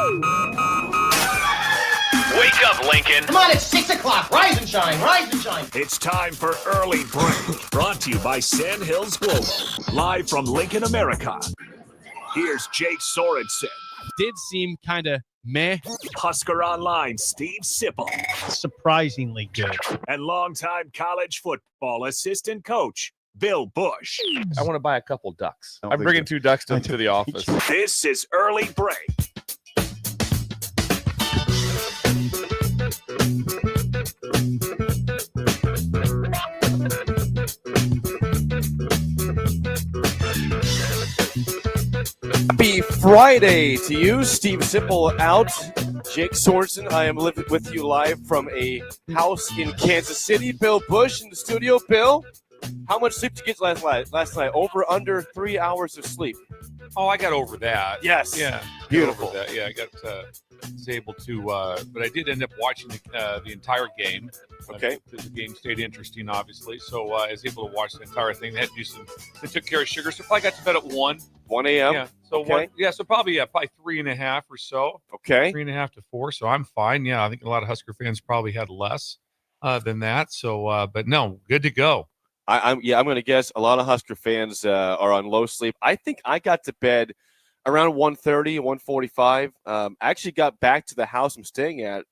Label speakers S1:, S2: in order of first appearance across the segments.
S1: Wake up, Lincoln.
S2: Come on, it's 6 o'clock. Rise and shine, rise and shine.
S1: It's time for Early Break, brought to you by Sand Hills Global. Live from Lincoln, America. Here's Jake Sorensen.
S3: Did seem kind of meh.
S1: Husker Online, Steve Sipple.
S4: Surprisingly good.
S1: And longtime college football assistant coach, Bill Busch.
S5: I want to buy a couple ducks. I'm bringing 2 ducks to the office.
S1: This is Early Break.
S5: Happy Friday to you. Steve Sipple out. Jake Sorensen. I am living with you live from a house in Kansas City. Bill Busch in the studio. Bill, how much sleep did you get last night? Over, under 3 hours of sleep?
S6: Oh, I got over that.
S5: Yes.
S6: Yeah.
S5: Beautiful.
S6: That. Yeah, I got was able to, but I did end up watching the entire game.
S5: Okay.
S6: The game stayed interesting, obviously. So I was able to watch the entire thing. They had to do they took care of sugar. So probably got to bed at 1.
S5: 1 a.m.?
S6: Yeah. So
S5: okay.
S6: So probably 3.5 or so.
S5: Okay.
S6: 3.5 to 4. So I'm fine. Yeah, I think a lot of Husker fans probably had less than that. So, but no, good to go.
S5: I'm going to guess a lot of Husker fans are on low sleep. I think I got to bed around 1:30, 1:45. I actually got back to the house I'm staying at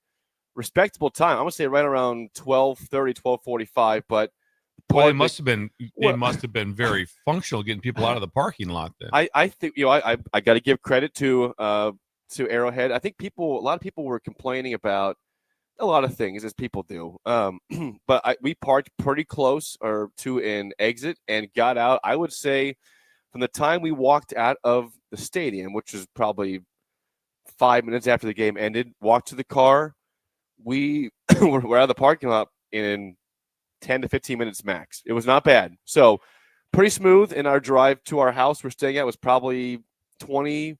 S5: respectable time. I'm going to say right around 12:30, 12:45. But
S6: it must have been very functional getting people out of the parking lot. Then
S5: I think I got to give credit to Arrowhead. I think a lot of people were complaining about a lot of things, as people do. But we parked pretty close to an exit and got out. I would say from the time we walked out of the stadium, which was probably 5 minutes after the game ended, walked to the car, we were out of the parking lot in 10 to 15 minutes max. It was not bad. So pretty smooth. In our drive to our house we're staying at was probably 20,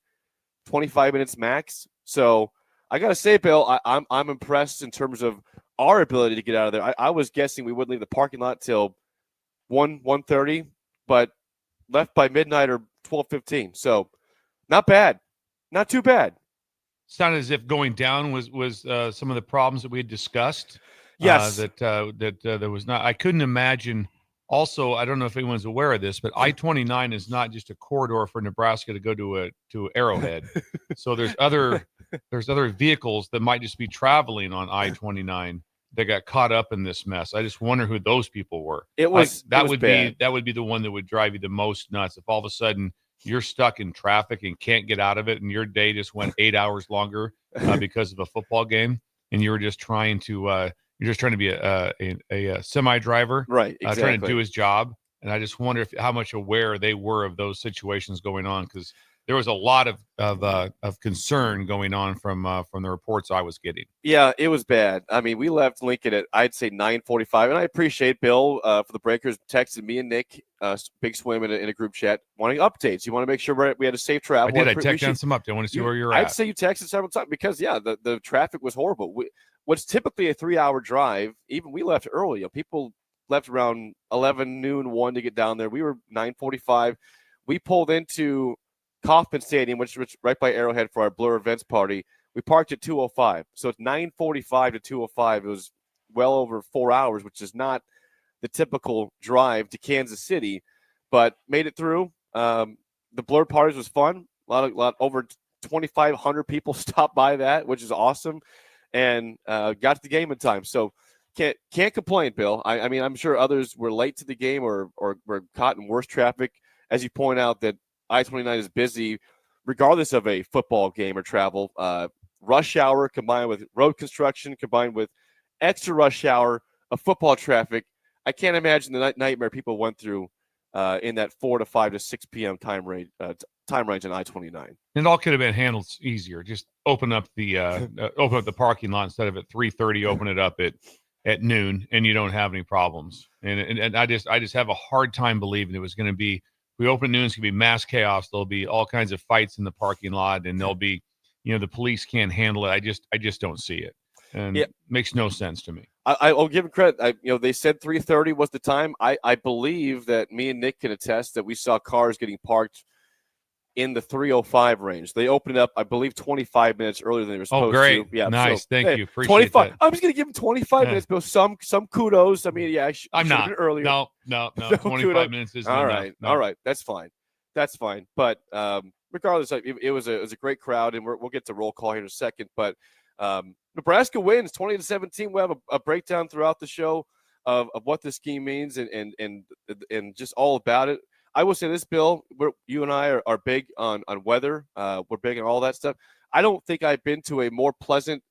S5: 25 minutes max. So I got to say, Bill, I'm impressed in terms of our ability to get out of there. I was guessing we wouldn't leave the parking lot till 1:30, but left by midnight or 12:15. So not bad. Not too bad.
S6: Sounded as if going down was some of the problems that we had discussed.
S5: Yes.
S6: That there was not. I couldn't imagine. Also, I don't know if anyone's aware of this, but I-29 is not just a corridor for Nebraska to go to Arrowhead. So there's other vehicles that might just be traveling on I-29 that got caught up in this mess. I just wonder who those people were.
S5: That would
S6: be the one that would drive you the most nuts if all of a sudden you're stuck in traffic and can't get out of it, and your day just went 8 hours longer because of a football game, and you were just trying to be a semi driver,
S5: right? Exactly.
S6: Trying to do his job. And I just wonder how much aware they were of those situations going on, because there was a lot of concern going on from the reports I was getting.
S5: Yeah, it was bad. I mean, we left Lincoln at, I'd say, 9:45, and I appreciate Bill for the Breakers texted me and Nick, Big Swim, in a group chat, wanting updates. You want to make sure we had a safe travel.
S6: I texted down some updates. I want to see where you're at.
S5: I'd say you texted several times because, yeah, the traffic was horrible. What's typically a 3-hour drive, even we left early. People left around 11, noon, 1 to get down there. We were 9:45. We pulled into Kauffman Stadium, which was right by Arrowhead, for our Blur Events party. We parked at 2:05. So it's 9:45 to 2:05. It was well over 4 hours, which is not the typical drive to Kansas City, but made it through. The Blur parties was fun. A lot over 2,500 people stopped by that, which is awesome, and got to the game in time. So can't complain, Bill. I mean, I'm sure others were late to the game or were caught in worse traffic. As you point out, that I-29 is busy regardless of a football game or travel. Rush hour combined with road construction, combined with extra rush hour of football traffic. I can't imagine the nightmare people went through in that 4 to 5 to 6 p.m. time range on I-29.
S6: It all could have been handled easier. Just open up the parking lot instead of at 3:30. Open it up at noon, and you don't have any problems. And I just have a hard time believing it was going to be. We open at noon, it's going to be mass chaos. There'll be all kinds of fights in the parking lot, and there'll be, the police can't handle it. I just don't see it, and it makes no sense to me.
S5: I'll give them credit. They said 3:30 was the time. I believe that me and Nick can attest that we saw cars getting parked in the 3:05 range. They opened it up, I believe, 25 minutes earlier than they were supposed
S6: great.
S5: to. Yeah,
S6: nice.
S5: so,
S6: Thank
S5: hey,
S6: you. Appreciate
S5: 25.
S6: that.
S5: I'm just going to give them 25 minutes, Bill. Some kudos. I mean, yeah,
S6: I'm not.
S5: earlier.
S6: No.
S5: No
S6: 25
S5: kudos.
S6: minutes isn't
S5: All
S6: enough.
S5: right.
S6: No.
S5: All right. That's fine. But regardless, it was a great crowd, and we'll get to roll call here in a second. But Nebraska wins 20-17. We'll have a breakdown throughout the show of what this game means and just all about it. I will say this, Bill, you and I are big on weather. We're big on all that stuff. I don't think I've been to a more pleasant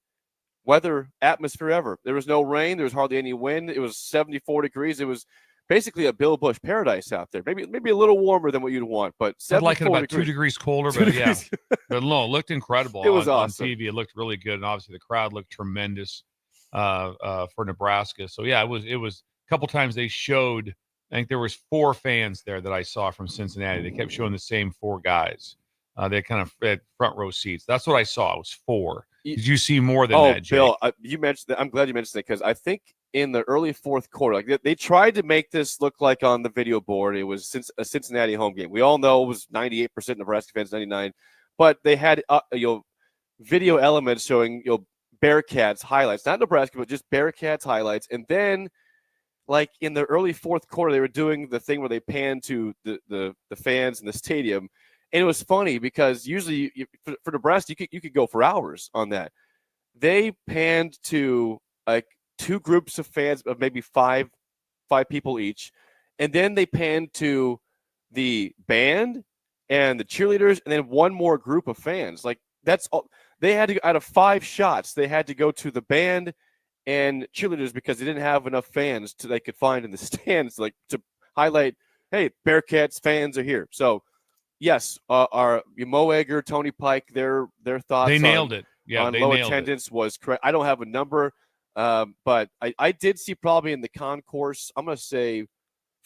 S5: weather atmosphere ever. There was no rain. There was hardly any wind. It was 74 degrees. It was basically a Bill Busch paradise out there. Maybe a little warmer than what you'd want, but 74
S6: I'd like it about
S5: degrees.
S6: 2 degrees colder,
S5: 2
S6: but
S5: degrees.
S6: yeah. But no, it looked incredible.
S5: It was
S6: on
S5: awesome.
S6: TV. It looked really good, and obviously the crowd looked tremendous for Nebraska. So yeah, it was a couple times they showed. I think there was 4 fans there that I saw from Cincinnati. They kept showing the same 4 guys. They kind of had front row seats. That's what I saw. It was 4. Did you see more than that, Jake?
S5: Bill, you mentioned that. I'm glad you mentioned that because I think in the early fourth quarter, like they tried to make this look like on the video board it was a Cincinnati home game. We all know it was 98% Nebraska fans, 99, but they had video elements showing Bearcats highlights, not Nebraska, but just Bearcats highlights, and then. Like in the early fourth quarter, they were doing the thing where they panned to the fans in the stadium, and it was funny because usually for Nebraska you could go for hours on that. They panned to like 2 groups of fans of maybe five people each, and then they panned to the band and the cheerleaders, and then one more group of fans. Like that's all they had to. Out of 5 shots, they had to go to the band and cheerleaders because they didn't have enough fans they could find in the stands, like to highlight, hey, Bearcats fans are here. So, yes, our Mo Egger, Tony Pike, their thoughts.
S6: They nailed it. Yeah,
S5: on low attendance was correct. I don't have a number, but I did see probably in the concourse, I'm going to say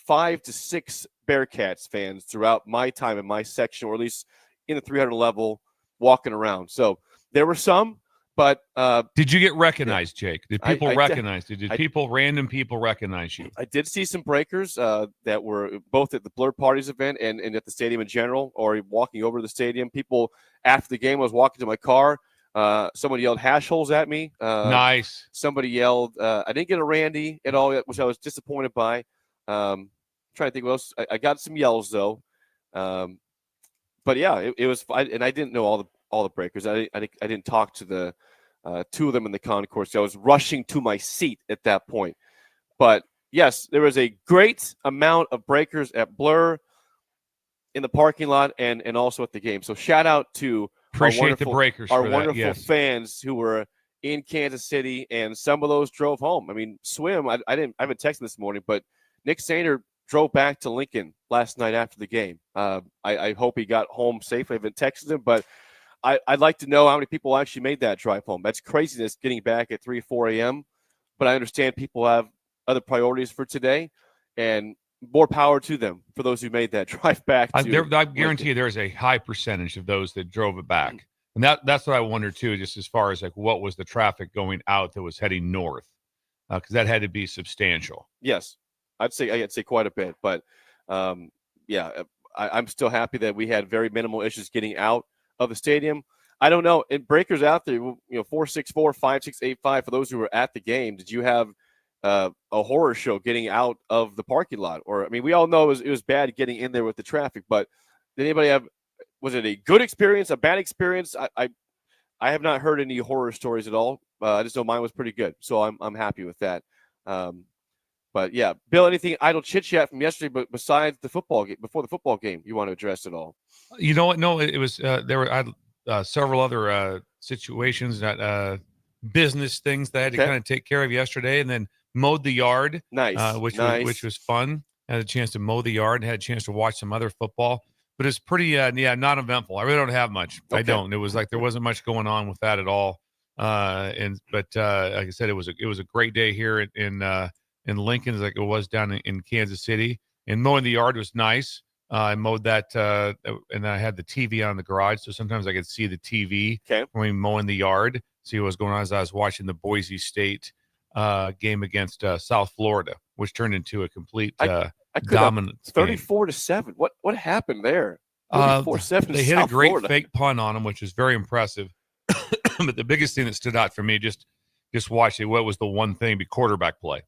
S5: 5 to 6 Bearcats fans throughout my time in my section, or at least in the 300 level, walking around. So there were some. But
S6: did you get recognized, Jake? Did people recognize you? Did random people recognize you?
S5: I did see some breakers that were both at the Blur Parties event and at the stadium in general, or walking over to the stadium. People after the game, I was walking to my car. Someone yelled hash holes at me.
S6: Nice.
S5: Somebody yelled, I didn't get a Randy at all, which I was disappointed by. I'm trying to think what else. I got some yells though. But yeah, it was fun. And I didn't know all the breakers. I didn't talk to the 2 of them in the concourse. I was rushing to my seat at that point. But yes, there was a great amount of breakers at Blur, in the parking lot, and also at the game. So shout out to
S6: Appreciate the breakers.
S5: our
S6: for
S5: wonderful
S6: that, yes.
S5: fans who were in Kansas City, and some of those drove home. I mean, Swim, I haven't texted this morning, but Nick Sander drove back to Lincoln last night after the game. I hope he got home safely. I haven't texted him, but I'd like to know how many people actually made that drive home. That's craziness getting back at 3 or 4 a.m., but I understand people have other priorities for today, and more power to them for those who made that drive back.
S6: I guarantee you there's a high percentage of those that drove it back. And that's what I wonder, too, just as far as like what was the traffic going out that was heading north, because that had to be substantial.
S5: Yes, I'd say quite a bit. But, yeah, I'm still happy that we had very minimal issues getting out of the stadium. I don't know. In breakers out there, 464-5685 for those who were at the game. Did you have a horror show getting out of the parking lot? Or, I mean, we all know it was bad getting in there with the traffic, but did anybody have, was it a good experience, a bad experience? I have not heard any horror stories at all. I just know mine was pretty good. So I'm happy with that. But yeah, Bill, anything idle chit chat from yesterday, but besides the football game, before the football game, you want to address at all?
S6: You know what? No, it was there were several other situations that business things that I had to kind of take care of yesterday, and then mowed the yard.
S5: Nice,
S6: which
S5: nice.
S6: was fun. I had a chance to mow the yard and had a chance to watch some other football, but it's pretty not eventful. I really don't have much. Okay. I don't. It was like there wasn't much going on with that at all. But like I said, it was a great day here in Lincoln, like it was down in Kansas City. And mowing the yard was nice. I mowed that, and I had the TV on in the garage, so sometimes I could see the TV when we mowing the yard, see what was going on as I was watching the Boise State game against South Florida, which turned into a complete dominance.
S5: 34-7. What happened there? 34-7
S6: They hit a
S5: South
S6: great
S5: Florida.
S6: fake punt on him, which is very impressive. But the biggest thing that stood out for me, just watching what was the one thing, be quarterback play.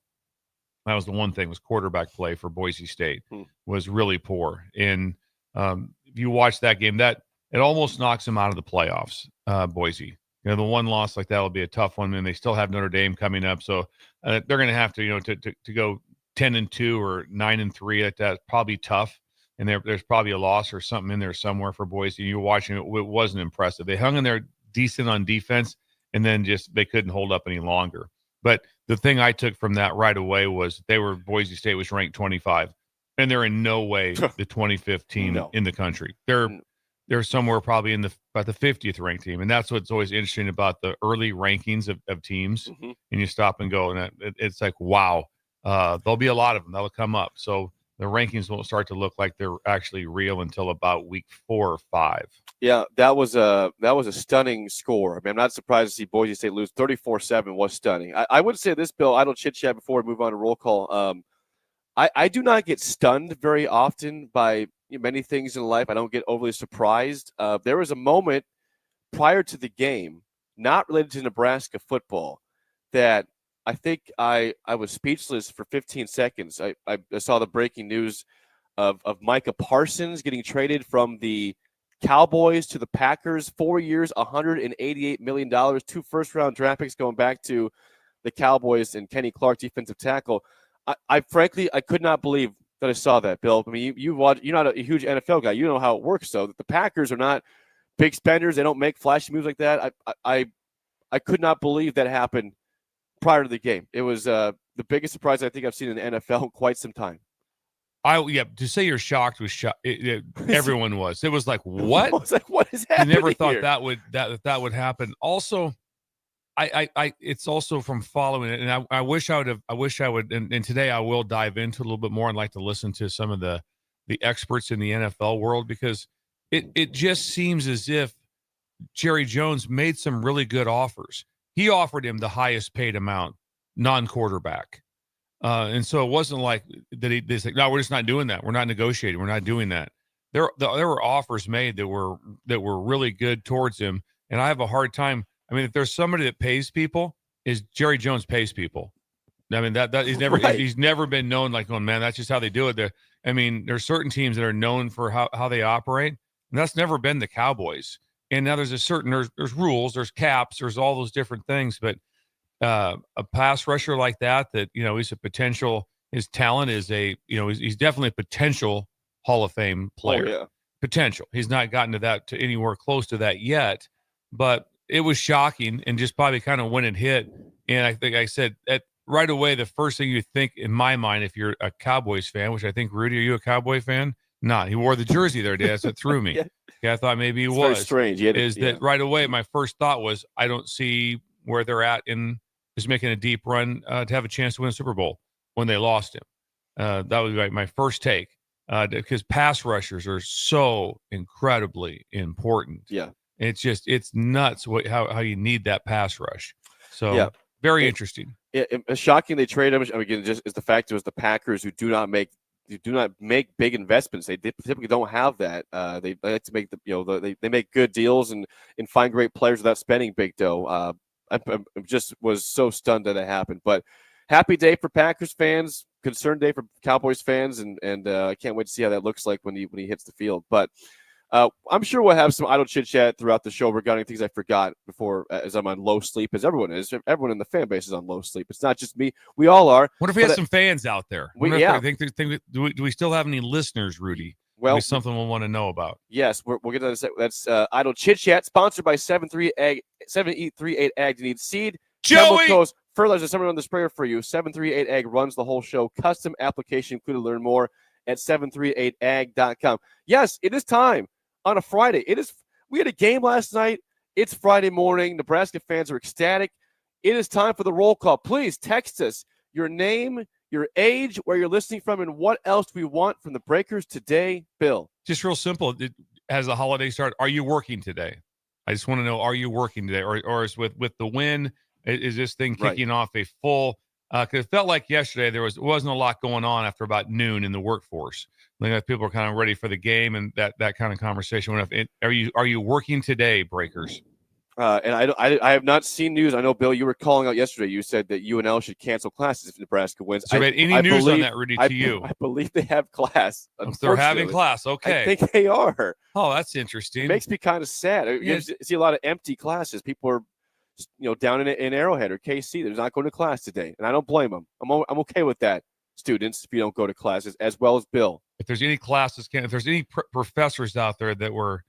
S6: That was the one thing, was quarterback play for Boise State was really poor. And if you watch that game, that it almost knocks them out of the playoffs, Boise. You know, the one loss like that will be a tough one, and they still have Notre Dame coming up. So they're going to have to, you know, to go 10-2 or 9-3 like that, probably tough. And there's probably a loss or something in there somewhere for Boise. You're watching it, it wasn't impressive. They hung in there decent on defense, and then just they couldn't hold up any longer. But the thing I took from that right away was Boise State was ranked 25, and they're in no way the 25th team in the country. They're somewhere probably about the 50th ranked team, and that's what's always interesting about the early rankings of teams. And you stop and go, and it's like, wow, there'll be a lot of them that'll come up. So the rankings won't start to look like they're actually real until about week 4 or 5.
S5: Yeah, that was a stunning score. I mean, I'm not surprised to see Boise State lose. 34-7 was stunning. I would say this, Bill, idle chit-chat before we move on to roll call. I do not get stunned very often by many things in life. I don't get overly surprised. There was a moment prior to the game, not related to Nebraska football, that I think I was speechless for 15 seconds. I saw the breaking news of Micah Parsons getting traded from the Cowboys to the Packers. 4 years, $188 million, 2 first-round draft picks going back to the Cowboys, and Kenny Clark, defensive tackle. I frankly could not believe that I saw that, Bill. I mean, you're not a huge NFL guy. You know how it works, though. The Packers are not big spenders. They don't make flashy moves like that. I could not believe that happened prior to the game. It was the biggest surprise I think I've seen in the NFL in quite some time.
S6: To say you're shocked was everyone was. It was like, what?
S5: I was like, what is happening?
S6: I never thought
S5: here?
S6: that would happen. Also, I it's also from following it, and I wish I would, and today I will dive into a little bit more and like to listen to some of the experts in the NFL world, because it just seems as if Jerry Jones made some really good offers. He offered him the highest paid amount, non-quarterback. And so it wasn't like that they said, no, we're just not doing that. We're not negotiating. We're not doing that. There were offers made that were really good towards him. And I have a hard time. I mean, if there's somebody that pays people, is Jerry Jones pays people. I mean, that he's never been known like, oh man, that's just how they do it. I mean, there's certain teams that are known for how they operate, and that's never been the Cowboys. And now there's there's rules, there's caps, there's all those different things, but a pass rusher like that, he's a potential, his talent is he's definitely a potential Hall of Fame player.
S5: Oh, yeah.
S6: Potential. He's not gotten to anywhere close to that yet, but it was shocking, and just probably kind of when it hit. And I think I said that right away, the first thing you think in my mind, if you're a Cowboys fan, which I think, Rudy, are you a Cowboy fan? Not. He wore the jersey the other day. That's what threw me.
S5: Yeah.
S6: Okay, I thought maybe he was.
S5: Very strange.
S6: That right away, my first thought was, I don't see where they're at in just making a deep run to have a chance to win a Super Bowl when they lost him. That was my first take, because pass rushers are so incredibly important.
S5: Yeah.
S6: It's nuts how you need that pass rush. So very interesting.
S5: It's shocking they trade him. I mean, again, just is the fact it was the Packers who do not make big investments. They typically don't have that. They like to make they make good deals and find great players without spending big dough. I just was so stunned that it happened. But happy day for Packers fans, concerned day for Cowboys fans, and I can't wait to see how that looks like when he hits the field. But I'm sure we'll have some idle chit chat throughout the show regarding things I forgot before, as I'm on low sleep, as everyone is. Everyone in the fan base is on low sleep. It's not just me. We all are.
S6: What if we had some fans out there? Do we still have any listeners, Rudy?
S5: Well,
S6: something we'll want to know about.
S5: Yes, we'll get to that. That's idle chit chat, sponsored by 738 Ag. You need seed,
S6: Joey,
S5: chemicals, fertilizer, someone on the sprayer for you. 738 Ag runs the whole show. Custom application included. Learn more at 738ag.com. Yes, it is time on a Friday. We had a game last night. It's Friday morning. Nebraska fans are ecstatic. It is time for the roll call. Please text us your name, your age, where you're listening from, and what else we want from the Breakers today, Bill.
S6: Just real simple. As the holiday start, are you working today? I just want to know, are you working today? Or is with the win, is this thing kicking off a full Because it felt like yesterday there wasn't a lot going on after about noon in the workforce. Like people are kind of ready for the game, and that kind of conversation went up. Are you working today, Breakers?
S5: And I have not seen news. I know, Bill, you were calling out yesterday. You said that UNL should cancel classes if Nebraska wins.
S6: So any news on that, Rudy, to you?
S5: I believe they have class.
S6: They're having class. Okay.
S5: I think they are.
S6: Oh, that's interesting.
S5: It makes me kind of sad. You see a lot of empty classes. People are, down in Arrowhead or KC. They're not going to class today, and I don't blame them. I'm okay with that, students, if you don't go to classes, as well as Bill.
S6: If there's any classes, if there's any professors out there that were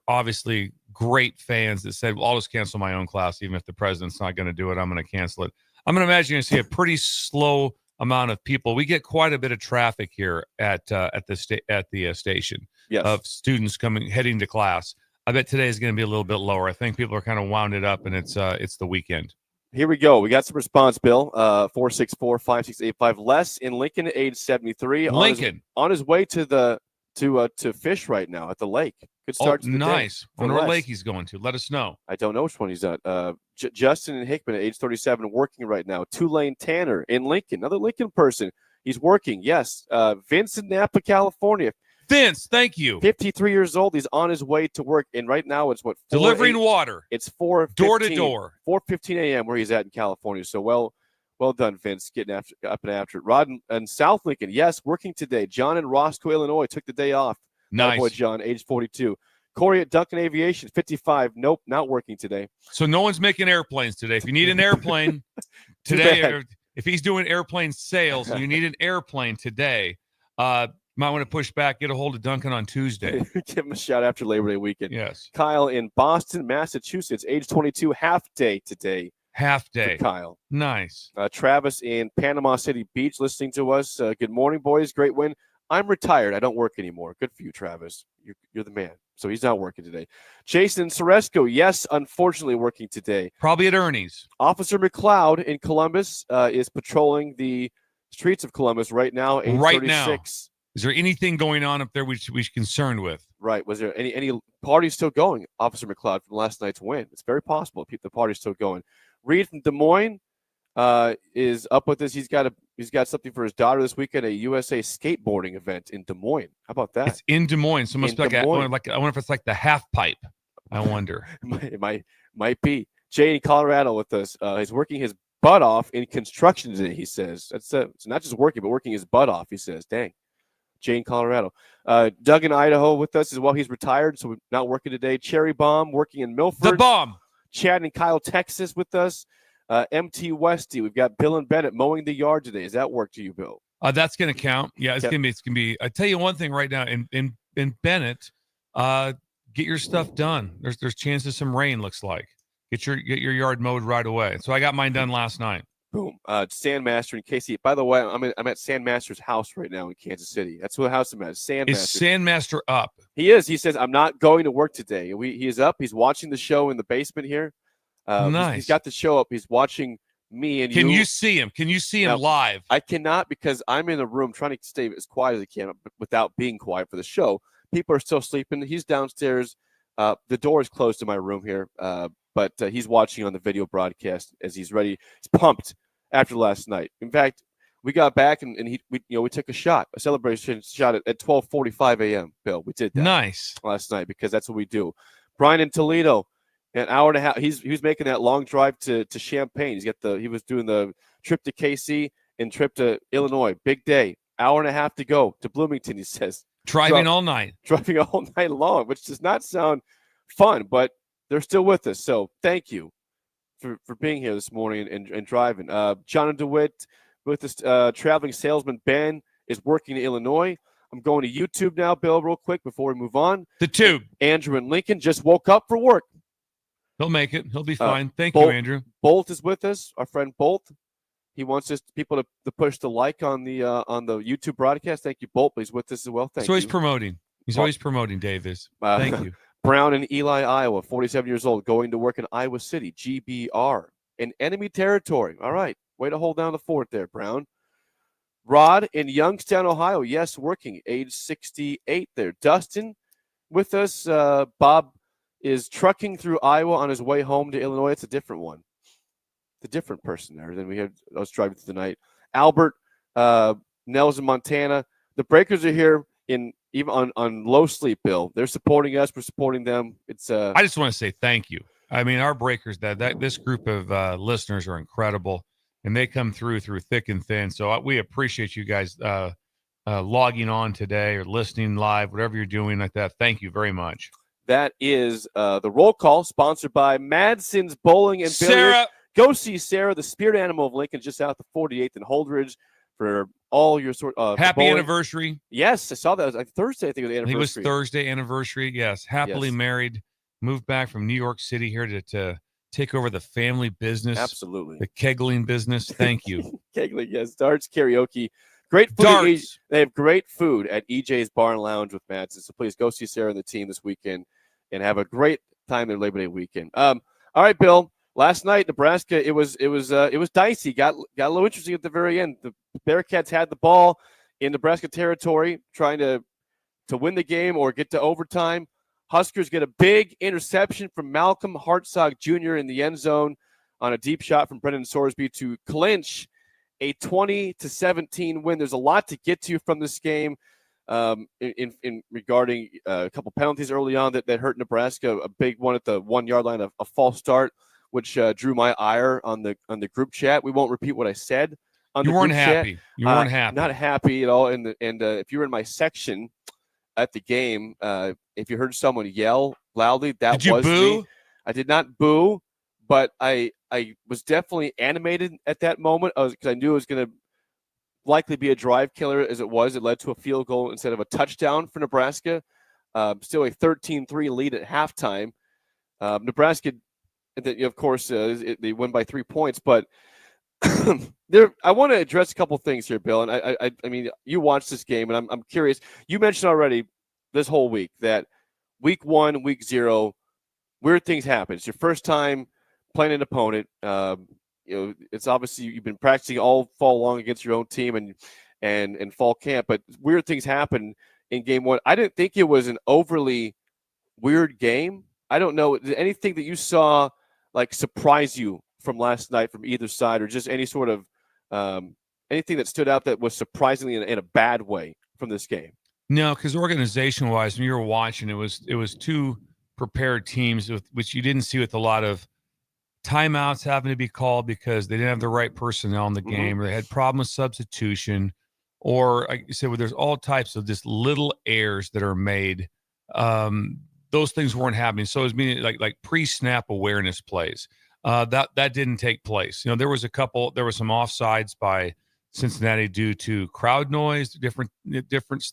S6: obviously great fans that said, well, I'll just cancel my own class, even if the president's not going to do it, I'm going to cancel it. I'm going to imagine you're going to see a pretty slow amount of people. We get quite a bit of traffic here at the station.
S5: Yes.
S6: Of students heading to class. I bet today is going to be a little bit lower. I think people are kind of wound up, and it's the weekend. Here we go. We got some response, Bill. 464-5685. Les in Lincoln, age 73.
S5: Lincoln on his way to fish right now at the lake. Good start to the
S6: nice.
S5: day.
S6: Wonder what lake he's going to. Let us know.
S5: I don't know which one he's at. Justin and Hickman, at age 37, working right now. Tulane Tanner in Lincoln, another Lincoln person. He's working. Yes. Vince in Napa, California.
S6: Vince, thank you.
S5: 53 years old. He's on his way to work, and right now it's
S6: delivering water.
S5: It's 4
S6: door to door.
S5: 4:15 a.m. where he's at in California. So well done, Vince, getting up and after it. Rod and South Lincoln, yes, working today. John in Roscoe, Illinois, took the day off.
S6: Nice.
S5: Boy, John, age 42. Corey at Duncan Aviation, 55. Nope, not working today.
S6: So no one's making airplanes today. If you need an airplane today, or if he's doing airplane sales and you need an airplane today, might want to push back, get a hold of Duncan on Tuesday.
S5: Give him a shout after Labor Day weekend.
S6: Yes.
S5: Kyle in Boston, Massachusetts, age 22, half day today.
S6: Half day.
S5: Kyle.
S6: Nice.
S5: Travis in Panama City Beach listening to us. Good morning, boys. Great win. I'm retired. I don't work anymore. Good for you, Travis. You're the man. So he's not working today. Jason Soresco, yes, unfortunately working today.
S6: Probably at Ernie's.
S5: Officer McLeod in Columbus is patrolling the streets of Columbus right now.
S6: Right now. Is there anything going on up there we should be concerned with?
S5: Right. Was there any party still going, Officer McLeod, from last night's win? It's very possible the party's still going. Reed from Des Moines is up with this. He's got something for his daughter this weekend, a USA skateboarding event in Des Moines. How about that?
S6: It's in Des Moines. So it must be I wonder if it's like the half pipe. I wonder.
S5: It might be. Jay in Colorado with us. He's working his butt off in construction today, he says. It's not just working, but working his butt off, he says. Dang. Jay in Colorado. Doug in Idaho with us as well. He's retired, so we're not working today. Cherry Bomb working in Milford.
S6: The Bomb.
S5: Chad and Kyle, Texas with us. MT Westy. We've got Bill and Bennett mowing the yard today. Does that work to you, Bill?
S6: That's going to count. Yeah, it's going to be. I tell you one thing right now. In Bennett, get your stuff done. There's chances some rain. Looks like get your yard mowed right away. So I got mine done last night.
S5: Boom. Sandmaster in KC. By the way, I'm at Sandmaster's house right now in Kansas City. That's what house I'm at. Sandmaster.
S6: Is Sandmaster up?
S5: He is. He says I'm not going to work today. He is up. He's watching the show in the basement here.
S6: Nice.
S5: He's got the show up. He's watching me and
S6: Can you see him? Can you see him live?
S5: I cannot because I'm in a room trying to stay as quiet as I can without being quiet for the show. People are still sleeping. He's downstairs. The door is closed to my room here, but he's watching on the video broadcast as he's ready. He's pumped after last night. In fact, we got back and we took a celebration shot at 12:45 a.m. Bill, we did that
S6: nice
S5: last night because that's what we do. Brian in Toledo. An hour and a half. He was making that long drive to Champaign. He was doing the trip to KC and trip to Illinois. Big day. Hour and a half to go to Bloomington. He says
S6: driving all night
S5: long, which does not sound fun, but they're still with us. So thank you for being here this morning and driving. John DeWitt with this traveling salesman Ben is working in Illinois. I'm going to YouTube now, Bill, real quick before we move on.
S6: The Tube.
S5: Andrew in Lincoln just woke up for work.
S6: He'll make it. He'll be fine. Thank you, Andrew.
S5: Bolt is with us. Our friend Bolt. He wants people to push the like on the YouTube broadcast. Thank you, Bolt. He's with us as well. Thank you.
S6: He's promoting. He's always promoting, Dave is. Thank you.
S5: Brown in Ely, Iowa, 47 years old, going to work in Iowa City, GBR, in enemy territory. All right. Way to hold down the fort there, Brown. Rod in Youngstown, Ohio. Yes, working. Age 68 there. Dustin with us. Bob is trucking through Iowa on his way home to Illinois. It's a different one. the different person there. Then I was driving through the night. Albert, Nels in Montana. The Breakers are here even on low sleep, Bill. They're supporting us. We're supporting them. It's
S6: I just want to say thank you. I mean, our Breakers, this group of listeners are incredible, and they come through thick and thin. So we appreciate you guys logging on today or listening live, whatever you're doing like that. Thank you very much.
S5: That is the roll call, sponsored by Madsen's Bowling and Billiards.
S6: Sarah.
S5: Go see Sarah, the spirit animal of Lincoln, just out the 48th and Holdridge, for all your sort of
S6: happy
S5: bowling.
S6: Anniversary.
S5: Yes, I saw that. It was like Thursday, I think, of the anniversary.
S6: I think it was Thursday anniversary. Yes, happily
S5: Yes.
S6: married. Moved back from New York City here to take over the family business.
S5: Absolutely.
S6: The kegling business. Thank you.
S5: Kegling, yes. Darts, karaoke. Great food.
S6: Darts.
S5: They have great food at EJ's Bar and Lounge with Madsen. So please go see Sarah and the team this weekend and have a great time their Labor Day weekend. All right, Bill. Last night, Nebraska, it was dicey. Got a little interesting at the very end. The Bearcats had the ball in Nebraska territory, trying to win the game or get to overtime. Huskers get a big interception from Malcolm Hartzog Jr. in the end zone on a deep shot from Brendan Sorsby to clinch a 20-17 win. There's a lot to get to from this game in regarding a couple penalties early on that hurt Nebraska. A big one at the 1 yard line, a false start, which drew my ire on the group chat. We won't repeat what I said on the group chat.
S6: You weren't happy.
S5: Not happy at all. And if you were in my section at the game, if you heard someone yell loudly, that
S6: Did you
S5: was
S6: boo?
S5: me. I did not boo, but I was definitely animated at that moment because I knew it was going to likely be a drive killer as it was. It led to a field goal instead of a touchdown for Nebraska. Still a 13-3 lead at halftime. Nebraska, of course, they win by 3 points, but I want to address a couple things here, Bill. And I mean, you watched this game, and I'm curious. You mentioned already this whole week that week 1, week 0, weird things happen. It's your first time playing an opponent. It's obviously you've been practicing all fall long against your own team and fall camp, but weird things happen in game 1. I didn't think it was an overly weird game. I don't know. Did anything that you saw like surprise you from last night from either side, or just any sort of anything that stood out that was surprisingly in a bad way from this game?
S6: No, because organization-wise, when you were watching, it was two prepared teams, which you didn't see with a lot of timeouts having to be called because they didn't have the right personnel in the game, or they had problems with substitution, or like you said, there's all types of just little errors that are made. Those things weren't happening. So it was meaning like pre-snap awareness plays. That didn't take place. There was some offsides by Cincinnati due to crowd noise, different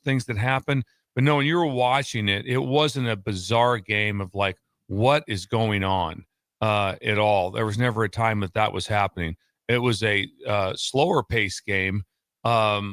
S6: things that happened. But no, when you were watching it, it wasn't a bizarre game of like, what is going on at all. There was never a time that was happening. It was a slower pace game. There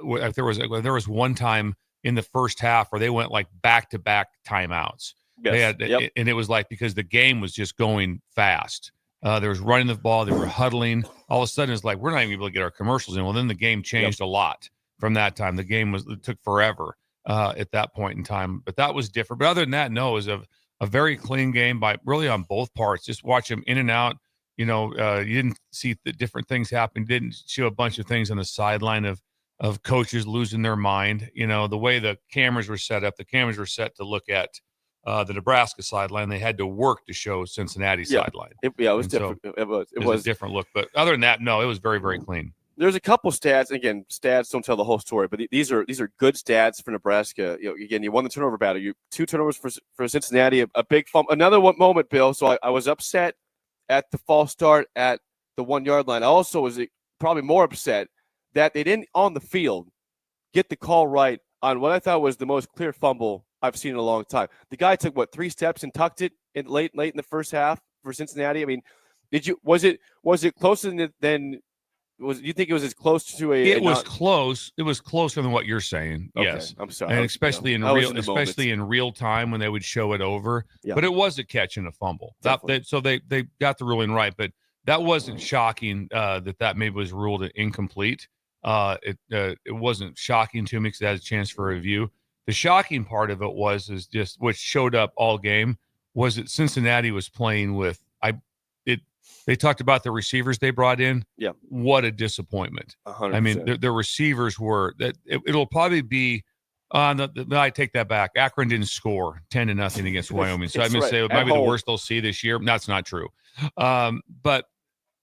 S6: was one time in the first half where they went like back-to-back timeouts.
S5: Yes.
S6: And it was like because the game was just going fast. There was running the ball. They were huddling. All of a sudden, it's like, we're not even able to get our commercials in. Well, then the game changed a lot from that time. The game it took forever at that point in time. But that was different. But other than that, no, it was a very clean game by really on both parts. Just watch them in and out. You didn't see the different things happen. Didn't show a bunch of things on the sideline of coaches losing their mind. The way the cameras were set up, the cameras were set to look at the Nebraska sideline. They had to work to show Cincinnati sideline.
S5: It was different. So it was
S6: a different look. But other than that, no, it was very, very clean.
S5: There's a couple stats. Again, stats don't tell the whole story, but these are good stats for Nebraska. Again, you won the turnover battle. 2 turnovers for Cincinnati, a big fumble. Another one moment, Bill. So I was upset at the false start at the 1 yard line. I also was probably more upset that they didn't on the field get the call right on what I thought was the most clear fumble I've seen in a long time. The guy took 3 steps and tucked it in late in the first half for Cincinnati. I mean, was it closer than do you think it was as close to a?
S6: It was close. It was closer than what you're saying.
S5: Okay,
S6: yes,
S5: I'm sorry.
S6: And especially in real time when they would show it over.
S5: Yeah.
S6: But it was a catch and a fumble. So they got the ruling right. But that wasn't shocking that maybe was ruled incomplete. It wasn't shocking to me because it had a chance for review. The shocking part of it was which showed up all game was that Cincinnati was playing with They talked about the receivers they brought in.
S5: Yeah.
S6: What a disappointment.
S5: 100%.
S6: I mean, the receivers were that it'll probably be I take that back. Akron didn't score 10-0 against Wyoming. So I'm going to say it might be the worst they'll see this year. That's not true. But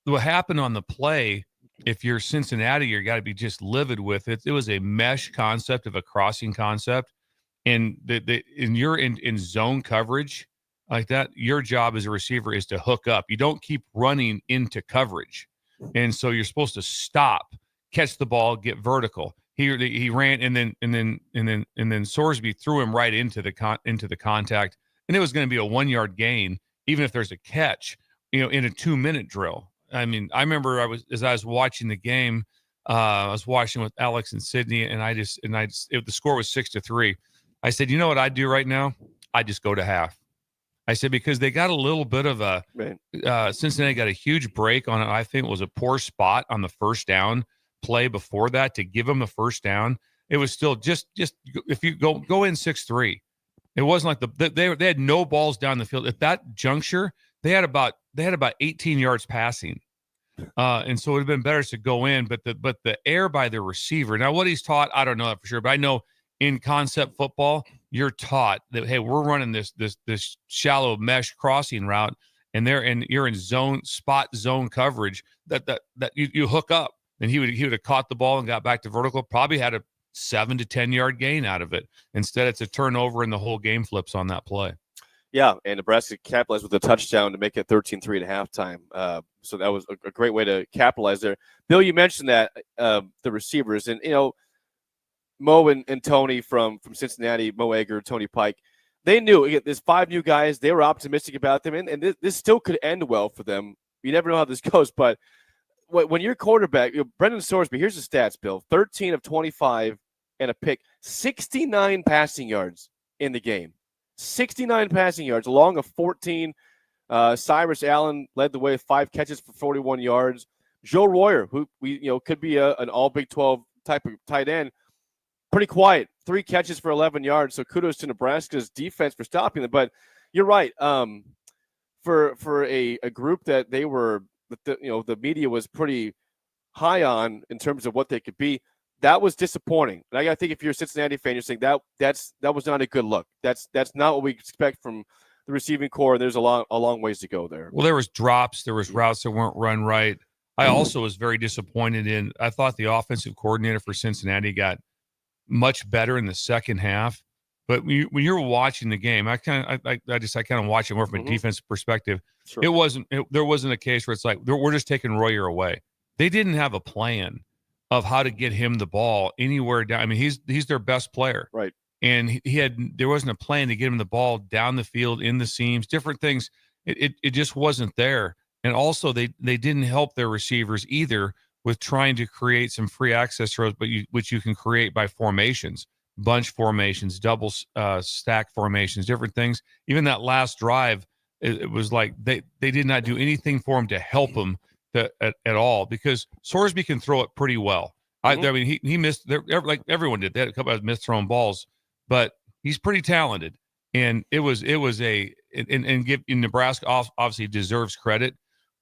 S6: what happened on the play, if you're Cincinnati, you got to be just livid with it. It was a mesh concept of a crossing concept. And you're in zone coverage like that, your job as a receiver is to hook up. You don't keep running into coverage. And so you're supposed to stop, catch the ball, get vertical. He ran and then Sorsby threw him right into the contact, and it was going to be a 1-yard gain even if there's a catch, in a 2-minute drill. I mean, I remember as I was watching the game, I was watching with Alex and Sydney, and the score was 6-3. I said, you know what I'd do right now? I'd just go to half. I said, because they got a little bit of Cincinnati got a huge break on it. I think it was a poor spot on the first down play before that to give them the first down. It was still just if you go in 6-3, it wasn't like they had no balls down the field. At that juncture, they had about 18 yards passing. And so it would have been better to go in, but the air by the receiver. Now, what he's taught, I don't know that for sure, but I know in concept football, you're taught that, hey, we're running this shallow mesh crossing route, and you're in spot zone coverage that you hook up, and he would have caught the ball and got back to vertical, probably had a 7 to 10 yard gain out of it. Instead, it's a turnover, and the whole game flips on that play. Yeah, and Nebraska capitalized with a touchdown to make it 13-3 at halftime. So that was a great way to capitalize there. Bill, you mentioned that the receivers, and Mo and Tony from Cincinnati, Mo Egger, Tony Pike, they knew there's 5 new guys. They were optimistic about them, and this still could end well for them. You never know how this goes, but when you're quarterback, Brendan Sorsby, here's the stats, Bill: 13 of 25 and a pick, 69 passing yards in the game. 69 passing yards, along of 14. Cyrus Allen led the way with 5 catches for 41 yards. Joe Royer, who could be an all Big 12 type of tight end, pretty quiet, 3 catches for 11 yards. So kudos to Nebraska's defense for stopping them. But you're right. For a group that they were, the media was pretty high on in terms of what they could be, that was disappointing. And I think if you're a Cincinnati fan, you're saying that was not a good look. That's not what we expect from the receiving core. There's a long ways to go there. Well, there was drops, there was routes that weren't run right. I also was very disappointed I thought the offensive coordinator for Cincinnati got much better in the second half. But when you're watching the game, I kind of watch it more from a defensive perspective. Sure. There wasn't a case where it's like we're just taking Royer away. They didn't have a plan of how to get him the ball anywhere down. I mean, he's their best player, right? And there wasn't a plan to get him the ball down the field, in the seams, different things. It just wasn't there. And also they didn't help their receivers either with trying to create some free access throws, which you can create by formations, bunch formations, double stack formations, different things. Even that last drive, it was like they did not do anything for him to help him at all, because Sorsby can throw it pretty well. I mean, he missed like everyone did. They had a couple of missed-thrown balls, but he's pretty talented. And Nebraska obviously deserves credit,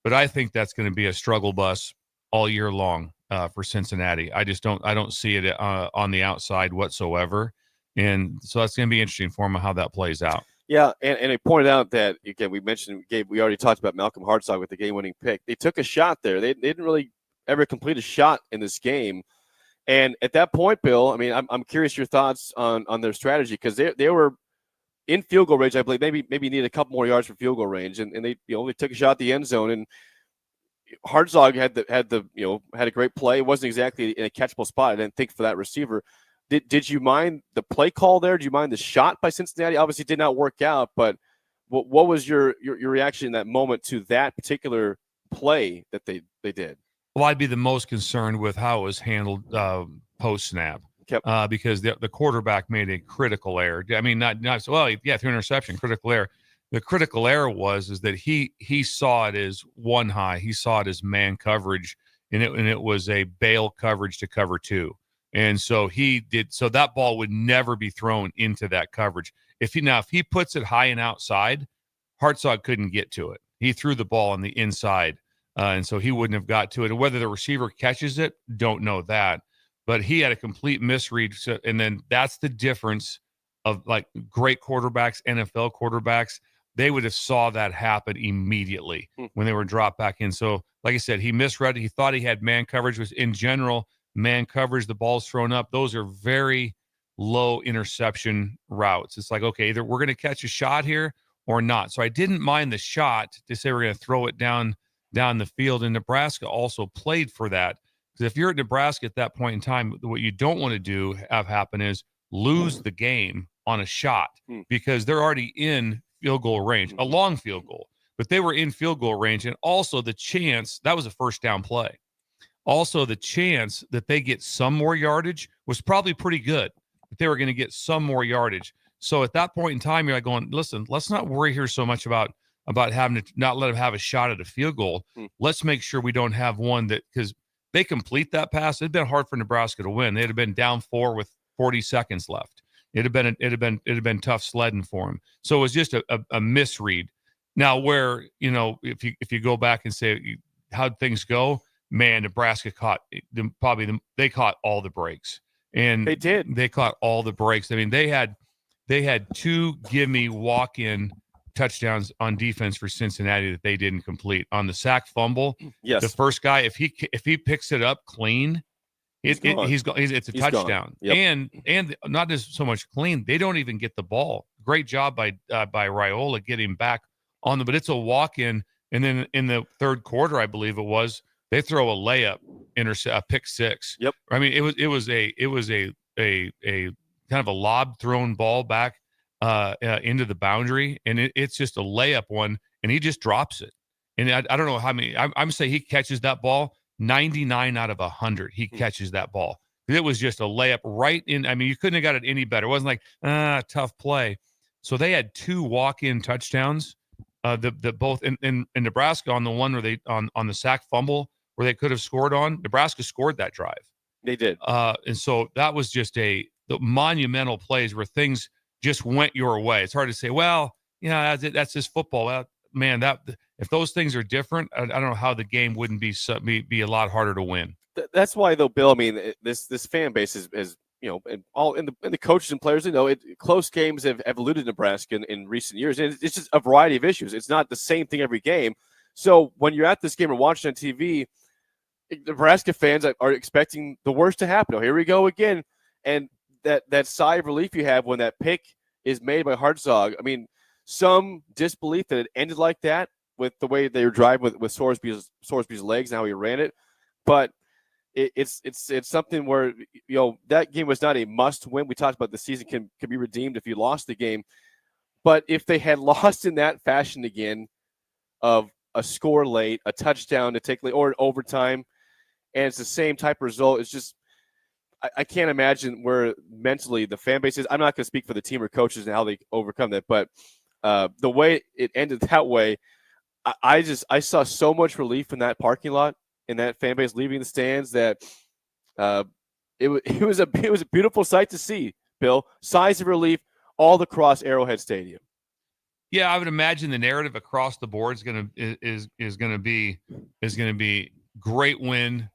S6: but I think that's going to be a struggle bus all year long for Cincinnati. I don't see it on the outside whatsoever. And so that's going to be interesting for him how that plays out. Yeah, and I pointed out that, again, we already talked about Malcolm Hartzog with the game-winning pick. They took a shot there. They didn't really ever complete a shot in this game. And at that point, Bill, I mean, I'm curious your thoughts on their strategy, because they were in field goal range. I believe maybe need a couple more yards for field goal range, and they they took a shot at the end zone, and Hartzog had a great play. It wasn't exactly in a catchable spot, I didn't think, for that receiver. Did you mind the play call there? Do you mind the shot by Cincinnati? Obviously, it did not work out, but what was your reaction in that moment to that particular play that they did? Well, I'd be the most concerned with how it was handled post snap, because the quarterback made a critical error. I mean, through interception, critical error. The critical error is that he saw it as one high. He saw it as man coverage, and it was a bail coverage to cover 2. And so so that ball would never be thrown into that coverage. If he puts it high and outside, Hartzog couldn't get to it. He threw the ball on the inside, and so he wouldn't have got to it. And whether the receiver catches it, don't know that. But he had a complete misread, and then that's the difference of like great quarterbacks, NFL quarterbacks. They would have saw that happen immediately when they were dropped back in. So, like I said, he misread it. He thought he had man coverage. Was in general man coverage. The ball's thrown up. Those are very low interception routes. It's like, okay, either we're going to catch a shot here or not. So I didn't mind the shot to say we're going to throw it down the field. And Nebraska also played for that. Because if you're at Nebraska at that point in time, what you don't want to have happen is lose the game on a shot because they're already in field goal range, a long field goal, but they were in field goal range. And also the chance, that was a first down play. Also the chance that they get some more yardage was probably pretty good, but they were going to get some more yardage. So at that point in time, you're like going, listen, let's not worry here so much about having to not let them have a shot at a field goal. Let's make sure we don't have one that, because they complete that pass. It'd been hard for Nebraska to win. They'd have been down 4 with 40 seconds left. It'd have been tough sledding for him. So it was just a misread. Now, where if you go back and say how'd things go, man, Nebraska caught they caught all the breaks, and
S5: they did.
S6: They caught all the breaks. I mean, they had 2 gimme walk-in touchdowns on defense for Cincinnati that they didn't complete. On the sack fumble,
S5: yes,
S6: the first guy, if he picks it up clean, it's a touchdown.
S5: Yep.
S6: And not just so much clean, they don't even get the ball. Great job by Raiola getting back on them, but it's a walk-in. And then in the third quarter, I believe it was, they throw a layup, a pick six.
S5: Yep.
S6: I mean, it was a kind of a lob thrown ball back into the boundary, and it's just a layup one, and he just drops it. And I don't know how many. I'm saying he catches that ball 99 out of 100. He catches that ball. It was just a layup right in. I mean, you couldn't have got it any better. It wasn't like tough play. So they had 2 walk-in touchdowns. The both in Nebraska on the one where they on the sack fumble where they could have scored on. Nebraska scored that drive.
S5: They did. And
S6: so that was just the monumental plays where things just went your way. It's hard to say, well, that's just football. Man, if those things are different, I don't know how the game wouldn't be a lot harder to win.
S5: That's why, though, Bill. I mean, this fan base is and the coaches and players, close games have eluded Nebraska in recent years, and it's just a variety of issues. It's not the same thing every game. So when you're at this game or watching on TV, Nebraska fans are expecting the worst to happen. Oh, here we go again, and that sigh of relief you have when that pick is made by Hartzog. I mean, some disbelief that it ended like that with the way they were driving with Sorsby's legs and how he ran it, but it's something where that game was not a must win. We talked about the season can be redeemed if you lost the game, but if they had lost in that fashion again, of a score late, a touchdown to take late, or an overtime, and it's the same type of result, it's just I can't imagine where mentally the fan base is. I'm not going to speak for the team or coaches and how they overcome that, but the way it ended that way, I saw so much relief in that parking lot and that fan base leaving the stands that it was a beautiful sight to see. Bill, sighs of relief all across Arrowhead Stadium.
S6: Yeah, I would imagine the narrative across the board is going to be great win.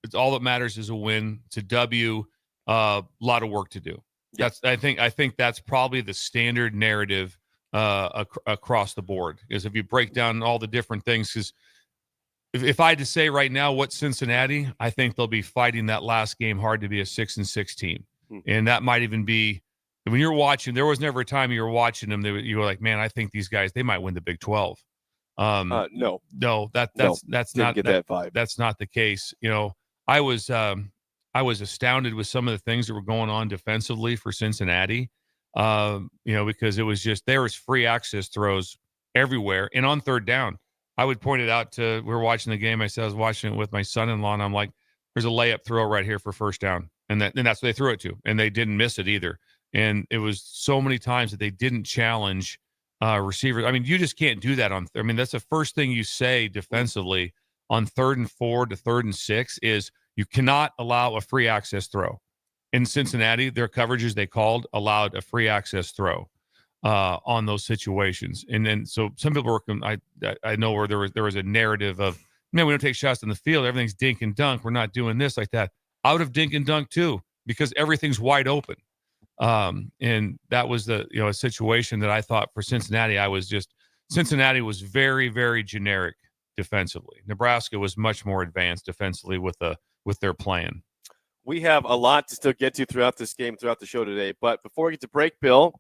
S6: It's all that matters is a win. It's a W. A lot of work to do. I think that's probably the standard narrative across the board. Is if you break down all the different things, because if I had to say right now what's Cincinnati, I think they'll be fighting that last game hard to be a 6-6 team, and that might even be when you're watching. There was never a time you were watching them you were like, man, I think these guys they might win the Big 12.
S5: No,
S6: that's not
S5: get that vibe.
S6: That's not the case. I was astounded with some of the things that were going on defensively for Cincinnati. Because it was just there was free access throws everywhere, and on third down, I would point it out we were watching the game. I said I was watching it with my son-in-law, and I'm like, "There's a layup throw right here for first down," and that's what they threw it to, and they didn't miss it either. And it was so many times that they didn't challenge receivers. I mean, you just can't do that that's the first thing you say defensively on 3rd and 4 to 3rd and 6 is you cannot allow a free access throw. In Cincinnati, their coverages they called allowed a free access throw. on those situations. And then so some people work. I know where there was a narrative of, man, we don't take shots in the field. Everything's dink and dunk. We're not doing this like that. Out of dink and dunk too, because everything's wide open. And that was a situation that I thought for Cincinnati, Cincinnati was very, very generic defensively. Nebraska was much more advanced defensively with their plan.
S5: We have a lot to still get to throughout this game, throughout the show today. But before we get to break, Bill,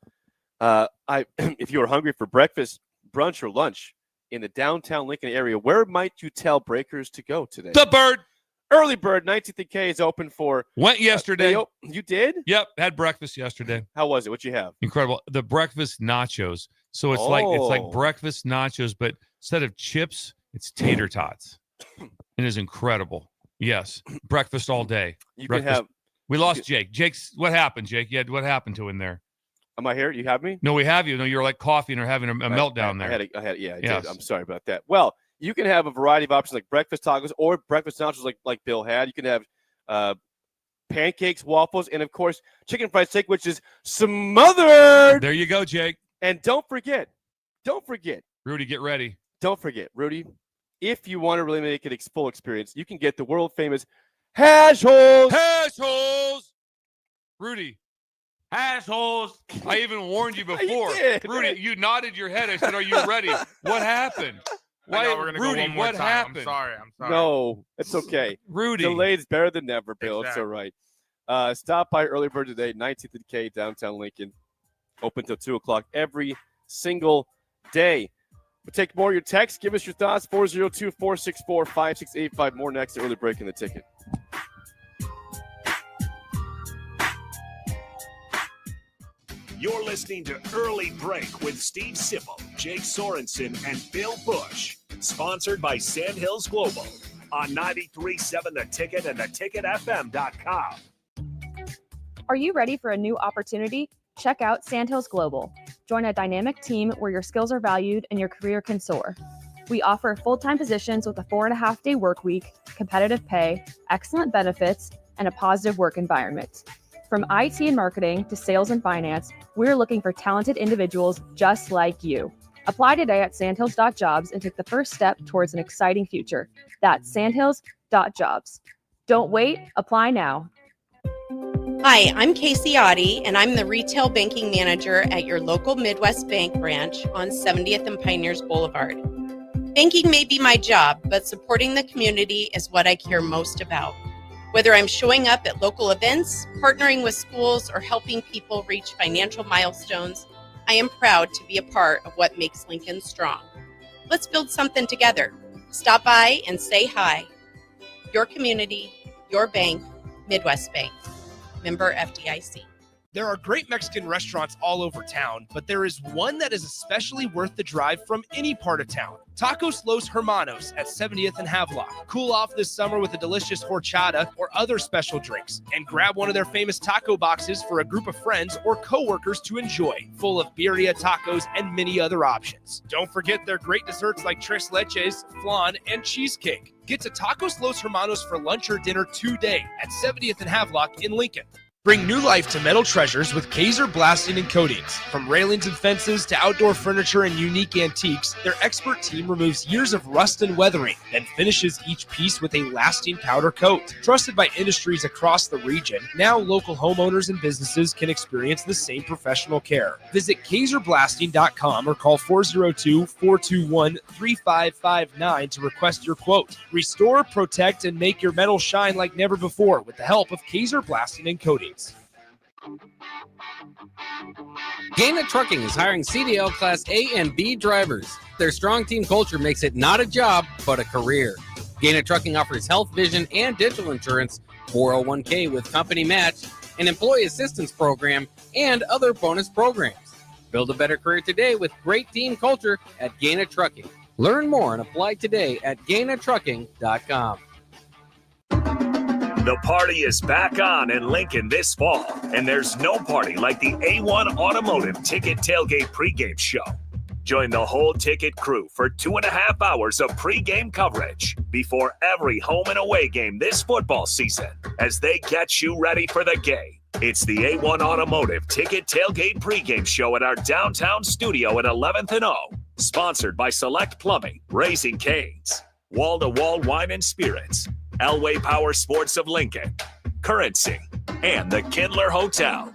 S5: if you are hungry for breakfast, brunch, or lunch in the downtown Lincoln area, where might you tell breakers to go today?
S6: The Bird.
S5: Early Bird, 19th and K is open for.
S6: Went yesterday.
S5: You did?
S6: Yep, had breakfast yesterday.
S5: How was it? What'd you have?
S6: Incredible. The breakfast nachos. So it's like breakfast nachos, but instead of chips, it's tater tots. It is incredible. Yes, breakfast all day. We lost Jake. What happened, Jake? What happened to him there?
S5: Am I here? You have me?
S6: No, we have you. No, you're like coughing or having a meltdown there.
S5: I did. I'm sorry about that. Well, you can have a variety of options like breakfast tacos or breakfast nachos like Bill had. You can have pancakes, waffles, and, of course, chicken fried steak, which is smothered.
S6: There you go, Jake.
S5: And don't forget.
S6: Rudy, get ready.
S5: Don't forget, Rudy, if you want to really make it full experience, you can get the world-famous hash holes.
S6: Hash holes. Rudy. Hash holes. I even warned you before. Rudy, you nodded your head. I said, are you ready? What happened?
S7: Why, we're gonna
S6: Rudy,
S7: go one more
S6: what
S7: time.
S6: happened?
S7: I'm sorry.
S5: No, it's okay.
S6: Rudy.
S5: Delayed's better than never, Bill.
S7: Exactly.
S5: It's all right. Stop by Early Bird today, 19th and K, downtown Lincoln. Open till 2 o'clock every single day. We'll take more of your texts. Give us your thoughts. 402-464-5685. More next to Early Break in the Ticket.
S1: You're listening to Early Break with Steve Sipple, Jake Sorensen, and Bill Busch. Sponsored by Sandhills Global on 93.7 The Ticket and theticketfm.com.
S8: Are you ready for a new opportunity? Check out Sandhills Global. Join a dynamic team where your skills are valued and your career can soar. We offer full-time positions with a 4.5-day work week, competitive pay, excellent benefits, and a positive work environment. From IT and marketing to sales and finance, we're looking for talented individuals just like you. Apply today at sandhills.jobs and take the first step towards an exciting future. That's sandhills.jobs. Don't wait, apply now.
S9: Hi, I'm Casey Oddie, and I'm the Retail Banking Manager at your local Midwest Bank branch on 70th and Pioneers Boulevard. Banking may be my job, but supporting the community is what I care most about. Whether I'm showing up at local events, partnering with schools, or helping people reach financial milestones, I am proud to be a part of what makes Lincoln strong. Let's build something together. Stop by and say hi. Your community, your bank, Midwest Bank. Member FDIC.
S10: There are great Mexican restaurants all over town, but there is one that is especially worth the drive from any part of town. Tacos Los Hermanos at 70th and Havelock. Cool off this summer with a delicious horchata or other special drinks, and grab one of their famous taco boxes for a group of friends or coworkers to enjoy, full of birria tacos and many other options. Don't forget their great desserts like tres leches, flan, and cheesecake. Get to Tacos Los Hermanos for lunch or dinner today at 70th and Havelock in Lincoln. Bring new life to metal treasures with Kaiser Blasting and Coatings. From railings and fences to outdoor furniture and unique antiques, their expert team removes years of rust and weathering, then finishes each piece with a lasting powder coat. Trusted by industries across the region, now local homeowners and businesses can experience the same professional care. Visit KaiserBlasting.com or call 402-421-3559 to request your quote. Restore, protect, and make your metal shine like never before with the help of Kaiser Blasting and Coatings.
S11: Gaina Trucking is hiring CDL Class A and B drivers. Their strong team culture makes it not a job, but a career. Gaina Trucking offers health, vision, and dental insurance, 401k with company match, an employee assistance program, and other bonus programs. Build a better career today with great team culture at Gaina Trucking. Learn more and apply today at GainaTrucking.com.
S1: The party is back on in Lincoln this fall, and there's no party like the A1 Automotive Ticket Tailgate pregame show. Join the whole Ticket crew for 2.5 hours of pregame coverage before every home and away game this football season as they get you ready for the game. It's the A1 Automotive Ticket Tailgate pregame show at our downtown studio at 11th and O. Sponsored by Select Plumbing, Raising Cane's, Wall-to-Wall Wine and Spirits, Elway Power Sports of Lincoln, Currency, and the Kindler Hotel.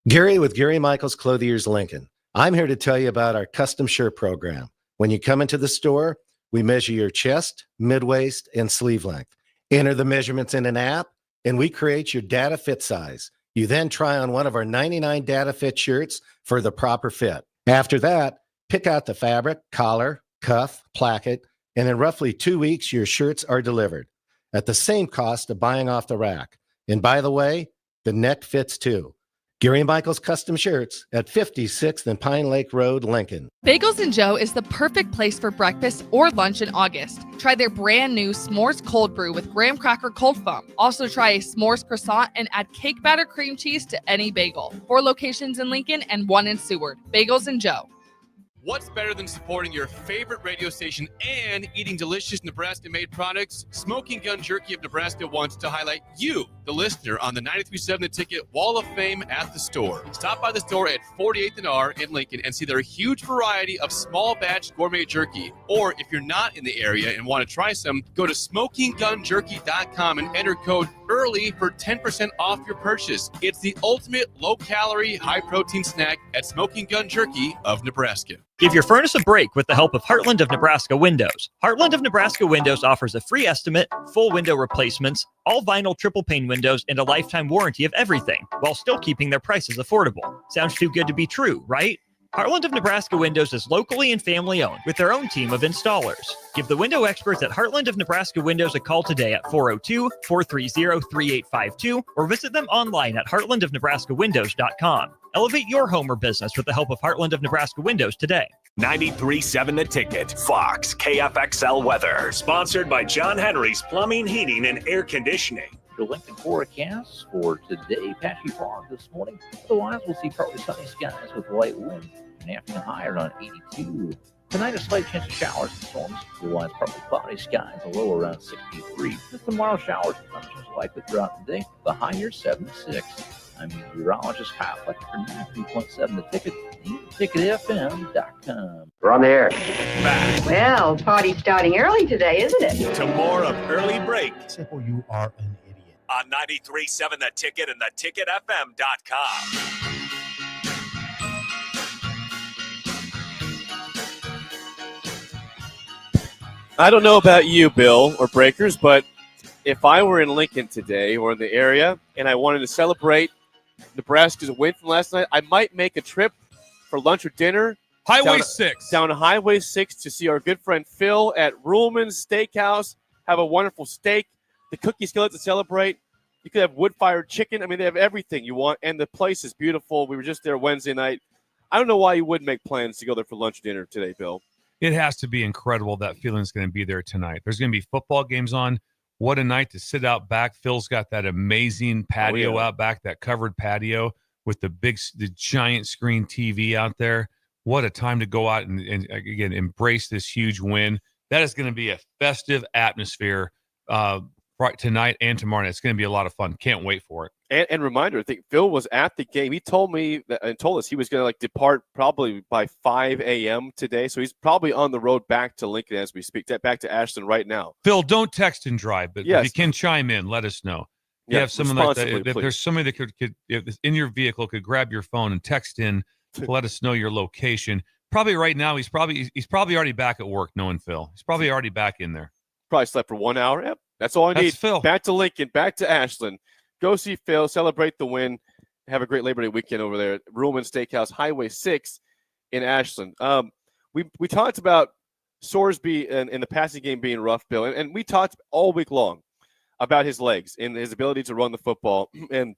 S7: Gary with Gary Michaels Clothiers Lincoln. I'm here to tell you about our custom shirt program. When you come into the store, we measure your chest, mid-waist, and sleeve length. Enter the measurements in an app, and we create your data fit size. You then try on one of our 99 data fit shirts for the proper fit. After that, pick out the fabric, collar, cuff, placket, and in roughly 2 weeks, your shirts are delivered at the same cost of buying off the rack. And by the way, the neck fits too. Gary Michaels Custom Shirts at 56th and Pine Lake Road, Lincoln.
S12: Bagels and Joe is the perfect place for breakfast or lunch in August. Try their brand new S'mores Cold Brew with graham cracker cold foam. Also try a S'mores croissant and add cake batter cream cheese to any bagel. 4 locations in Lincoln and 1 in Seward. Bagels and Joe.
S3: What's better than supporting your favorite radio station and eating delicious Nebraska-made products? Smoking Gun Jerky of Nebraska wants to highlight you, the listener, on the 93.7 The Ticket Wall of Fame at the store. Stop by the store at 48th and R in Lincoln and see their huge variety of small batch gourmet jerky. Or if you're not in the area and want to try some, go to smokinggunjerky.com and enter code EARLY for 10% off your purchase. It's the ultimate low-calorie, high-protein snack at Smoking Gun Jerky of Nebraska.
S13: Give your furnace a break with the help of Heartland of Nebraska Windows. Heartland of Nebraska Windows offers a free estimate, full window replacements, all vinyl triple pane windows, and a lifetime warranty of everything, while still keeping their prices affordable. Sounds too good to be true, right? Heartland of Nebraska Windows is locally and family owned with their own team of installers. Give the window experts at Heartland of Nebraska Windows a call today at 402-430-3852 or visit them online at heartlandofnebraskawindows.com. Elevate your home or business with the help of Heartland of Nebraska Windows today.
S1: 93.7 The Ticket, Fox, KFXL weather. Sponsored by John Henry's Plumbing, Heating, and Air Conditioning.
S14: The Lincoln forecast for today, patchy fog this morning. Otherwise, we'll see partly sunny skies with light wind. An afternoon high around 82. Tonight, a slight chance of showers and storms. Otherwise, partly cloudy skies, a low around 63. Just tomorrow, showers and thunderstorms likely throughout the day. The high near 76. I'm meteorologist Kyle Fletcher for 93.7 The Ticket, ticketfm.com.
S15: We're on the air.
S1: Back
S16: Well, party's starting early today, isn't it?
S1: to more of Early Break
S4: Simple, you are an idiot.
S1: on 93.7 The Ticket and theticketfm.com.
S5: I don't know about you, Bill, or Breakers, but if I were in Lincoln today or in the area and I wanted to celebrate Nebraska's win from last night, I might make a trip for lunch or dinner.
S6: Highway 6.
S5: Down Highway 6 to see our good friend Phil at Ruhlman's Steakhouse. Have a wonderful steak. The cookie skillet to celebrate. You could have wood-fired chicken. I mean, they have everything you want, and the place is beautiful. We were just there Wednesday night. I don't know why you wouldn't make plans to go there for lunch or dinner today, Bill.
S6: It has to be incredible. That feeling's going to be there tonight. There's going to be football games on. What a night to sit out back. Phil's got that amazing patio out back, that covered patio with the giant screen TV out there. What a time to go out and again, embrace this huge win. That is going to be a festive atmosphere tonight and tomorrow night. It's going to be a lot of fun. Can't wait for it.
S5: And reminder, I think Phil was at the game. He told me and told us he was going to depart probably by 5 a.m. today. So he's probably on the road back to Lincoln as we speak, back to Ashland right now.
S6: Phil, don't text and drive, but if you can chime in, let us know. You have someone like that. If there's somebody that could if in your vehicle could grab your phone and text in to let us know your location. Probably right now he's probably already back at work, knowing Phil. He's probably already back in there.
S5: Probably slept for 1 hour. Yep. That's all I need.
S6: Phil. Back
S5: to Lincoln, back to Ashland. Go see Phil, celebrate the win. Have a great Labor Day weekend over there at Ruhlman Steakhouse, Highway 6 in Ashland. We talked about Sorsby and the passing game being rough, Bill, and we talked all week long about his legs and his ability to run the football and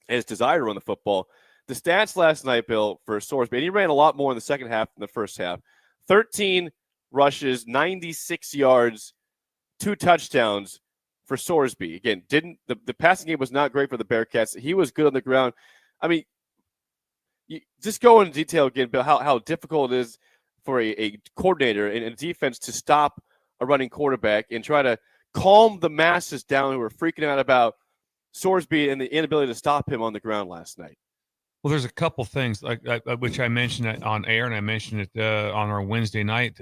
S5: his desire to run the football. The stats last night, Bill, for Sorsby, and he ran a lot more in the second half than the first half. 13 rushes, 96 yards, 2 touchdowns for Sorsby. Again, the passing game was not great for the Bearcats. He was good on the ground. I mean, just go into detail again, Bill, how difficult it is for a coordinator and a defense to stop a running quarterback and try to calm the masses down who are freaking out about Sorsby and the inability to stop him on the ground last night?
S6: Well, there's a couple things which I mentioned it on air, and I mentioned it on our Wednesday night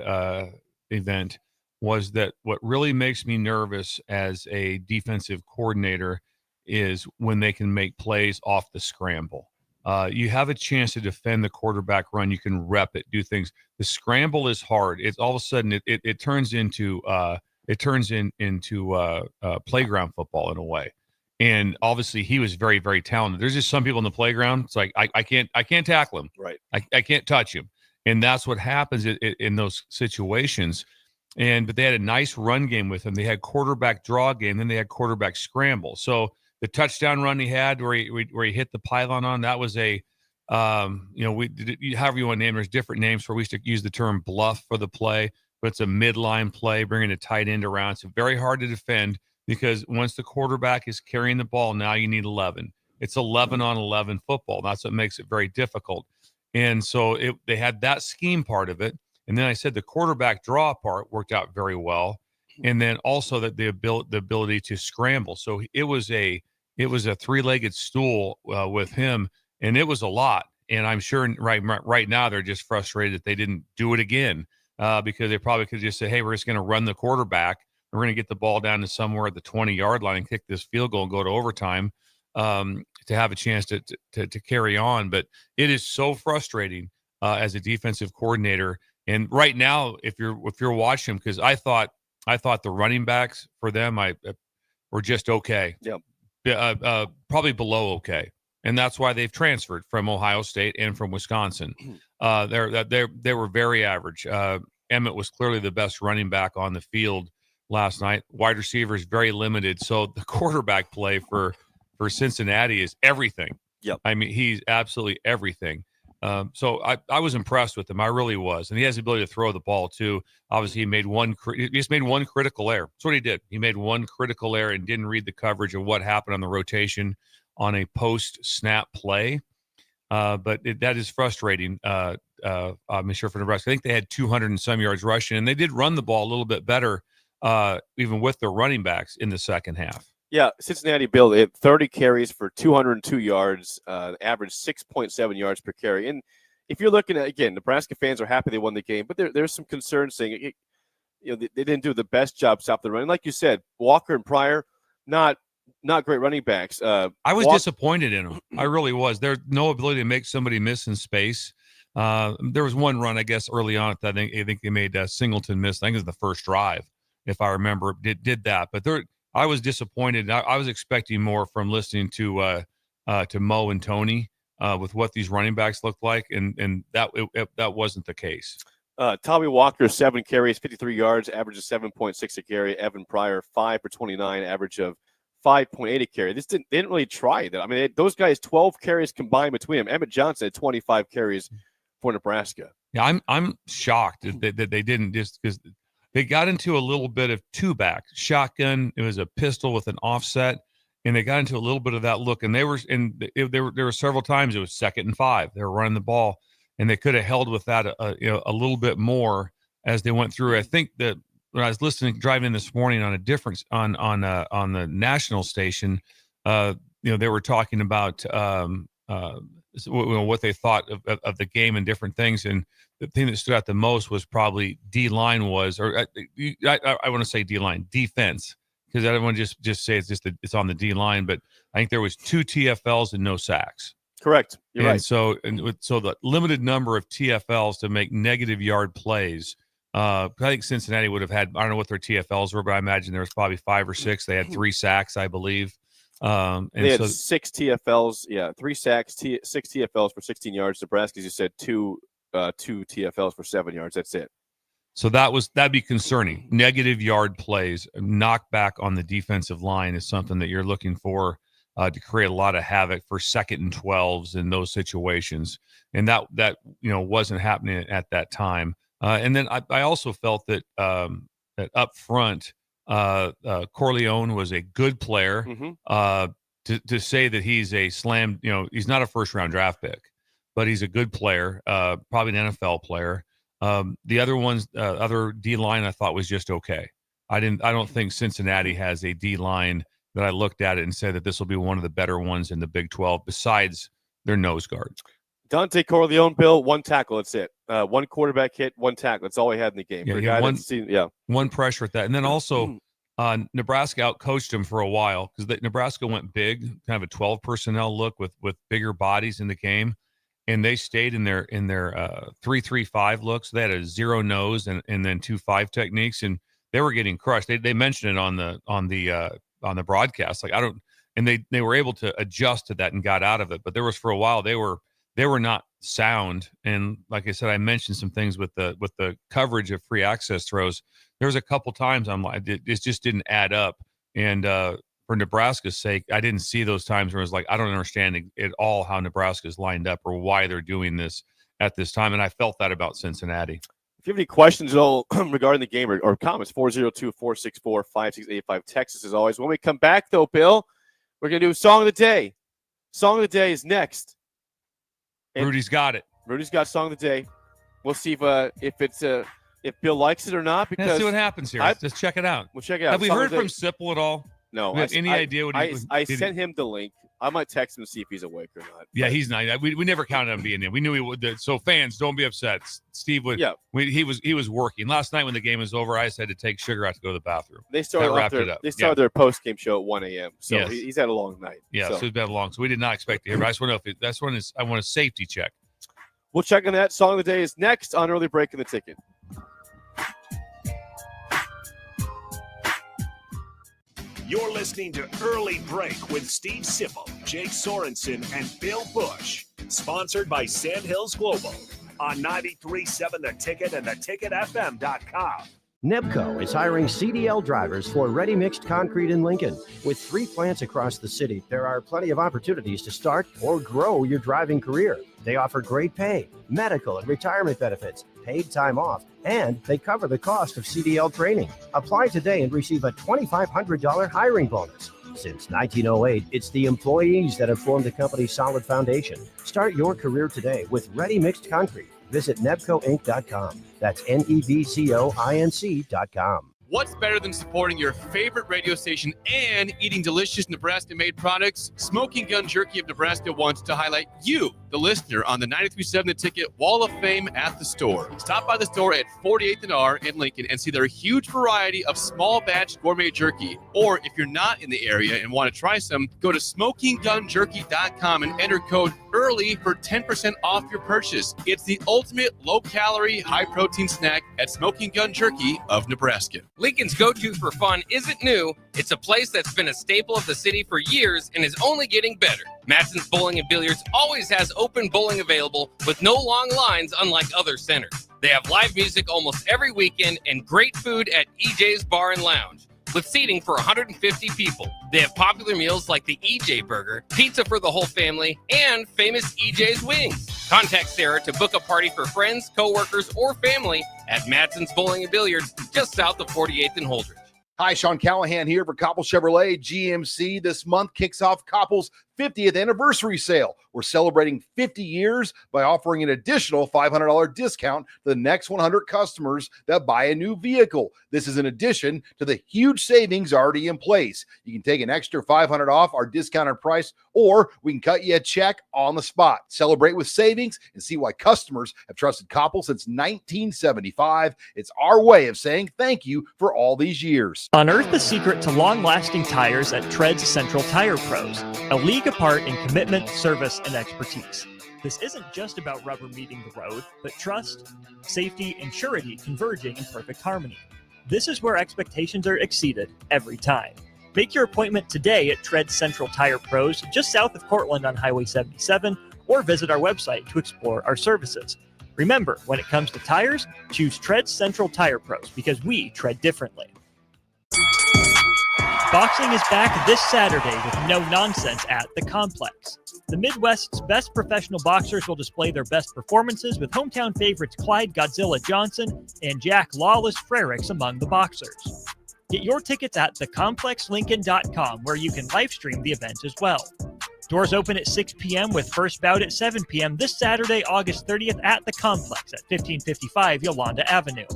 S6: event, was that what really makes me nervous as a defensive coordinator is when they can make plays off the scramble. You have a chance to defend the quarterback run. You can rep it, do things. The scramble is hard. It's all of a sudden it turns into playground football in a way. And obviously he was very, very talented. There's just some people in the playground. It's like, I can't tackle him.
S5: Right.
S6: I can't touch him. And that's what happens in those situations. But they had a nice run game with him. They had quarterback draw game. Then they had quarterback scramble. So the touchdown run he had where he hit the pylon on, that was however you want to name it, there's different names for, we used to use the term bluff for the play, but it's a midline play, bringing a tight end around. It's very hard to defend because once the quarterback is carrying the ball, now you need 11. It's 11 on 11 football. That's what makes it very difficult. And so they had that scheme part of it. And then I said the quarterback draw part worked out very well. And then also that the ability to scramble. So it was a three-legged stool with him, and it was a lot. And I'm sure right now they're just frustrated that they didn't do it again because they probably could just say, hey, we're just going to run the quarterback. We're going to get the ball down to somewhere at the 20-yard line and kick this field goal and go to overtime to have a chance to carry on. But it is so frustrating as a defensive coordinator. And right now, if you're watching, because I thought the running backs for them were just okay.
S5: Yep.
S6: Probably below okay. And that's why they've transferred from Ohio State and from Wisconsin. They were very average. Emmett was clearly the best running back on the field last night. Wide receivers very limited. So the quarterback play for Cincinnati is everything.
S5: Yep.
S6: I mean, he's absolutely everything. So I was impressed with him. I really was. And he has the ability to throw the ball too. Obviously, he just made one critical error. That's what he did. He made one critical error and didn't read the coverage of what happened on the rotation on a post-snap play. But that is frustrating, I'm sure, for Nebraska. I think they had 200 and some yards rushing, and they did run the ball a little bit better, even with their running backs in the second half.
S5: Yeah, Cincinnati, Bill, they had 30 carries for 202 yards, average 6.7 yards per carry. And if you're looking at, again, Nebraska fans are happy they won the game, but there's some concerns saying they didn't do the best job stopping the run. And like you said, Walker and Pryor, not great running backs.
S6: I was disappointed in them. I really was. There's no ability to make somebody miss in space. There was one run, I guess, early on that I think they made Singleton miss. I think it was the first drive, if I remember, did that. But I was disappointed. I was expecting more from listening to Mo and Tony with what these running backs looked like, and that wasn't the case.
S5: Tommy Walker, 7 carries, 53 yards, average of 7.6 a carry. Evan Pryor, 5 for 29, average of 5.8 a carry. They didn't really try that. I mean, those guys, 12 carries combined between them. Emmett Johnson had 25 carries for Nebraska.
S6: Yeah, I'm shocked that they didn't, just because they got into a little bit of two-back shotgun. It was a pistol with an offset, and they got into a little bit of that look. And there were several times it was 2nd and 5. They were running the ball, and they could have held with that a little bit more as they went through. I think that when I was driving in this morning on a difference on the national station, they were talking about what they thought of the game and different things. And the thing that stood out the most was probably D-line I want to say D-line, defense, because I don't want to just say it's on the D-line, but I think there was 2 TFLs and no sacks.
S5: Correct. You're right.
S6: So the limited number of TFLs to make negative yard plays. I think Cincinnati would have had, I don't know what their TFLs were, but I imagine there was probably 5 or 6. They had 3 sacks, I believe.
S5: They had 6 TFLs, 3 sacks, 6 TFLs for 16 yards. Nebraska, as you said, 2 TFLs for 7 yards. That's it.
S6: So that'd be concerning. Negative yard plays, knockback on the defensive line is something that you're looking for to create a lot of havoc for 2nd and 12s in those situations, and that wasn't happening at that time. And then I also felt that that up front, Corleone was a good player. To say that he's a slam, he's not a first-round draft pick, but he's a good player, probably an NFL player. The other ones, other D-line, I thought was just okay. I don't think Cincinnati has a D-line that I looked at it and said that this will be one of the better ones in the Big 12 besides their nose guard.
S5: Dante Corleone, Bill, 1 tackle. That's it. 1 quarterback hit, 1 tackle. That's all he had in the game.
S6: Yeah,
S5: For a
S6: he had
S5: guy
S6: one pressure at that. And then also Nebraska outcoached him for a while because Nebraska went big, kind of a 12 personnel look with bigger bodies in the game. And they stayed in their 3-3-5 looks. They had a 0 nose and then 2-5 techniques, and they were getting crushed. They mentioned it on the broadcast. Like they were able to adjust to that and got out of it. But there was for a while they were not sound. And like I said, I mentioned some things with the coverage of free access throws. There was a couple times I'm like, it just didn't add up. And for Nebraska's sake, I didn't see those times where it was like, I don't understand at all how Nebraska's lined up or why they're doing this at this time. And I felt that about Cincinnati.
S5: If you have any questions at all regarding the game or comments, 402-464-5685. Texas, as always. When we come back, though, Bill, we're going to do Song of the Day. Song of the Day is next. And
S6: Rudy's got it.
S5: Rudy's got Song of the Day. We'll see if Bill likes it or not. Because
S6: let's see what happens here. Let's check it out.
S5: We'll check it out.
S6: Have we heard from Sipple at all?
S5: No.
S6: Any idea what
S5: I sent him the link. I might text him to see if he's awake or not.
S6: Yeah, he's not. We never counted on being there. We knew he would. So fans, don't be upset. Steve would. Yeah. He was working last night when the game was over. I said to take Sugar out to go to the bathroom.
S5: They started their post game show at 1 a.m. So yes. He's had a long night.
S6: Yeah, so he's been long. So we did not expect to hear. But I just want to know if I want a safety check.
S5: We'll check on that. Song of the Day is next on Early Break in the Ticket.
S1: You're listening to Early Break with Steve Sipple, Jake Sorensen, and Bill Busch. Sponsored by Sandhills Global on 93.7 The Ticket and theticketfm.com.
S15: Nebco is hiring CDL drivers for ready mixed concrete in Lincoln. With 3 plants across the city, there are plenty of opportunities to start or grow your driving career. They offer great pay, medical and retirement benefits, paid time off, and they cover the cost of CDL training. Apply today and receive a $2,500 hiring bonus. Since 1908, it's the employees that have formed the company's solid foundation. Start your career today with ready mixed concrete. Visit nebcoinc.com. That's NEBCOINC.com.
S3: What's better than supporting your favorite radio station and eating delicious Nebraska-made products? Smoking Gun Jerky of Nebraska wants to highlight you, the listener, on the 93.7 The Ticket Wall of Fame at the store. Stop by the store at 48th and R in Lincoln and see their huge variety of small batch gourmet jerky. Or if you're not in the area and want to try some, go to smokinggunjerky.com and enter code EARLY for 10% off your purchase. It's the ultimate low-calorie, high-protein snack at Smoking Gun Jerky of Nebraska.
S11: Lincoln's go-to for fun isn't new. It's a place that's been a staple of the city for years and is only getting better. Matson's Bowling and Billiards always has open bowling available with no long lines, unlike other centers. They have live music almost every weekend and great food at EJ's Bar and Lounge, with seating for 150 people. They have popular meals like the EJ Burger, pizza for the whole family, and famous EJ's Wings. Contact Sarah to book a party for friends, coworkers, or family at Matson's Bowling and Billiards, just south of 48th and Holdridge.
S17: Hi, Sean Callahan here for Koppel Chevrolet GMC. This month kicks off Koppel's 50th anniversary sale. We're celebrating 50 years by offering an additional $500 discount to the next 100 customers that buy a new vehicle. This is in addition to the huge savings already in place. You can take an extra $500 off our discounted price, or we can cut you a check on the spot. Celebrate with savings and see why customers have trusted Koppel since 1975. It's our way of saying thank you for all these years.
S13: Unearth the secret to long-lasting tires at Tread's Central Tire Pros, a league apart in commitment, service, and expertise. This isn't just about rubber meeting the road, but trust, safety, and surety converging in perfect harmony. This is where expectations are exceeded every time. Make your appointment today at Tread's Central Tire Pros, just south of Cortland on Highway 77, or visit our website to explore our services. Remember, when it comes to tires, choose Tread's Central Tire Pros because we tread differently. Boxing is back this Saturday with no nonsense at The Complex. The Midwest's best professional boxers will display their best performances with hometown favorites Clyde Godzilla Johnson and Jack Lawless Frericks among the boxers. Get your tickets at thecomplexlincoln.com, where you can live stream the event as well. Doors open at 6 p.m. with first bout at 7 p.m. this Saturday, August 30th at The Complex at 1555 Yolanda Avenue.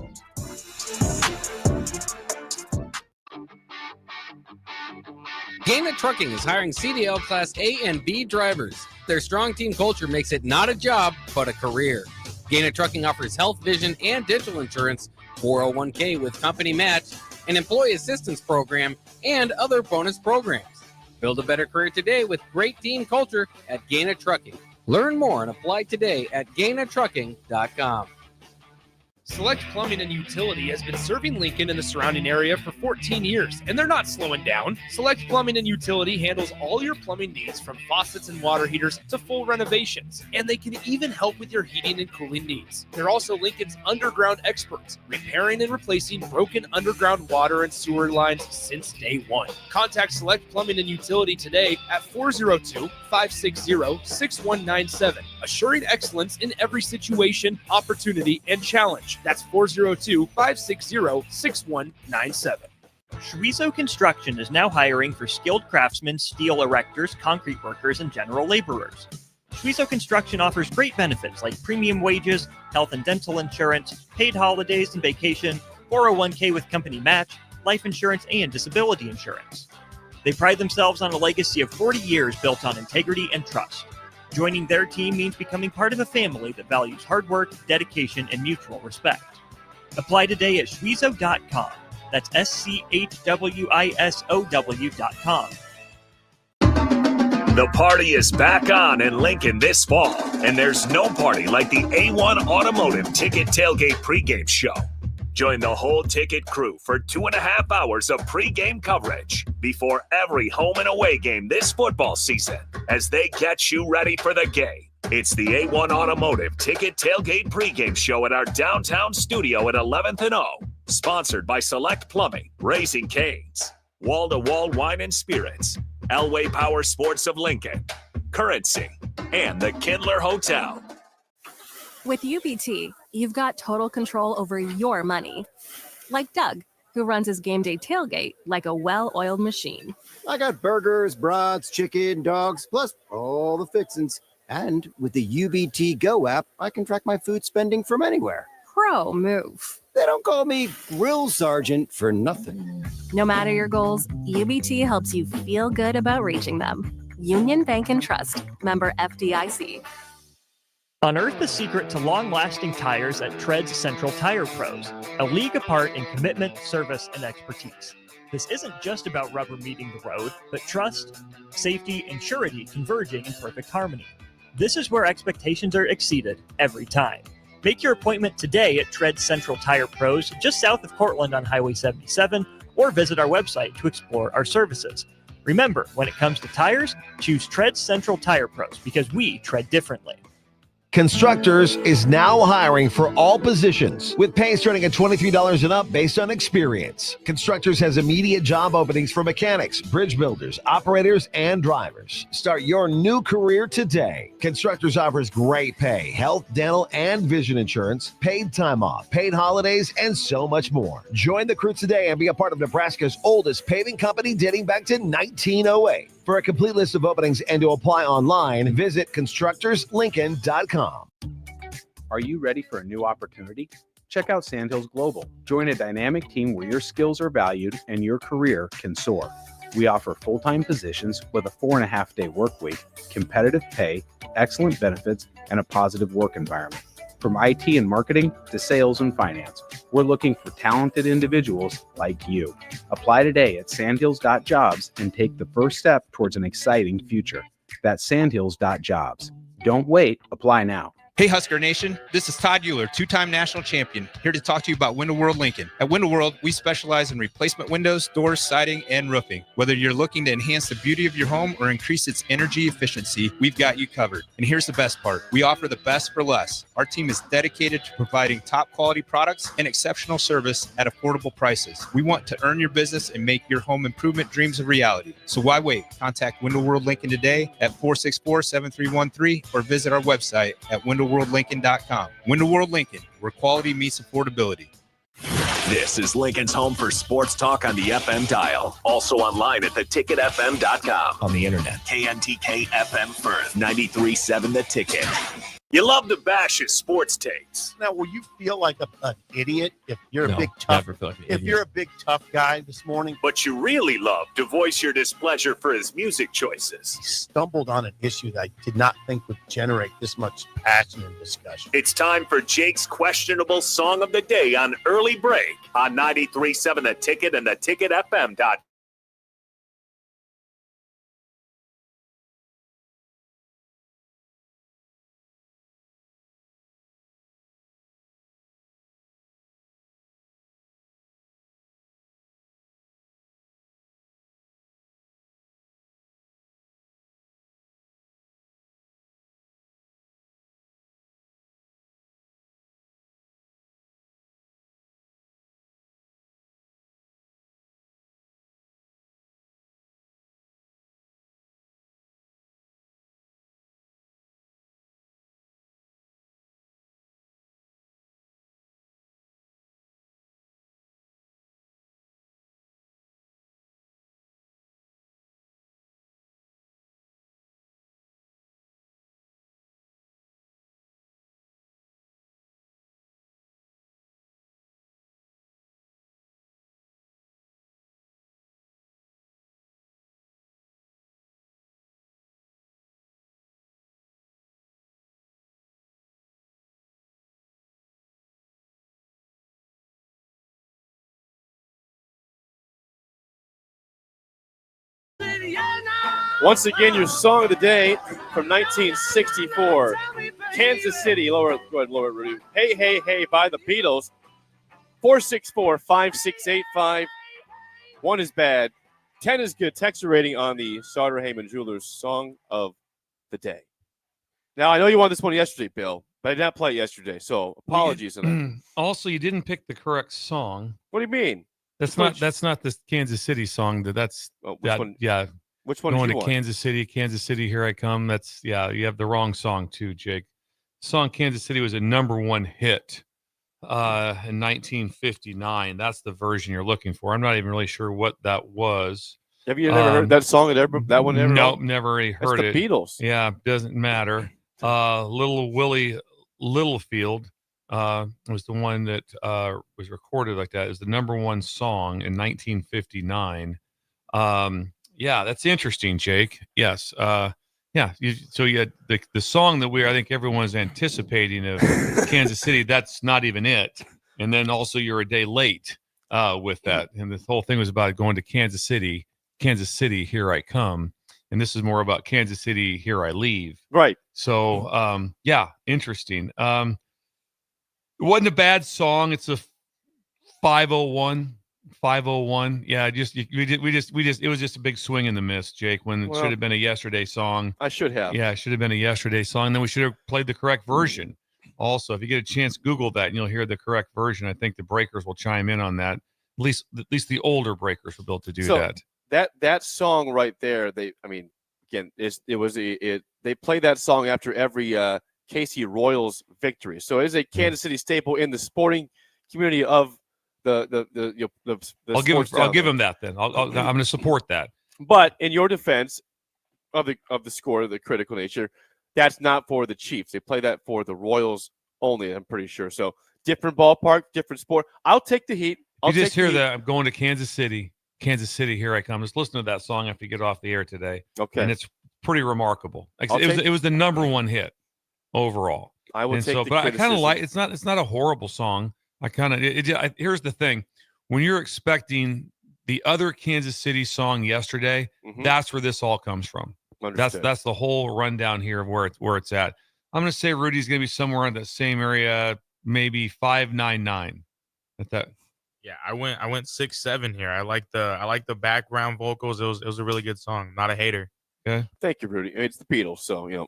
S11: Gaina Trucking is hiring CDL Class A and B drivers. Their strong team culture makes it not a job, but a career. Gaina Trucking offers health, vision, and dental insurance, 401k with company match, an employee assistance program, and other bonus programs. Build a better career today with great team culture at Gaina Trucking. Learn more and apply today at GainaTrucking.com.
S10: Select Plumbing and Utility has been serving Lincoln and the surrounding area for 14 years, and they're not slowing down. Select Plumbing and Utility handles all your plumbing needs from faucets and water heaters to full renovations, and they can even help with your heating and cooling needs. They're also Lincoln's underground experts, repairing and replacing broken underground water and sewer lines since day one. Contact Select Plumbing and Utility today at 402-560-6197, assuring excellence in every situation, opportunity, and challenge. That's 402-560-6197.
S13: Chorizo Construction is now hiring for skilled craftsmen, steel erectors, concrete workers, and general laborers. Chorizo Construction offers great benefits like premium wages, health and dental insurance, paid holidays and vacation, 401k with company match, life insurance, and disability insurance. They pride themselves on a legacy of 40 years built on integrity and trust. Joining their team means becoming part of a family that values hard work, dedication, and mutual respect. Apply today at Chorizo.com. That's SCHWISOW.com.
S1: The party is back on in Lincoln this fall, and there's no party like the A1 Automotive Ticket Tailgate pregame show. Join the whole ticket crew for 2.5 hours of pregame coverage before every home and away game this football season as they get you ready for the game. It's the A1 Automotive Ticket Tailgate pregame show at our downtown studio at 11th and O. Sponsored by Select Plumbing, Raising Cane's, Wall to Wall Wine and Spirits, Elway Power Sports of Lincoln, Currency, and the Kindler Hotel.
S18: With UBT, you've got total control over your money. Like Doug, who runs his game day tailgate like a well-oiled machine.
S19: I got burgers, brats, chicken, dogs, plus all the fixins. And with the UBT Go app, I can track my food spending from anywhere.
S18: Pro move.
S19: They don't call me Grill Sergeant for nothing.
S18: No matter your goals, UBT helps you feel good about reaching them. Union Bank and Trust. Member FDIC.
S13: Unearth the secret to long-lasting tires at Tread's Central Tire Pros, a league apart in commitment, service, and expertise. This isn't just about rubber meeting the road, but trust, safety, and surety converging in perfect harmony. This is where expectations are exceeded every time. Make your appointment today at Tread's Central Tire Pros, just south of Cortland on Highway 77, or visit our website to explore our services. Remember, when it comes to tires, choose Tread's Central Tire Pros because we tread differently.
S20: Constructors is now hiring for all positions with pay starting at $23 and up based on experience. Constructors has immediate job openings for mechanics, bridge builders, operators, and drivers. Start your new career today. Constructors offers great pay, health, dental, and vision insurance, paid time off, paid holidays, and so much more. Join the crew today and be a part of Nebraska's oldest paving company dating back to 1908. For a complete list of openings and to apply online, visit constructorslincoln.com.
S21: Are you ready for a new opportunity? Check out Sandhills Global. Join a dynamic team where your skills are valued and your career can soar. We offer full-time positions with a 4.5-day work week, competitive pay, excellent benefits, and a positive work environment. From IT and marketing to sales and finance, we're looking for talented individuals like you. Apply today at sandhills.jobs and take the first step towards an exciting future. That's sandhills.jobs. Don't wait. Apply now.
S22: Hey Husker Nation, this is Todd Euler, two-time national champion, here to talk to you about Window World Lincoln. At Window World, we specialize in replacement windows, doors, siding, and roofing. Whether you're looking to enhance the beauty of your home or increase its energy efficiency, we've got you covered. And here's the best part. We offer the best for less. Our team is dedicated to providing top quality products and exceptional service at affordable prices. We want to earn your business and make your home improvement dreams a reality. So why wait? Contact Window World Lincoln today at 464-7313 or visit our website at WindowWorldLincoln.com. Window World Lincoln, where quality meets affordability.
S1: This is Lincoln's home for sports talk on the FM dial. Also online at theticketfm.com. On the internet, KNTK FM Firth, 93.7 The Ticket. You love to bash his sports takes.
S4: Now, will you feel like an idiot if you're
S2: No,
S4: a big tough?
S2: never feel like an
S4: If
S2: idiot.
S4: you're a big tough guy this morning,
S1: But you really love to voice your displeasure for his music choices.
S4: stumbled on an issue that I did not think would generate this much passion and discussion.
S1: It's time for Jake's questionable song of the day on Early Break on 93.7 The Ticket and theticketfm.com.
S5: Once again, your song of the day from 1964, Kansas City. Go ahead, lower it, Rudy. Hey, hey, hey, by the Beatles. 464-5685. 1 is bad. 10 is good. Texture rating on the Sauter Heyman Jewelers song of the day. Now, I know you won this one yesterday, Bill, but I did not play it yesterday, so apologies on that.
S6: Also, you didn't pick the correct song.
S5: What do you mean?
S6: That's not the Kansas City song. That's
S5: one?
S6: Yeah.
S5: Which one
S6: Going
S5: did you
S6: to
S5: want?
S6: Kansas City, Here I Come. That's you have the wrong song too, Jake. The song Kansas City was a #1 hit in 1959. That's the version you're looking for. I'm not even really sure what that was.
S5: Have you never heard that song? That one never?
S6: Nope, never really heard
S5: That's
S6: it.
S5: the Beatles.
S6: Yeah, doesn't matter. Little Willie Littlefield was the one that was recorded like that. It was the #1 song in 1959. Yeah, that's interesting, Jake. Yes. Yeah. So you had the song that I think everyone's anticipating of Kansas City. That's not even it. And then also you're a day late with that. And this whole thing was about going to Kansas City, Here I Come. And this is more about Kansas City, Here I Leave.
S5: Right.
S6: So, yeah, interesting. It wasn't a bad song. It's a 501. Yeah, it was just a big swing and a miss, Jake, when it should have been a yesterday song.
S5: I should have.
S6: Yeah, it should have been a yesterday song. And then we should have played the correct version. Also, if you get a chance, Google that and you'll hear the correct version. I think the breakers will chime in on that. At least the older breakers will be able to do that.
S5: That song right there, they play that song after every KC Royals victory. So it's a Kansas City staple in the sporting community of the
S6: I'll give him that then. I'm going to support that.
S5: But in your defense of the score, the critical nature, that's not for the Chiefs. They play that for the Royals only. I'm pretty sure. So different ballpark, different sport. I'll take the heat.
S6: You just hear that I'm going to Kansas City, Here I Come. Just listen to that song after you get off the air today.
S5: Okay,
S6: and it's pretty remarkable. It was the #1 hit overall.
S5: I would take the
S6: but I kind of
S5: criticism.
S6: it's not a horrible song. Here's the thing: when you're expecting the other Kansas City song yesterday, that's where this all comes from.
S5: Understood.
S6: That's the whole rundown here of where it's at. I'm going to say Rudy's going to be somewhere in that same area, maybe 599. At that.
S2: Yeah, I went 6-7 here. I like the background vocals. It was a really good song. Not a hater.
S6: Okay.
S5: Thank you, Rudy. It's the Beatles, so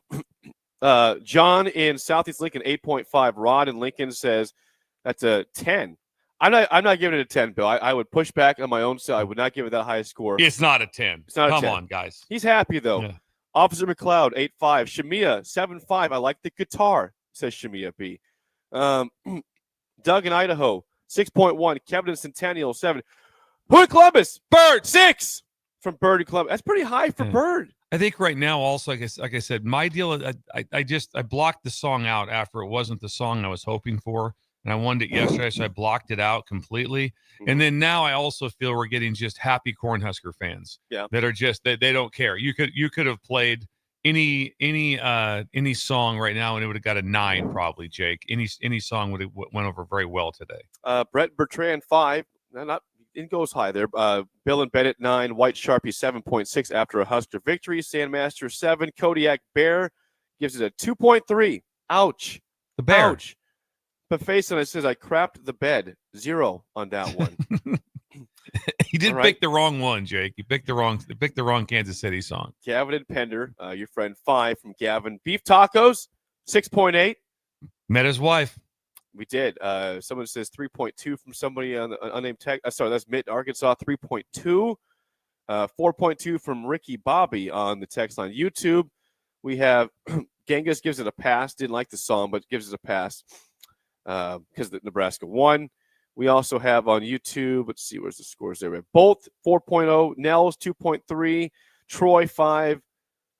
S5: John in Southeast Lincoln, 8.5. Rod in Lincoln says that's a 10. I'm not giving it a 10, Bill. I would push back on my own side. I would not give it that high a score.
S6: It's not a 10.
S5: It's not a
S6: Come
S5: 10.
S6: on, guys.
S5: He's happy though.
S6: Yeah.
S5: Officer McLeod, 8.5. Shamia, 7.5. I like the guitar, says Shamia B. Doug in Idaho, 6.1. Kevin in Centennial, 7. Who in Columbus? Bird, 6. From Bird in Columbus. That's pretty high for Bird.
S6: I think right now also, like I said, my deal, I blocked the song out after it wasn't the song I was hoping for. And I wanted it yesterday, so I blocked it out completely. And then now I also feel we're getting just happy Cornhusker fans that are just they don't care. You could have played any song right now and it would have got a 9 probably, Jake. Any song would have went over very well today.
S5: Brett Bertrand 5. It goes high there. Bill and Bennett 9. White Sharpie 7.6 after a Husker victory. Sandmaster 7. Kodiak Bear gives it a 2.3. Ouch.
S6: The Bear.
S5: Ouch. But face on it says I crapped the bed. 0 on that one.
S6: You did pick the wrong one, Jake. You picked the wrong Kansas City song.
S5: Gavin and Pender, your friend 5 from Gavin. Beef tacos 6.8.
S6: Met his wife.
S5: We did. Someone says 3.2 from somebody on the unnamed text. Sorry, that's Mitt, Arkansas. 3.2. 4.2 from Ricky Bobby on the text line. YouTube, we have Genghis gives it a pass. Didn't like the song, but gives it a pass because the Nebraska won. We also have on YouTube, let's see, where's the scores there? We have Bolt 4.0, Nels 2.3, Troy 5,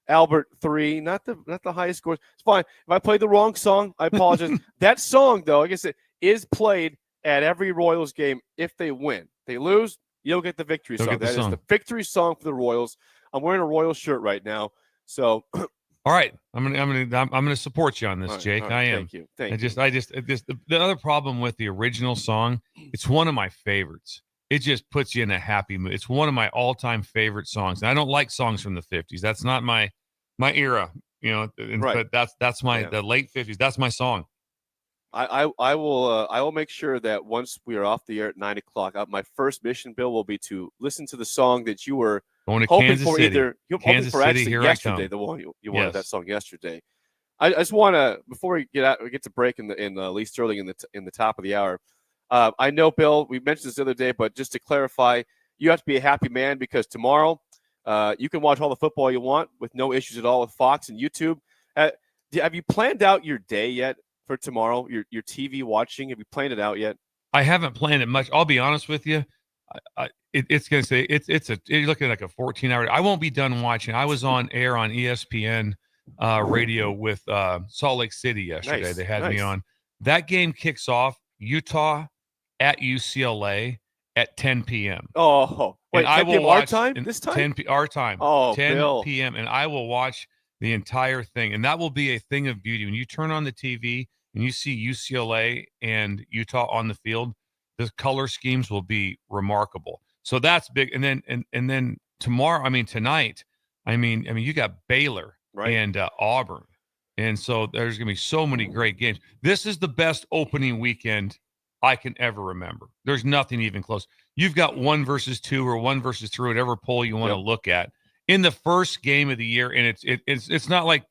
S5: Albert 3. Not the highest scores. It's fine. If I played the wrong song, I apologize. That song, though, like I said, is played at every Royals game if they win. They lose, you don't get the victory song. That is the victory song for the Royals. I'm wearing a Royals shirt right now, so.
S6: All right, I'm gonna support you on this, Jake. I am.
S5: Thank you. Thank
S6: you. The other problem with the original song, it's one of my favorites. It just puts you in a happy mood. It's one of my all-time favorite songs. And I don't like songs from the 50s. That's not my era, But that's my the late 50s. That's my song.
S5: I will make sure that once we are off the air at 9:00, my first mission, Bill, will be to listen to the song that you were
S6: going to
S5: hoping
S6: Kansas
S5: for.
S6: City.
S5: Kansas City, here yesterday. The one you wanted that song yesterday. I just want to, before we get to break in Lee Sterling in the top of the hour. I know, Bill, we mentioned this the other day, but just to clarify, you have to be a happy man because tomorrow you can watch all the football you want with no issues at all with Fox and YouTube. Have you planned out your day yet for tomorrow? Your TV watching? Have you planned it out yet?
S6: I haven't planned it much. I'll be honest with you. It's going to say you're looking at like a 14-hour. I won't be done watching. I was on air on ESPN radio with Salt Lake City yesterday.
S5: Nice,
S6: they had me on. That game kicks off Utah at UCLA at 10 p.m.
S5: Oh, wait,
S6: and I will watch
S5: our time this time?
S6: 10 our time.
S5: Oh,
S6: 10
S5: Bill.
S6: p.m. and I will watch the entire thing, and that will be a thing of beauty when you turn on the TV and you see UCLA and Utah on the field. The color schemes will be remarkable. So that's big. And then tonight, you got Baylor and Auburn. And so there's going to be so many great games. This is the best opening weekend I can ever remember. There's nothing even close. You've got 1 versus 2 or 1 versus 3, whatever poll you want to look at in the first game of the year. And it's not like,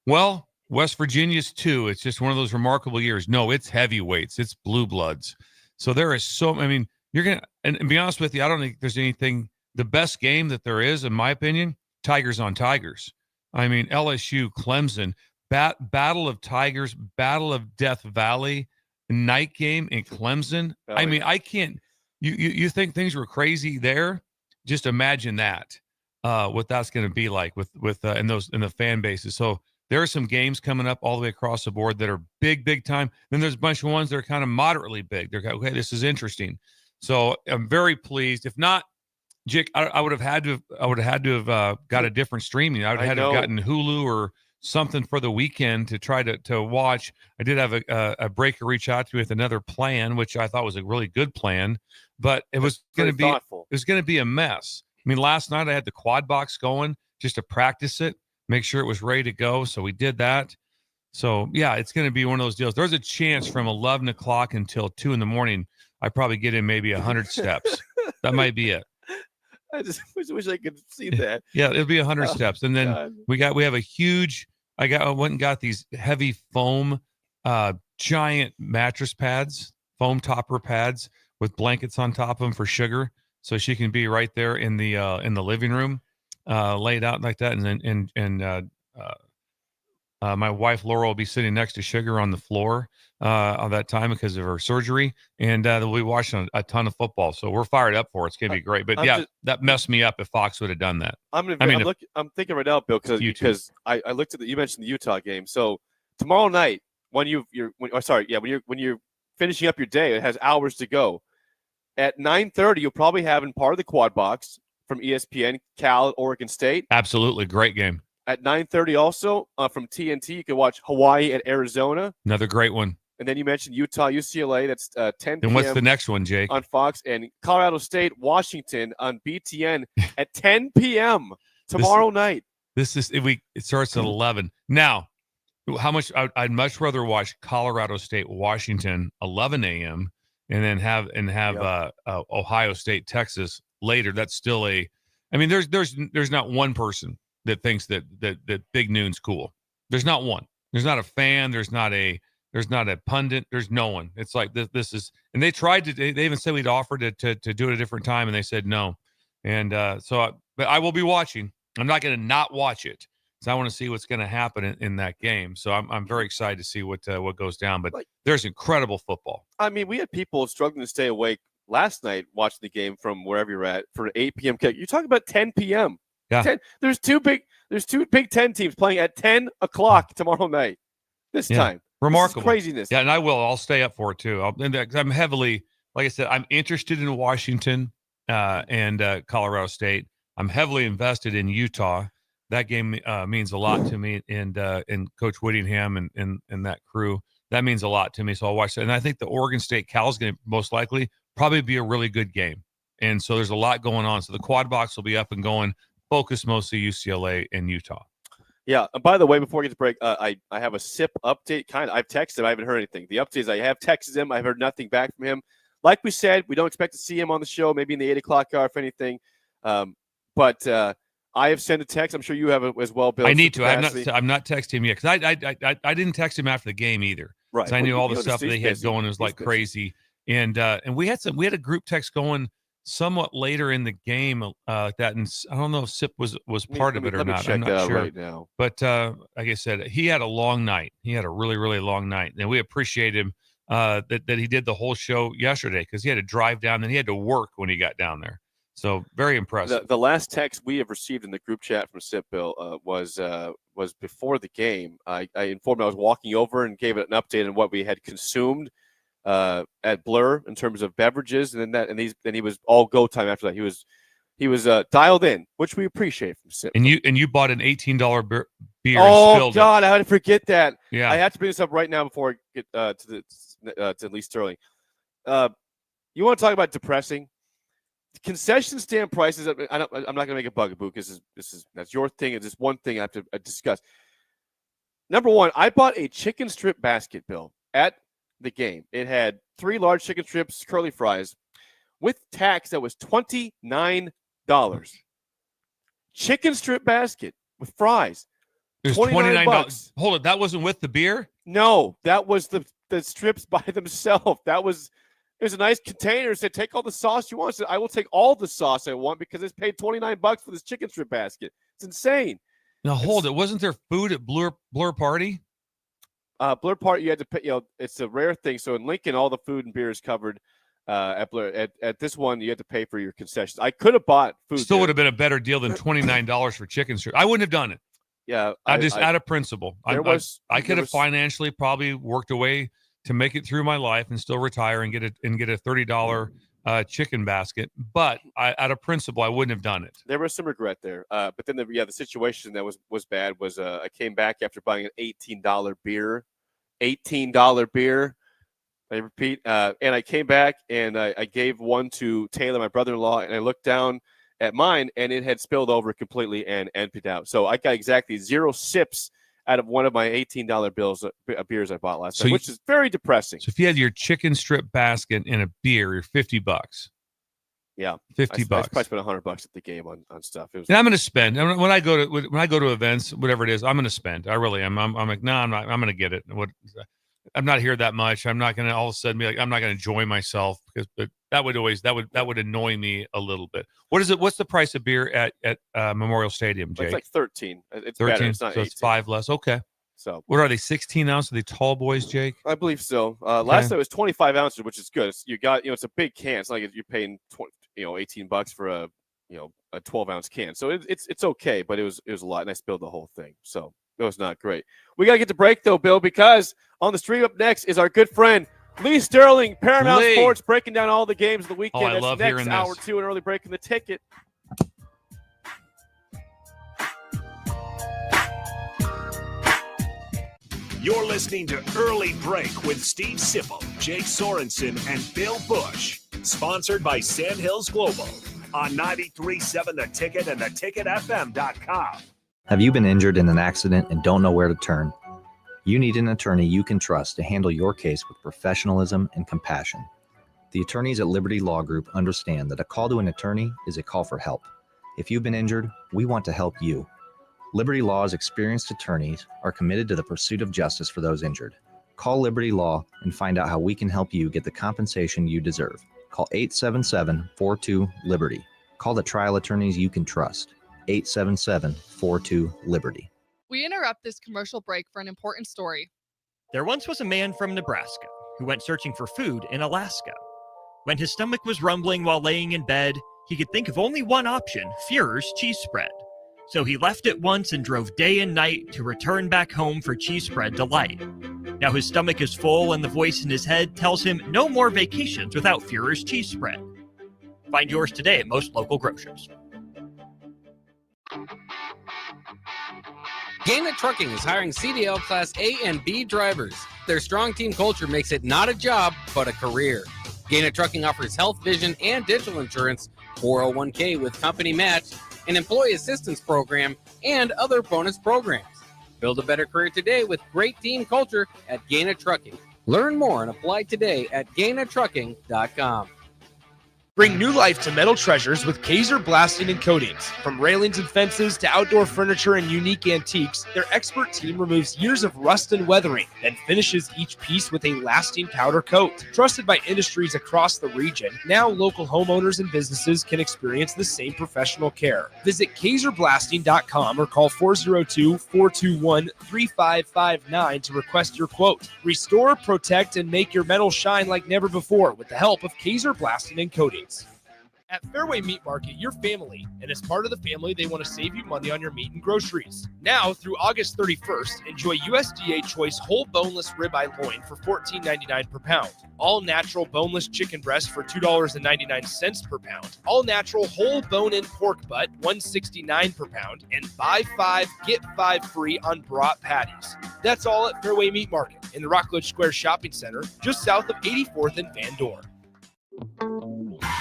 S6: well, West Virginia's 2. It's just one of those remarkable years. No, it's heavyweights. It's blue bloods. So there is you're going to, and be honest with you, I don't think there's anything, the best game that there is, in my opinion, Tigers on Tigers. LSU, Clemson, Battle of Tigers, Battle of Death Valley, night game in Clemson. I can't, you think things were crazy there? Just imagine that, what that's going to be like with in the fan bases. So there are some games coming up all the way across the board that are big time. Then there's a bunch of ones that are kind of moderately big. They're okay, this is interesting. So I'm very pleased. If not, Jake, I would have had to have got a different streaming. I would have had to have gotten Hulu or something for the weekend to try to watch. I did have a breaker reach out to me with another plan, which I thought was a really good plan, but it was going to be a mess. Last night I had the quad box going just to practice it, make sure it was ready to go. So we did that. So yeah, it's going to be one of those deals. There's a chance from 11 o'clock until 2 a.m. I probably get in maybe 100 steps. That might be it.
S5: I just wish I could see that.
S6: Yeah, it'll be 100 steps. And then we have a huge, I went and got these heavy foam, giant mattress pads, foam topper pads with blankets on top of them for Sugar. So she can be right there in the living room, laid out like that. And then, My wife Laura will be sitting next to Sugar on the floor on that time because of her surgery, and they'll be watching a ton of football. So we're fired up for it. It's gonna be great. But that messed me up if Fox would have done that.
S5: I'm thinking right now, Bill, because I looked at you mentioned the Utah game. So tomorrow night, when you're finishing up your day, it has hours to go. At 9:30, you'll probably have in part of the quad box from ESPN, Cal, Oregon State.
S6: Absolutely, great game.
S5: At 9:30 also from TNT, you can watch Hawaii at Arizona.
S6: Another great one.
S5: And then you mentioned Utah, UCLA. That's 10 p.m.
S6: Then what's the next one, Jake?
S5: On Fox, and Colorado State, Washington on BTN at 10 p.m. tomorrow night.
S6: It starts at 11. Now, how much I'd much rather watch Colorado State, Washington 11 a.m. and then have Ohio State, Texas later. That's still there's not one person that thinks that Big Noon's cool. There's not one. There's not a fan. There's not a pundit. There's no one. It's like this is, and they tried to. They even said we'd offered to do it a different time, and they said no. And but I will be watching. I'm not going to not watch it, because I want to see what's going to happen in that game. So I'm very excited to see what goes down. But there's incredible football.
S5: I mean, we had people struggling to stay awake last night watching the game from wherever you're at for an 8 p.m. kick. You're talking about 10 p.m.
S6: Yeah.
S5: There's two Big Ten teams playing at 10 o'clock tomorrow night. This time.
S6: Remarkable.
S5: This is craziness.
S6: Yeah, and I'll stay up for it too. I'm heavily, like I said, I'm interested in Washington and Colorado State. I'm heavily invested in Utah. That game means a lot to me, and Coach Whittingham and that crew. That means a lot to me, so I'll watch that. And I think the Oregon State Cal is going to most likely probably be a really good game. And so there's a lot going on. So the quad box will be up and going. Focus mostly UCLA and Utah.
S5: Yeah. And by the way, before we get to break, I have a SIP update. I've texted him. I haven't heard anything. The update is I have texted him. I've heard nothing back from him. Like we said, we don't expect to see him on the show, maybe in the 8 o'clock hour, if anything. But I have sent a text. I'm sure you have as well, Bill.
S6: I need to. I'm not texting him yet, because I didn't text him after the game either.
S5: Right.
S6: I knew all the stuff that they had going. It was like crazy. And we had a group text going somewhat later in the game that, and I don't know if SIP was part of it or not. I'm not sure
S5: right now.
S6: But like I said, he had a long night. He had a really, really long night, and we appreciate him that he did the whole show yesterday, because he had to drive down, and he had to work when he got down there. So very impressive.
S5: The last text we have received in the group chat from SIP, Bill, was before the game. I informed him I was walking over and gave it an update on what we had consumed at Blur in terms of beverages, and then he was all go time after that. He was dialed in, which we appreciate from SIP.
S6: And you bought an $18 beer.
S5: Oh God, I had to forget that.
S6: Yeah,
S5: I have to bring this up right now before I get to Lee Sterling. You want to talk about depressing? Concession stand prices. I'm not going to make a bugaboo, because that's your thing. It's just one thing I have to discuss. Number one, I bought a chicken strip basket, Bill, at the game. It had 3 large chicken strips, curly fries, with tax that was $29. Chicken strip basket with fries.
S6: It was $29. Hold it, that wasn't with the beer?
S5: No, that was the strips by themselves. It was a nice container. It said, take all the sauce you want. I said, I will take all the sauce I want, because it's paid $29 for this chicken strip basket. It's insane.
S6: Now hold it. Wasn't there food at Blur Party?
S5: Blur Party, you had to pay. It's a rare thing. So in Lincoln, all the food and beer is covered. At Blur, at this one, you had to pay for your concessions. I could have bought food.
S6: Still would have been a better deal than $29 for chicken strip. I wouldn't have done it.
S5: Yeah,
S6: out of principle. I could have financially probably worked away to make it through my life and still retire and get a $30 chicken basket, but out of principle, I wouldn't have done it.
S5: There was some regret there. But then the situation that was bad was I came back after buying an $18 beer. $18 beer. I repeat. And I came back and I gave one to Taylor, my brother-in-law, and I looked down at mine and it had spilled over completely and emptied out. So I got exactly 0 sips out of one of my $18 beers I bought last night, which is very depressing.
S6: So if you had your chicken strip basket and a beer, you're $50.
S5: Yeah,
S6: $50.
S5: I probably spent $100 at the game on stuff.
S6: And I'm going to spend when I go to events, whatever it is. I'm going to spend. I really am. I'm like, no, I'm not. I'm going to get it. I'm not here that much. I'm not going to all of a sudden be like, I'm not going to enjoy myself, but that would annoy me a little bit. What is it? What's the price of beer at Memorial Stadium, Jake?
S5: It's like 13. It's
S6: 13.
S5: Better. It's not
S6: so
S5: 18.
S6: it's 5 less. Okay.
S5: So
S6: what are they? 16 ounce? Are they tall boys, Jake?
S5: I believe so. Last time it was 25 ounces, which is good. You got, it's a big can. It's not like you're paying $18 for a 12-ounce can. So it's okay, but it was a lot, and I spilled the whole thing. So it was not great. We got to get to break though, Bill, because on the stream up next is our good friend Lee Sterling, Paramount Sports, breaking down all the games of the weekend.
S6: I love
S5: next
S6: hearing
S5: hour
S6: this.
S5: 2 and early breaking the ticket.
S1: You're listening to Early Break with Steve Sipple, Jake Sorensen, and Bill Busch. Sponsored by Sandhills Global on 93.7 The Ticket and theticketfm.com.
S8: Have you been injured in an accident and don't know where to turn? You need an attorney you can trust to handle your case with professionalism and compassion. The attorneys at Liberty Law Group understand that a call to an attorney is a call for help. If you've been injured, we want to help you. Liberty Law's experienced attorneys are committed to the pursuit of justice for those injured. Call Liberty Law and find out how we can help you get the compensation you deserve. Call 877-42-LIBERTY. Call the trial attorneys you can trust. 877-42-LIBERTY.
S12: We interrupt this commercial break for an important story.
S13: There once was a man from Nebraska who went searching for food in Alaska. When his stomach was rumbling while laying in bed, he could think of only one option, Führer's cheese spread. So he left at once and drove day and night to return back home for cheese spread delight. Now his stomach is full and the voice in his head tells him no more vacations without Führer's cheese spread. Find yours today at most local grocers.
S11: Gaina Trucking is hiring CDL Class A and B drivers. Their strong team culture makes it not a job, but a career. Gaina Trucking offers health, vision, and dental insurance, 401k with company match, an employee assistance program, and other bonus programs. Build a better career today with great team culture at Gaina Trucking. Learn more and apply today at GainaTrucking.com.
S10: Bring new life to metal treasures with Kaiser Blasting and Coatings. From railings and fences to outdoor furniture and unique antiques, their expert team removes years of rust and weathering, then finishes each piece with a lasting powder coat. Trusted by industries across the region, now local homeowners and businesses can experience the same professional care. Visit KaiserBlasting.com or call 402-421-3559 to request your quote. Restore, protect, and make your metal shine like never before with the help of Kaiser Blasting and Coatings. At Fairway Meat Market, your family, and as part of the family, they want to save you money on your meat and groceries. Now, through August 31st, enjoy USDA Choice whole boneless ribeye loin for $14.99 per pound. All natural boneless chicken breast for $2.99 per pound. All natural whole bone-in pork butt, $1.69 per pound. And buy 5, get 5 free on brat patties. That's all at Fairway Meat Market in the Rockledge Square Shopping Center, just south of 84th and Van Dorn.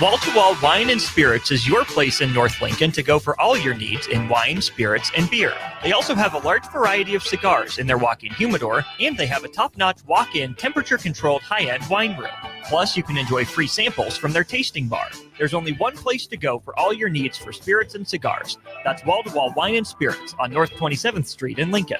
S13: Wall to Wall Wine and Spirits is your place in North Lincoln to go for all your needs in wine, spirits, and beer. They also have a large variety of cigars in their walk-in humidor, and they have a top-notch walk-in temperature-controlled high-end wine room. Plus, you can enjoy free samples from their tasting bar. There's only one place to go for all your needs for spirits and cigars. That's Wall to Wall Wine and Spirits on North 27th Street in Lincoln.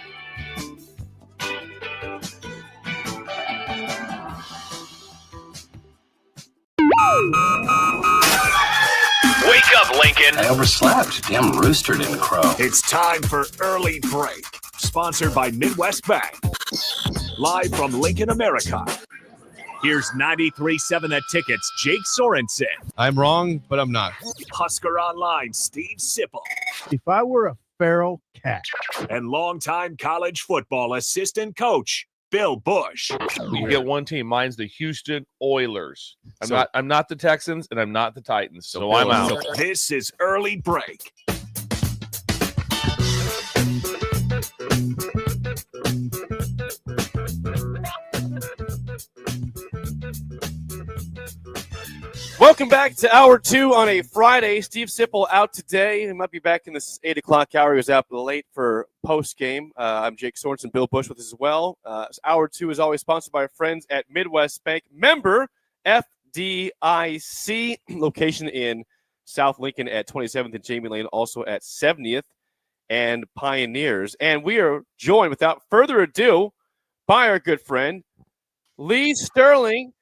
S1: Wake up, Lincoln.
S9: I overslept. Damn rooster didn't crow.
S1: It's time for Early Break, sponsored by Midwest Bank. Live from Lincoln, America. Here's 93.7 The Ticket's Jake Sorensen.
S23: I'm wrong, but I'm not.
S1: Husker Online, Steve Sipple.
S4: If I were a feral cat.
S1: And longtime college football assistant coach, Bill Busch.
S24: You get one team. Mine's the Houston Oilers. I'm not the Texans and I'm not the Titans. So I'm out.
S1: This is Early Break.
S5: Welcome back to Hour 2 on a Friday. Steve Sipple out today. He might be back in this 8 o'clock hour. He was out late for post-game. I'm Jake Sorensen, Bill Busch with us as well. Hour 2 is always sponsored by our friends at Midwest Bank. Member FDIC. Location in South Lincoln at 27th and Jamie Lane, also at 70th and Pioneers. And we are joined, without further ado, by our good friend, Lee Sterling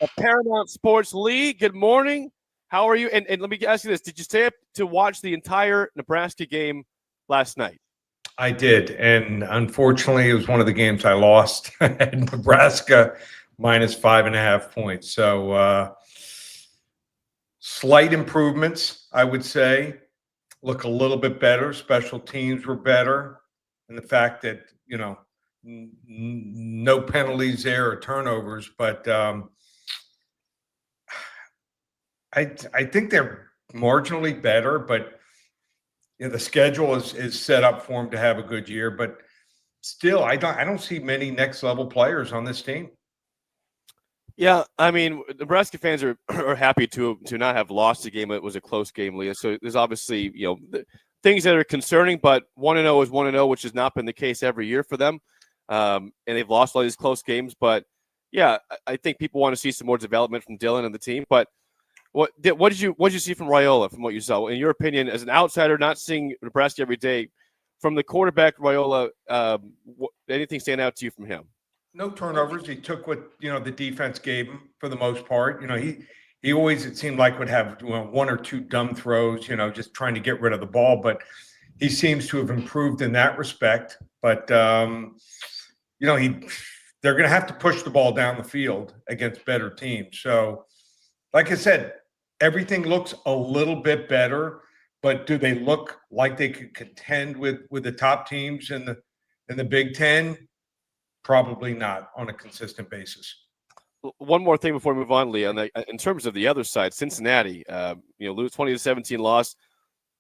S5: of Paramount Sports. Lee, good morning. How are you? And let me ask you this. Did you stay up to watch the entire Nebraska game last night?
S7: I did, and unfortunately, it was one of the games I lost at Nebraska minus 5.5 points. So slight improvements, I would say. Look a little bit better. Special teams were better, and the fact that no penalties there or turnovers, but I think they're marginally better, but the schedule is set up for them to have a good year. But still, I don't see many next level players on this team.
S5: Yeah, I mean, Nebraska fans are happy to not have lost a game. It was a close game, Leah. So there's obviously things that are concerning, but 1-0 is 1-0, which has not been the case every year for them. And they've lost all these close games. But yeah, I think people want to see some more development from Dylan and the team. But what did you see from Raiola, from what you saw? In your opinion, as an outsider, not seeing Nebraska every day, from the quarterback Raiola, anything stand out to you from him?
S7: No turnovers. He took what the defense gave him for the most part. He always, it seemed like, would have one or two dumb throws, just trying to get rid of the ball. But he seems to have improved in that respect. But they're going to have to push the ball down the field against better teams. So, like I said, everything looks a little bit better. But do they look like they could contend with the top teams in the Big Ten? Probably not on a consistent basis.
S5: One more thing before we move on, Leah. In terms of the other side, Cincinnati, lose 20-17 loss.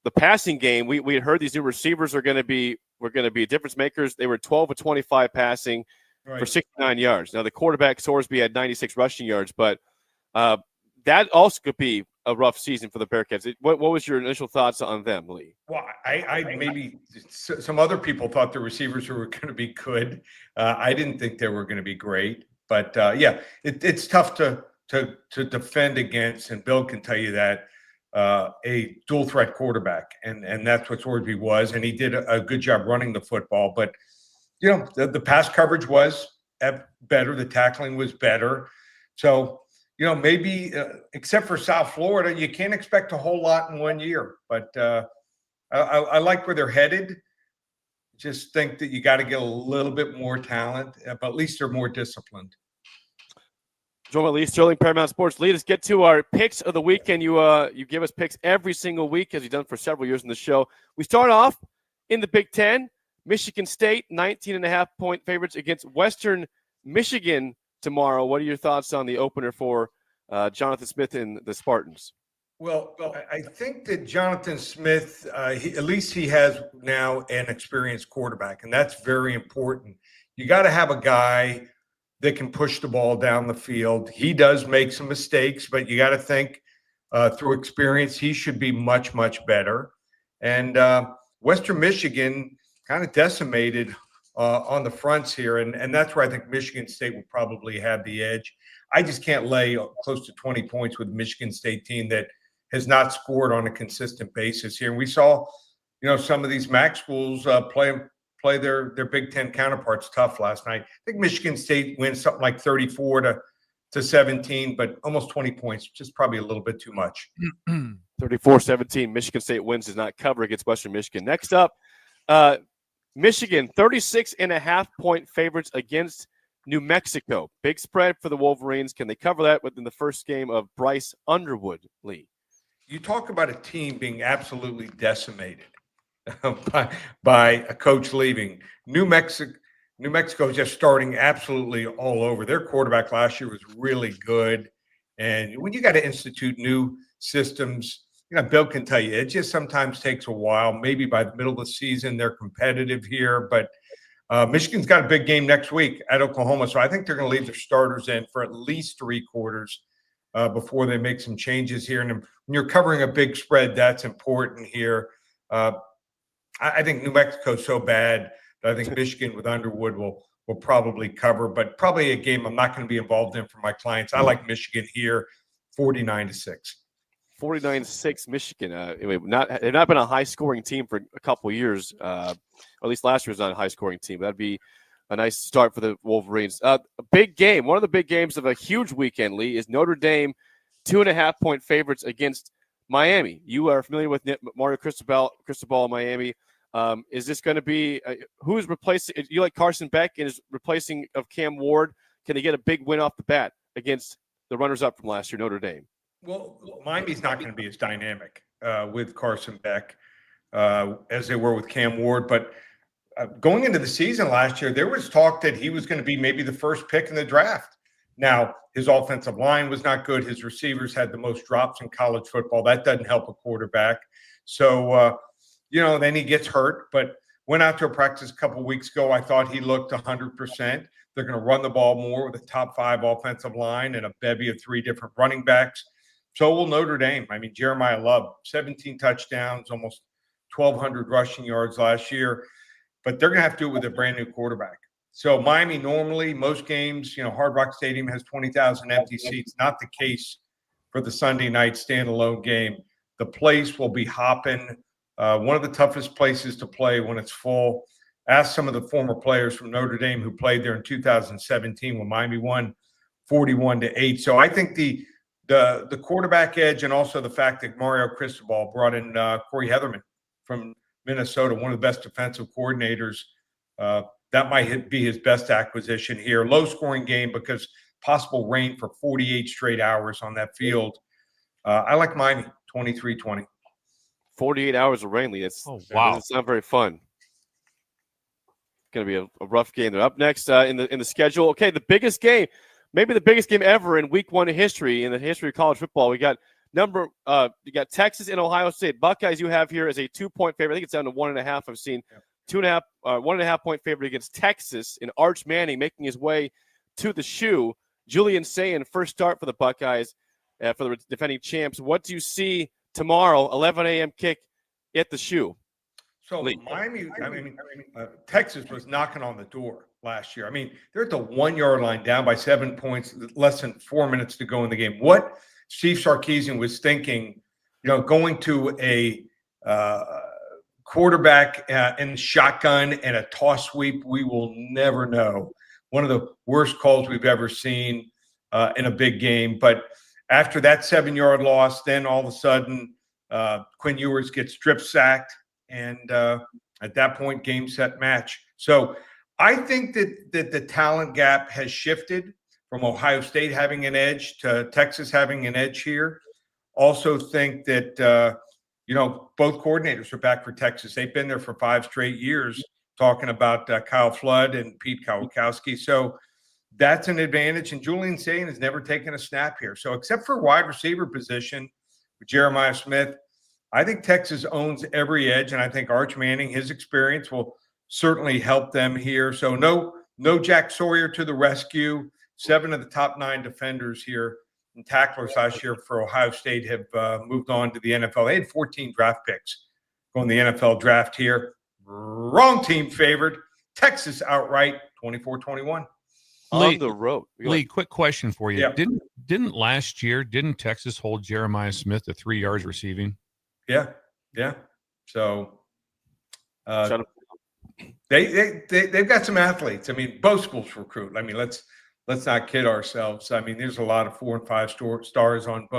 S5: The passing game, we had heard these new receivers were going to be difference makers. They were 12 of 25 passing for 69 yards. Now the quarterback Sorsby had 96 rushing yards, but that also could be a rough season for the Bearcats. What was your initial thoughts on them, Lee?
S7: Well, I maybe some other people thought the receivers were going to be good. I didn't think they were going to be great, but yeah, it's tough to defend against, and Bill can tell you that a dual threat quarterback, and that's what Sorsby was, and he did a good job running the football. But the pass coverage was better, the tackling was better, so. Maybe except for South Florida, you can't expect a whole lot in 1 year. But I like where they're headed. Just think that you got to get a little bit more talent, but at least they're more disciplined.
S5: Join Lee Sterling, Paramount Sports. Lee, let's get to our picks of the weekend. You give us picks every single week, as you've done for several years in the show. We start off in the Big Ten. Michigan State, 19.5-point favorites against Western Michigan tomorrow. What are your thoughts on the opener for Jonathan Smith and the Spartans?
S7: Well, I think that Jonathan Smith, at least he has now an experienced quarterback, and that's very important. You got to have a guy that can push the ball down the field. He does make some mistakes, but you got to think through experience, he should be much, much better. And Western Michigan kind of decimated on the fronts here, and that's where I think Michigan State will probably have the edge. I just can't lay close to 20 points with a Michigan State team that has not scored on a consistent basis here. And we saw, some of these MAC schools play their Big Ten counterparts tough last night. I think Michigan State wins something like 34-17, but almost 20 points, just probably a little bit too much.
S5: 34-17, Michigan State wins, does not cover against Western Michigan. Next up, Michigan, 36.5-point favorites against New Mexico. Big spread for the Wolverines. Can they cover that within the first game of Bryce Underwood, Lee?
S7: You talk about a team being absolutely decimated by a coach leaving. New Mexico is just starting absolutely all over. Their quarterback last year was really good. And when you got to institute new systems, Bill can tell you, it just sometimes takes a while. Maybe by the middle of the season, they're competitive here. But Michigan's got a big game next week at Oklahoma. So I think they're going to leave their starters in for at least 3 quarters before they make some changes here. And when you're covering a big spread, that's important here. I think New Mexico's so bad that I think Michigan with Underwood will probably cover. But probably a game I'm not going to be involved in for my clients. I like Michigan here, 49-6.
S5: 49-6 Michigan. They've not been a high-scoring team for a couple of years. Or at least last year was not a high-scoring team. That'd be a nice start for the Wolverines. A big game. One of the big games of a huge weekend, Lee, is Notre Dame, 2.5-point favorites against Miami. You are familiar with Mario Cristobal in Miami. Is this going to be who's replacing? You like Carson Beck and is replacing of Cam Ward? Can they get a big win off the bat against the runners-up from last year, Notre Dame?
S7: Well, Miami's not going to be as dynamic with Carson Beck as they were with Cam Ward. But going into the season last year, there was talk that he was going to be maybe the first pick in the draft. Now, his offensive line was not good. His receivers had the most drops in college football. That doesn't help a quarterback. So, then he gets hurt. But went out to a practice a couple of weeks ago. I thought he looked 100%. They're going to run the ball more with a top 5 offensive line and a bevy of 3 different running backs. So will Notre Dame. I mean, Jeremiah Love, 17 touchdowns, almost 1,200 rushing yards last year. But they're going to have to do it with a brand new quarterback. So Miami normally, most games, Hard Rock Stadium has 20,000 empty seats. Not the case for the Sunday night standalone game. The place will be hopping. One of the toughest places to play when it's full. Ask some of the former players from Notre Dame who played there in 2017 when Miami won 41-8. So I think the quarterback edge and also the fact that Mario Cristobal brought in Corey Heatherman from Minnesota, one of the best defensive coordinators, that might be his best acquisition here. Low-scoring game because possible rain for 48 straight hours on that field. I like Miami, 23-20.
S5: 48 hours of rain, Lee. It's not very fun. Going to be a rough game. They're up next in the schedule. Okay, the biggest game, maybe the biggest game ever in Week 1 in the history of college football. We got you got Texas and Ohio State. Buckeyes you have here as a 2-point favorite. I think it's down to 1.5. I've seen 1.5 point favorite against Texas, and Arch Manning making his way to the shoe. Julian Sayin, first start for the Buckeyes for the defending champs. What do you see tomorrow, 11 a.m. kick at the shoe?
S7: So Miami, Texas was knocking on the door last year. I mean, they're at the 1-yard line, down by 7 points, less than 4 minutes to go in the game. What Steve Sarkisian was thinking, going to a quarterback in shotgun and a toss sweep, we will never know. One of the worst calls we've ever seen in a big game. But after that 7-yard loss, then all of a sudden Quinn Ewers gets strip sacked. And at that point, game, set, match. So I think that the talent gap has shifted from Ohio State having an edge to Texas having an edge here. Also think that, both coordinators are back for Texas. They've been there for 5 straight years, talking about Kyle Flood and Pete Kawakowski. So that's an advantage. And Julian Sayin has never taken a snap here. So except for wide receiver position with Jeremiah Smith, I think Texas owns every edge, and I think Arch Manning, his experience will certainly help them here. So no Jack Sawyer to the rescue. 7 of the top 9 defenders here and tacklers last year for Ohio State have moved on to the NFL. They had 14 draft picks going the NFL draft here. Wrong team favored. Texas outright, 24-21.
S5: On the road.
S6: Lee, quick question for you.
S7: Yeah.
S6: Didn't last year, Texas hold Jeremiah Smith to 3 yards receiving?
S7: Yeah. So they've got some athletes. I mean, both schools recruit. I mean, let's not kid ourselves. I mean, there's a lot of 4 and 5 stars on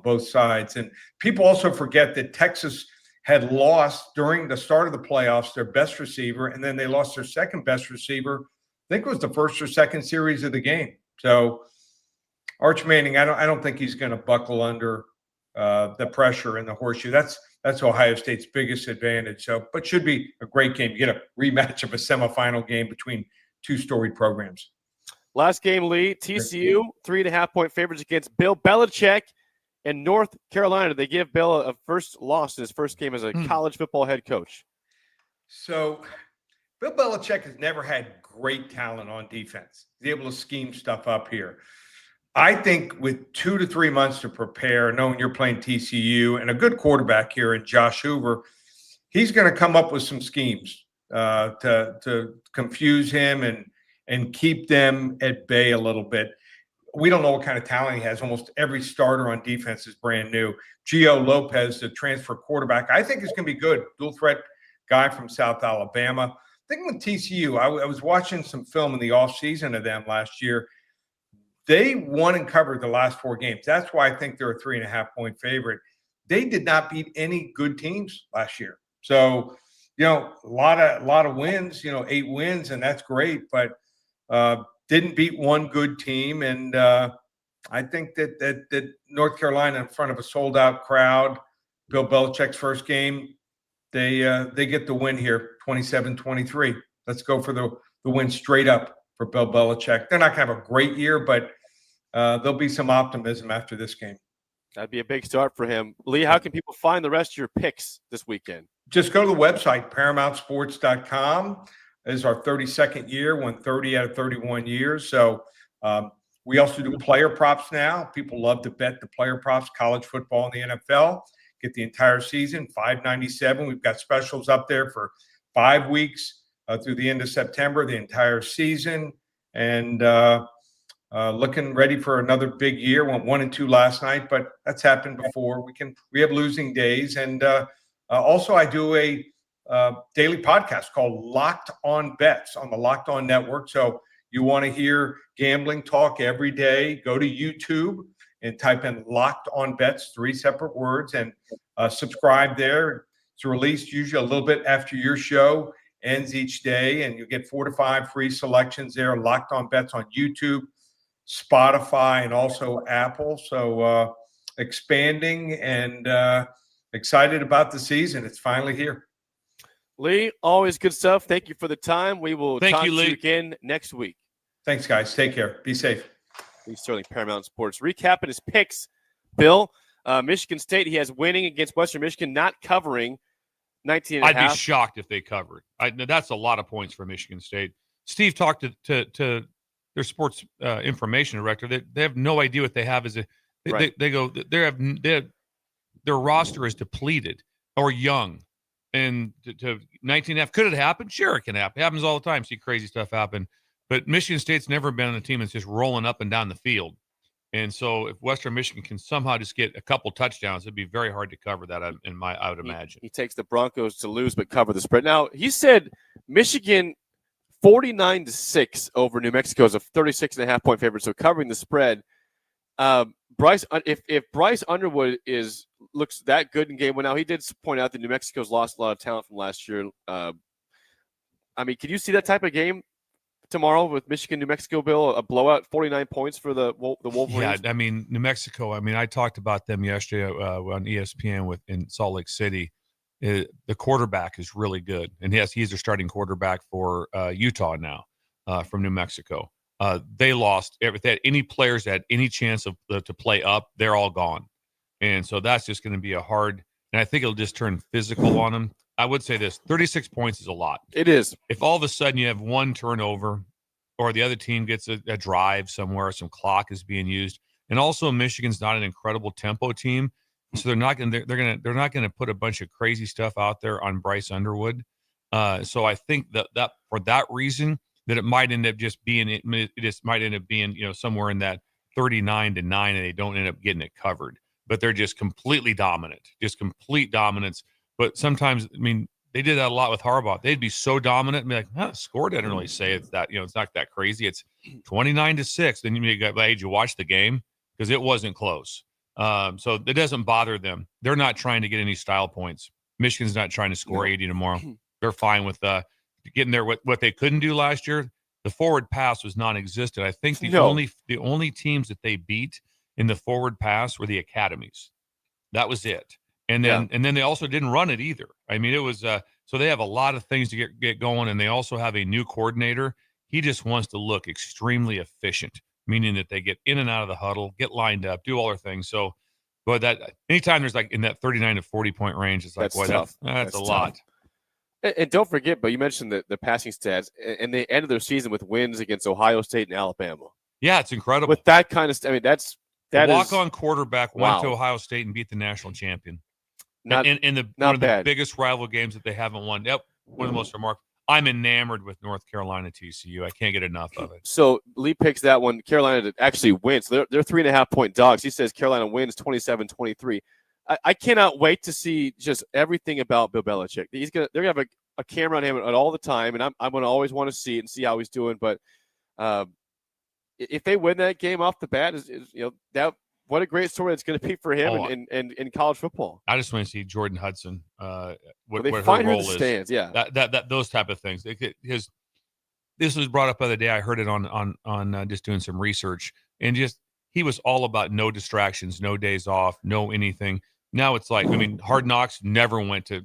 S7: both sides. And people also forget that Texas had lost during the start of the playoffs their best receiver, and then they lost their second best receiver. I think it was the first or second series of the game. So Arch Manning, I don't think he's going to buckle under the pressure in the horseshoe. That's Ohio State's biggest advantage. So, but should be a great game. You get a rematch of a semifinal game between 2 storied programs.
S5: Last game, Lee, TCU, 3.5 point favorites against Bill Belichick in North Carolina. They give Bill a first loss in his first game as a college football head coach.
S7: So Bill Belichick has never had great talent on defense. He's able to scheme stuff up here. I think with 2 to 3 months to prepare, knowing you're playing TCU and a good quarterback here in Josh Hoover, he's going to come up with some schemes to confuse him and keep them at bay a little bit. We don't know what kind of talent he has. Almost every starter on defense is brand new. Gio Lopez, the transfer quarterback, I think is going to be good. Dual threat guy from South Alabama. I think with TCU, I was watching some film in the offseason of them last year. They won and covered the last 4 games. That's why I think they're a 3.5 point favorite. They did not beat any good teams last year. So, a lot of wins, 8 wins, and that's great, but didn't beat one good team. And I think that North Carolina in front of a sold-out crowd, Bill Belichick's first game, they get the win here, 27-23. Let's go for the win straight up for Bill Belichick. They're not going to have a great year, but there'll be some optimism after this game.
S5: That'd be a big start for him. Lee, how can people find the rest of your picks this weekend?
S7: Just go to the website, ParamountSports.com. This is our 32nd year, won 30 out of 31 years. So we also do player props now. People love to bet the player props, college football and the NFL. Get the entire season, $5.97. We've got specials up there for 5 weeks through the end of September, the entire season. And looking ready for another big year. Went 1-2 last night, but that's happened before. We have losing days. And also I do a daily podcast called Locked On Bets on the Locked On Network. So you want to hear gambling talk every day, go to YouTube and type in Locked On Bets, 3 separate words, and subscribe there. It's released usually a little bit after your show ends each day, and you get 4 to 5 free selections there. Locked On Bets on YouTube, Spotify, and also Apple. So expanding and excited about the season. It's finally here.
S5: Lee, always good stuff. Thank you for the time. We will talk to
S7: Lee.
S5: you again next week.
S7: Thanks, guys. Take care. Be safe.
S5: Lee Sterling, Paramount Sports. Recapping his picks, Bill. Michigan State, he has winning against Western Michigan, not covering 19 and a half.
S6: I'd be shocked if they covered. That's a lot of points for Michigan State. Steve talked to their sports information director. They have no idea what they have as their roster is depleted or young. And to 19 and a half, could it happen? Sure, it can happen. It happens all the time. See crazy stuff happen. But Michigan State's never been on a team that's just rolling up and down the field. And so if Western Michigan can somehow just get a couple touchdowns, it'd be very hard to cover that, I would imagine.
S5: He takes the Broncos to lose but cover the spread. Now, he said Michigan 49-6 over New Mexico is a 36.5-point favorite, so covering the spread. Bryce, if Bryce Underwood looks that good in game one, now he did point out that New Mexico's lost a lot of talent from last year. Can you see that type of game tomorrow with Michigan, New Mexico, Bill? A blowout, 49 points for the Wolverines?
S6: Yeah, New Mexico, I talked about them yesterday on ESPN in Salt Lake City. The quarterback is really good. And yes, he's their starting quarterback for Utah now from New Mexico. They lost if they had any players that had any chance to play up, they're all gone. And so that's just going to be a hard, and I think it'll just turn physical on them. I would say this, 36 points is a lot.
S5: It is.
S6: If all of a sudden you have one turnover or the other team gets a drive somewhere, some clock is being used. And also Michigan's not an incredible tempo team. So they're not going to put a bunch of crazy stuff out there on Bryce Underwood. So I think that for that reason, that it might end up being somewhere in that 39-9, and they don't end up getting it covered. But they're just completely dominant, just complete dominance. But sometimes, they did that a lot with Harbaugh. They'd be so dominant and be like, score doesn't really say it's that, it's not that crazy. It's 29-6. Then you go, hey, did you watch the game? Because it wasn't close. So it doesn't bother them. They're not trying to get any style points. Michigan's not trying to score 80 tomorrow. They're fine with getting there. What they couldn't do last year, the forward pass was non-existent. I think the only teams that they beat in the forward pass were the academies. That was it. And then they also didn't run it either. It was so they have a lot of things to get going, and they also have a new coordinator. He just wants to look extremely efficient, meaning that they get in and out of the huddle, get lined up, do all their things. So, but that anytime there's in that 39 to 40 point range, it's like, that's a lot.
S5: And don't forget, but you mentioned the passing stats, and they ended their season with wins against Ohio State and Alabama.
S6: Yeah, it's incredible.
S5: With that kind of, that
S6: walk-on quarterback went to Ohio State and beat the national champion.
S5: Not
S6: one of the biggest rival games that they haven't won. Yep, one of the most remarkable. I'm enamored with North Carolina TCU. I can't get enough of it.
S5: So Lee picks that one. Carolina to actually win. So they're 3.5-point dogs. He says Carolina wins 27-23. I cannot wait to see just everything about Bill Belichick. They're gonna have a camera on him all the time, and I'm gonna always want to see it and see how he's doing. But if they win that game off the bat, that what a great story it's going to be for him and in college football.
S6: I just want to see Jordan Hudson. What
S5: they
S6: her
S5: find her in
S6: role
S5: the
S6: is.
S5: stands, yeah.
S6: That those type of things. Because this was brought up the other day. I heard it on just doing some research, and just he was all about no distractions, no days off, no anything. Now it's like, I mean, Hard Knocks never went to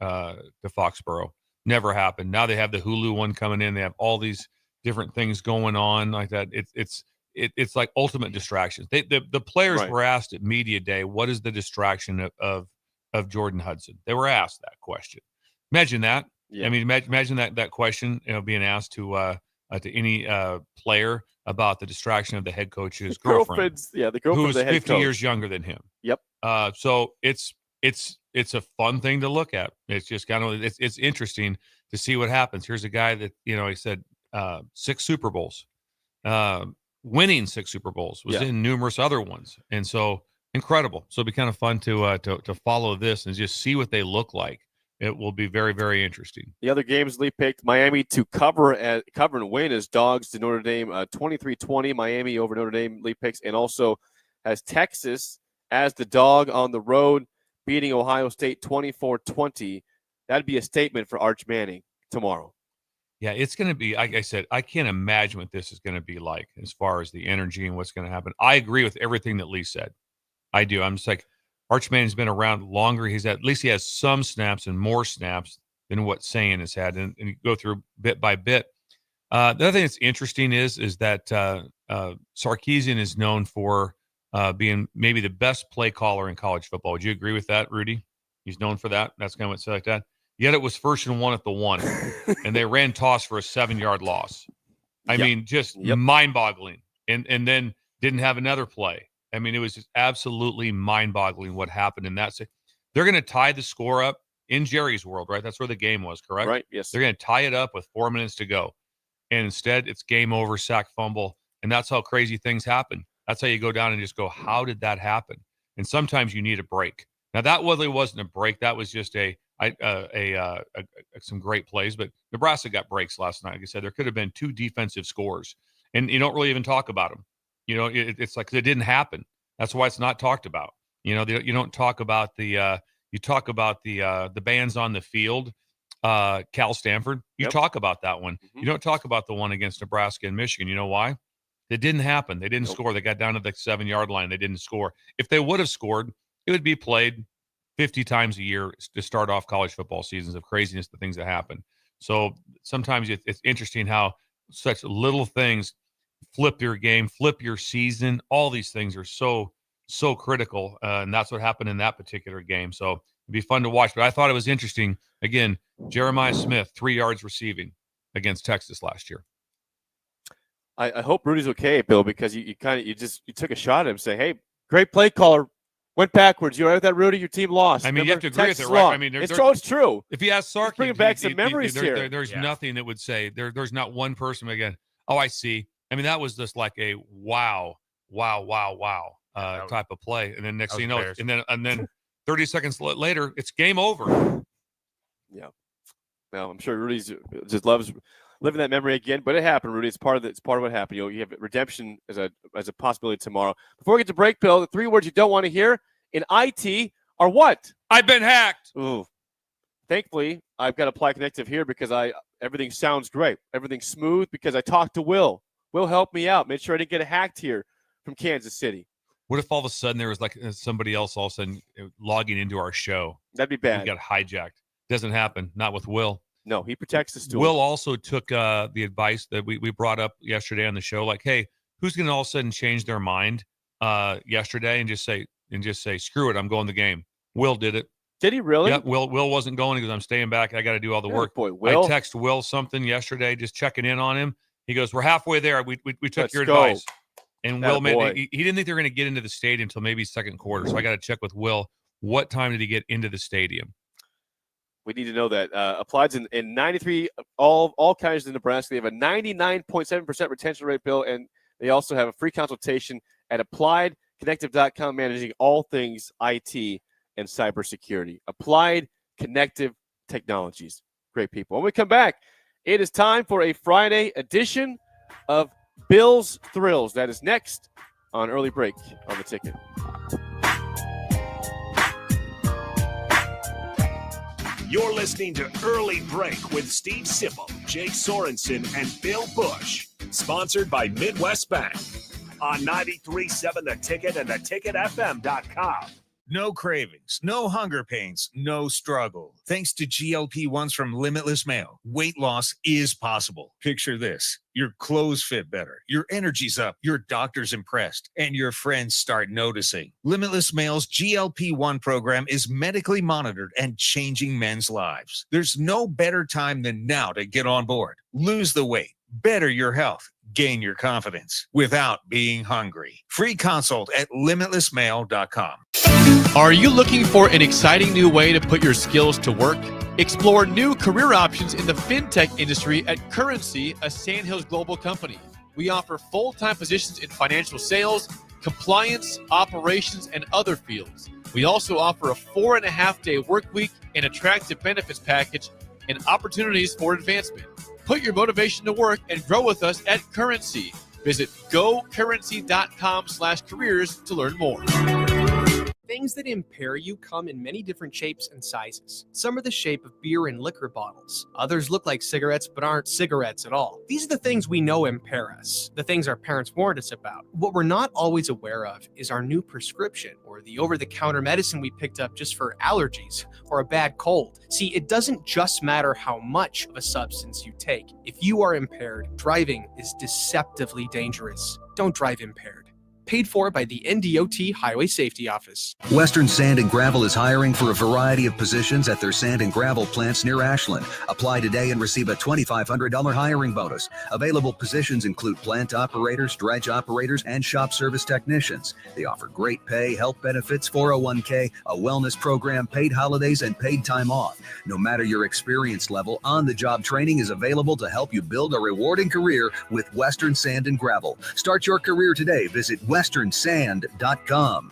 S6: Foxborough. Never happened. Now they have the Hulu one coming in. They have all these different things going on like that. It's like ultimate distractions. The players
S5: Right.
S6: were asked at media day, what is the distraction of Jordan Hudson? They were asked that question. Imagine that.
S5: Yeah.
S6: I mean, imagine that question, being asked to any player about the distraction of the head coach's girlfriend.
S5: The girlfriend
S6: who's
S5: of the head
S6: 50
S5: coach.
S6: years younger than him.
S5: Yep.
S6: So it's a fun thing to look at. It's just kind of it's interesting to see what happens. Here's a guy that he said 6 Super Bowls, winning 6 Super Bowls, was in numerous other ones, and so incredible. So it'll be kind of fun to follow this and just see what they look like. It will be very, very interesting.
S5: The other games Lee picked Miami to cover and win as dogs to Notre Dame 23-20. Miami over Notre Dame Lee picks, and also has Texas as the dog on the road, beating Ohio State 24-20. That'd be a statement for Arch Manning tomorrow.
S6: Yeah, it's going to be, like I said, I can't imagine what this is going to be like as far as the energy and what's going to happen. I agree with everything that Lee said. I do. I'm just like, Arch Manning's been around longer. At least he has some snaps and more snaps than what Sayan has had, and you go through bit by bit. The other thing that's interesting is that Sarkisian is known for being maybe the best play caller in college football. Would you agree with that, Rudy? He's known for that. That's kind of what's like that. Yet it was 1st and 1 at the 1, and they ran toss for a 7-yard loss. I mean, just mind-boggling. And then didn't have another play. I mean, it was just absolutely mind-boggling what happened in that. They're going to tie the score up in Jerry's world, right? That's where the game was, correct?
S5: Right, yes.
S6: They're going to tie it up with 4 minutes to go. And instead, it's game over, sack, fumble. And that's how crazy things happen. That's how you go down and just go, how did that happen? And sometimes you need a break. Now, that really wasn't a break. That was just some great plays. But Nebraska got breaks last night. Like I said, there could have been 2 defensive scores. And you don't really even talk about them. It's like it didn't happen. That's why it's not talked about. You don't talk about the you talk about the bands on the field, Cal Stanford. You talk about that one.
S5: Mm-hmm.
S6: You don't talk about the one against Nebraska and Michigan. You know why? It didn't happen. They didn't score. They got down to the 7-yard line. They didn't score. If they would have scored, it would be played 50 times a year to start off college football seasons of craziness, the things that happen. So sometimes it's interesting how such little things flip your game, flip your season. All these things are so critical, and that's what happened in that particular game. So it'd be fun to watch. But I thought it was interesting. Again, Jeremiah Smith, 3 yards receiving against Texas last year.
S5: I hope Rudy's okay, Bill, because you took a shot at him saying, hey, great play caller, went backwards. You all right with that, Rudy? Your team lost.
S6: I mean,
S5: Remember,
S6: you have to agree
S5: Texas
S6: with it, right?
S5: lost.
S6: I mean,
S5: it's true.
S6: If you ask Sark,
S5: bringing back some memories here.
S6: There's nothing that would say there's not one person again. Oh, I see. I mean, that was just like a wow type of play, and then next thing you know, and then 30 seconds later, it's game over.
S5: Yeah. Well, I'm sure Rudy's just loves living that memory again, but it happened, Rudy. It's part of what happened. You have redemption as a possibility tomorrow. Before we get to break, Bill, the 3 words you don't want to hear in IT are what?
S6: I've been hacked.
S5: Ooh. Thankfully, I've got Apply Connective here because everything sounds great. Everything's smooth because I talked to Will. Will helped me out. Made sure I didn't get hacked here from Kansas City.
S6: What if all of a sudden there was like somebody else all of a sudden logging into our show?
S5: That'd be bad.
S6: We got hijacked. Doesn't happen. Not with Will.
S5: No, he protects the stool.
S6: Will also took the advice that we brought up yesterday on the show. Like, hey, who's going to all of a sudden change their mind yesterday and just say, screw it, I'm going the game. Will did it.
S5: Did he really?
S6: Yeah. Will wasn't going because I'm staying back. I got to do all the work.
S5: Boy, Will.
S6: I text Will something yesterday, just checking in on him. He goes, we're halfway there. We took
S5: Let's
S6: your
S5: go.
S6: advice. And Will
S5: Attaboy.
S6: he didn't think they were going to get into the stadium until maybe second quarter. So I got to check with Will. What time did he get into the stadium?
S5: We need to know that. Applied's in 93, all counties in Nebraska. They have a 99.7% retention rate, Bill, and they also have a free consultation at appliedconnective.com, managing all things IT and cybersecurity. Applied Connective Technologies. Great people. When we come back, it is time for a Friday edition of Bill's Thrills. That is next on Early Break on the Ticket.
S1: You're listening to Early Break with Steve Sipple, Jake Sorensen, and Bill Busch. Sponsored by Midwest Bank on 93.7 The Ticket and theticketfm.com.
S3: No cravings, no hunger pains, no struggle. Thanks to GLP-1s from Limitless Mail, weight loss is possible. Picture this. Your clothes fit better, your energy's up, your doctor's impressed, and your friends start noticing. Limitless Mail's GLP-1 program is medically monitored and changing men's lives. There's no better time than now to get on board. Lose the weight, better your health, gain your confidence without being hungry. Free consult at limitlessmail.com.
S14: Are you looking for an exciting new way to put your skills to work? Explore new career options in the fintech industry at Currency, a Sandhills Global company. We offer full-time positions in financial sales, compliance, operations, and other fields. We also offer a 4.5-day work week, an attractive benefits package, and opportunities for advancement. Put your motivation to work and grow with us at Currency. Visit gocurrency.com/careers to learn more.
S10: Things that impair you come in many different shapes and sizes. Some are the shape of beer and liquor bottles. Others look like cigarettes but aren't cigarettes at all. These are the things we know impair us, the things our parents warned us about. What we're not always aware of is our new prescription, or the over-the-counter medicine we picked up just for allergies or a bad cold. See, it doesn't just matter how much of a substance you take. If you are impaired, driving is deceptively dangerous. Don't drive impaired. Paid for by the NDOT Highway Safety Office.
S15: Western Sand and Gravel is hiring for a variety of positions at their sand and gravel plants near Ashland. Apply today and receive a $2,500 hiring bonus. Available positions include plant operators, dredge operators, and shop service technicians. They offer great pay, health benefits, 401k, a wellness program, paid holidays, and paid time off. No matter your experience level, on-the-job training is available to help you build a rewarding career with Western Sand and Gravel. Start your career today. Visit westernsand.com.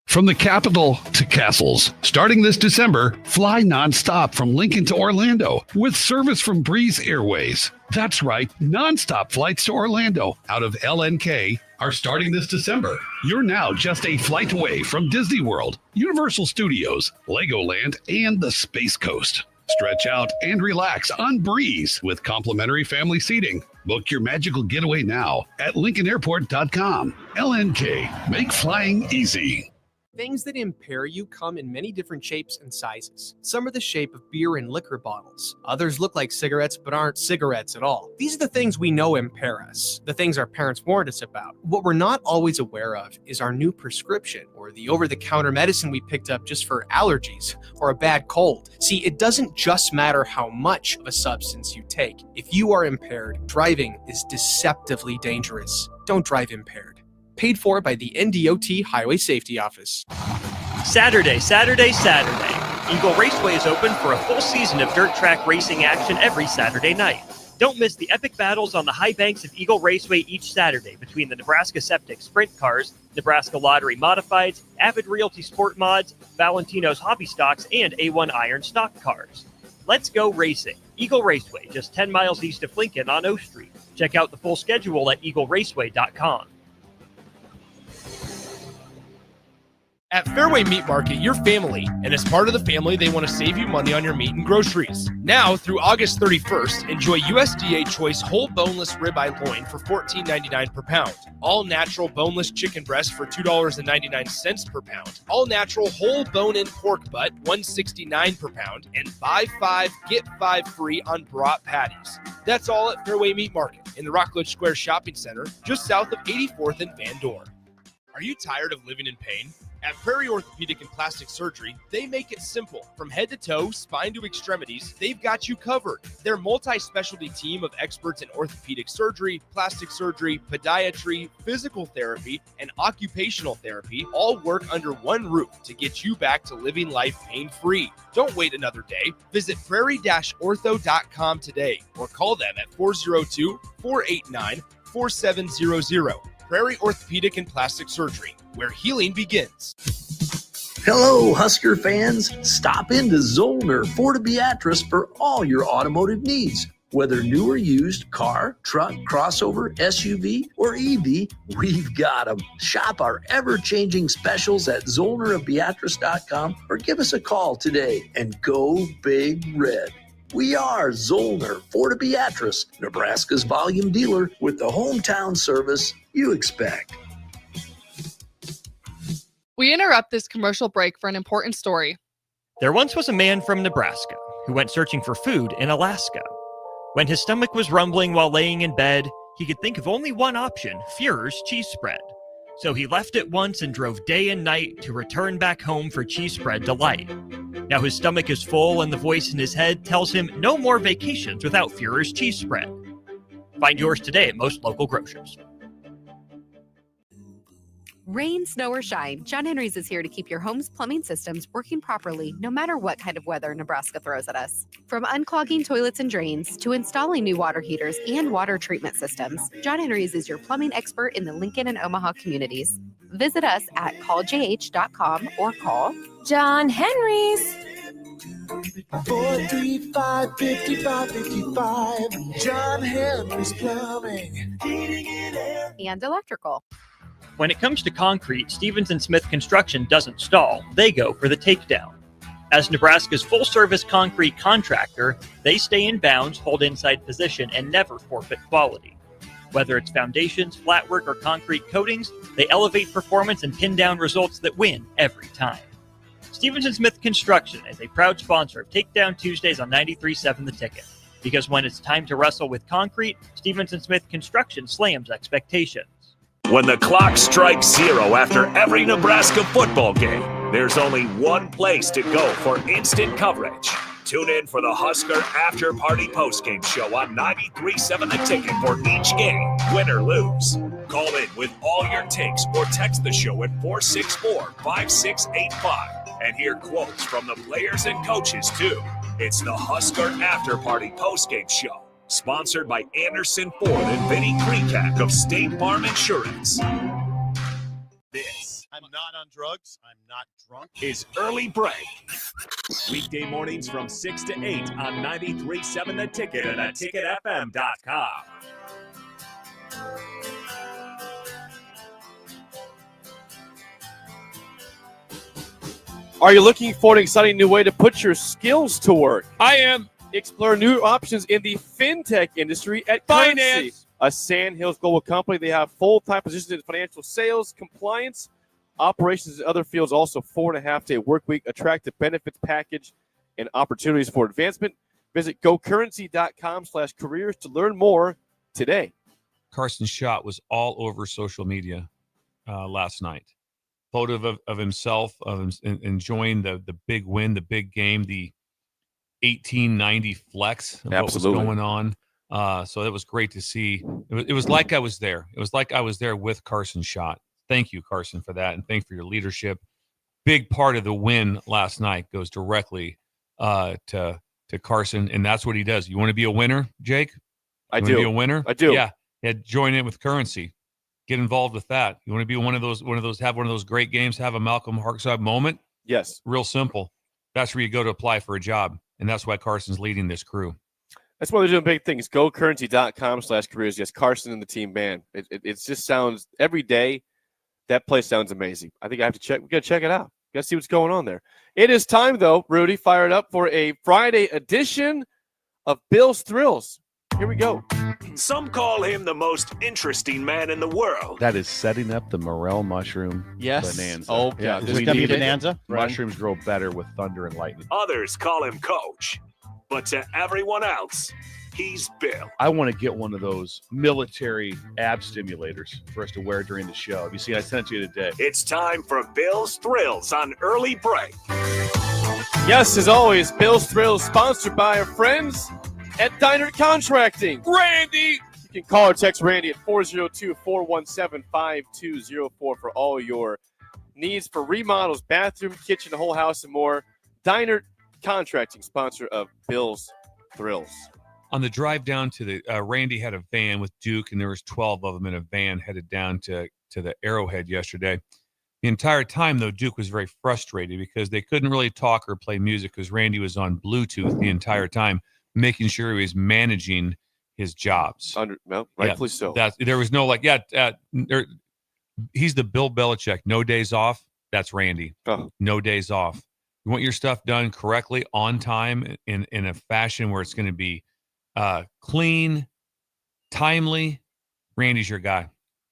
S16: From the capital to castles, starting this December, fly nonstop from Lincoln to Orlando with service from Breeze Airways. That's right, nonstop flights to Orlando out of LNK are starting this December. You're now just a flight away from Disney World, Universal Studios, Legoland, and the Space Coast. Stretch out and relax on Breeze with complimentary family seating. Book your magical getaway now at LincolnAirport.com. LNK, make flying easy.
S10: Things that impair you come in many different shapes and sizes. Some are the shape of beer and liquor bottles. Others look like cigarettes but aren't cigarettes at all. These are the things we know impair us, the things our parents warned us about. What we're not always aware of is our new prescription, or the over-the-counter medicine we picked up just for allergies or a bad cold. See, it doesn't just matter how much of a substance you take. If you are impaired, driving is deceptively dangerous. Don't drive impaired. Paid for by the NDOT Highway Safety Office.
S13: Saturday. Eagle Raceway is open for a full season of dirt track racing action every Saturday night. Don't miss the epic battles on the high banks of Eagle Raceway each Saturday between the Nebraska Septic Sprint Cars, Nebraska Lottery Modifieds, Avid Realty Sport Mods, Valentino's Hobby Stocks, and A1 Iron Stock Cars. Let's go racing. Eagle Raceway, just 10 miles east of Lincoln on O Street. Check out the full schedule at eagleraceway.com.
S10: At Fairway Meat Market, you're family, and as part of the family, they want to save you money on your meat and groceries. Now, through August 31st, enjoy USDA Choice Whole Boneless Ribeye Loin for $14.99 per pound. All natural boneless chicken breast for $2.99 per pound. All natural whole bone-in pork butt, $1.69 per pound. And buy 5, get 5 free on brat patties. That's all at Fairway Meat Market in the Rockledge Square Shopping Center, just south of 84th and Van Dorn. Are you tired of living in pain? At Prairie Orthopedic and Plastic Surgery, they make it simple. From head to toe, spine to extremities, they've got you covered. Their multi-specialty team of experts in orthopedic surgery, plastic surgery, podiatry, physical therapy, and occupational therapy all work under one roof to get you back to living life pain-free. Don't wait another day. Visit prairie-ortho.com today or call them at 402-489-4700. Prairie Orthopedic and Plastic Surgery, where healing begins.
S25: Hello, Husker fans. Stop into Zollner Ford Beatrice for all your automotive needs. Whether new or used, car, truck, crossover, SUV, or EV, we've got them. Shop our ever-changing specials at ZollnerofBeatrice.com or give us a call today and go Big Red. We are Zollner Ford of Beatrice, Nebraska's volume dealer with the hometown service you expect.
S12: We interrupt this commercial break for an important story.
S13: There once was a man from Nebraska who went searching for food in Alaska. When his stomach was rumbling while laying in bed, he could think of only one option, Führer's cheese spread. So he left at once and drove day and night to return back home for cheese spread delight. Now his stomach is full and the voice in his head tells him no more vacations without Führer's cheese spread. Find yours today at most local grocers.
S17: Rain, snow, or shine, John Henry's is here to keep your home's plumbing systems working properly no matter what kind of weather Nebraska throws at us. From unclogging toilets and drains to installing new water heaters and water treatment systems, John Henry's is your plumbing expert in the Lincoln and Omaha communities. Visit us at calljh.com or call John Henry's.
S18: 435-5555. John Henry's Plumbing, Heating and Air,
S17: and Electrical.
S13: When it comes to concrete, Stevens & Smith Construction doesn't stall. They go for the takedown. As Nebraska's full-service concrete contractor, they stay in bounds, hold inside position, and never forfeit quality. Whether it's foundations, flatwork, or concrete coatings, they elevate performance and pin down results that win every time. Stevens & Smith Construction is a proud sponsor of Takedown Tuesdays on 93.7 The Ticket. Because when it's time to wrestle with concrete, Stevens & Smith Construction slams expectations.
S1: When the clock strikes 0 after every Nebraska football game, there's only one place to go for instant coverage. Tune in for the Husker After Party Postgame Show on 93.7 The Ticket for each game, win or lose. Call in with all your takes or text the show at 464-5685 and hear quotes from the players and coaches, too. It's the Husker After Party Postgame Show. Sponsored by Anderson Ford and Vinny Krekak of State Farm Insurance. This
S4: I'm not on drugs. I'm not drunk.
S1: is Early Break. Weekday mornings from 6 to 8 on 93.7 The Ticket and theticketfm.com.
S5: Are you looking for an exciting new way to put your skills to work?
S14: I am.
S5: Explore new options in the fintech industry at
S14: Finance.
S5: Currency, a Sandhills global company. They have full-time positions in financial sales, compliance, operations, and other fields. Also, 4.5-day work week, attractive benefits package, and opportunities for advancement. Visit gocurrency.com/careers to learn more today.
S6: Carson Schott was all over social media last night. Photo of himself, enjoying the big win, the big game, the 1890 flex of
S5: Absolutely.
S6: what was going on. So that was great to see. It was like I was there. It was like I was there with Carson Schott. Thank you, Carson, for that, and thank you for your leadership. Big part of the win last night goes directly to Carson, and that's what he does. You want to be a winner, Jake?
S5: I
S6: do.
S5: do.
S6: Be a winner?
S5: I do.
S6: Yeah. Join in with Currency. Get involved with that. You want to be one of those, have one of those great games, have a Malcolm Harkside moment?
S5: Yes.
S6: Real simple. That's where you go to apply for a job. And that's why Carson's leading this crew.
S5: That's why they're doing big things. GoCurrency.com/careers. Yes, Carson and the team band. It just sounds, every day, that place sounds amazing. I think I have to check. We got to check it out. Got to see what's going on there. It is time, though, Rudy, fire it up for a Friday edition of Bill's Thrills. Here we go.
S1: Some call him the most interesting man in the world.
S24: That is setting up the morel mushroom
S5: Yes.
S24: bonanza.
S5: Oh, yeah.
S24: Is
S5: Is
S24: it
S5: it
S24: gonna be
S4: bonanza?
S24: Mushrooms grow better with thunder and lightning.
S1: Others call him Coach. But to everyone else, he's Bill.
S24: I want to get one of those military ab stimulators for us to wear during the show. Have you seen? I sent it to you today.
S1: It's time for Bill's Thrills on Early Break.
S5: Yes, as always, Bill's Thrills, sponsored by our friends at Diner Contracting.
S14: Randy.
S5: You can call or text Randy at 402-417-5204 for all your needs for remodels, bathroom, kitchen, the whole house, and more. Diner Contracting, sponsor of Bill's Thrills.
S6: On the drive down to the Randy had a van with Duke, and there was 12 of them in a van headed down to the Arrowhead yesterday. The entire time, though, Duke was very frustrated because they couldn't really talk or play music because Randy was on Bluetooth the entire time. making sure he was managing his jobs.
S5: Rightfully so.
S6: There was no he's the Bill Belichick. No days off. That's Randy. No days off. You want your stuff done correctly, on time, in a fashion where it's going to be clean, timely. Randy's your guy.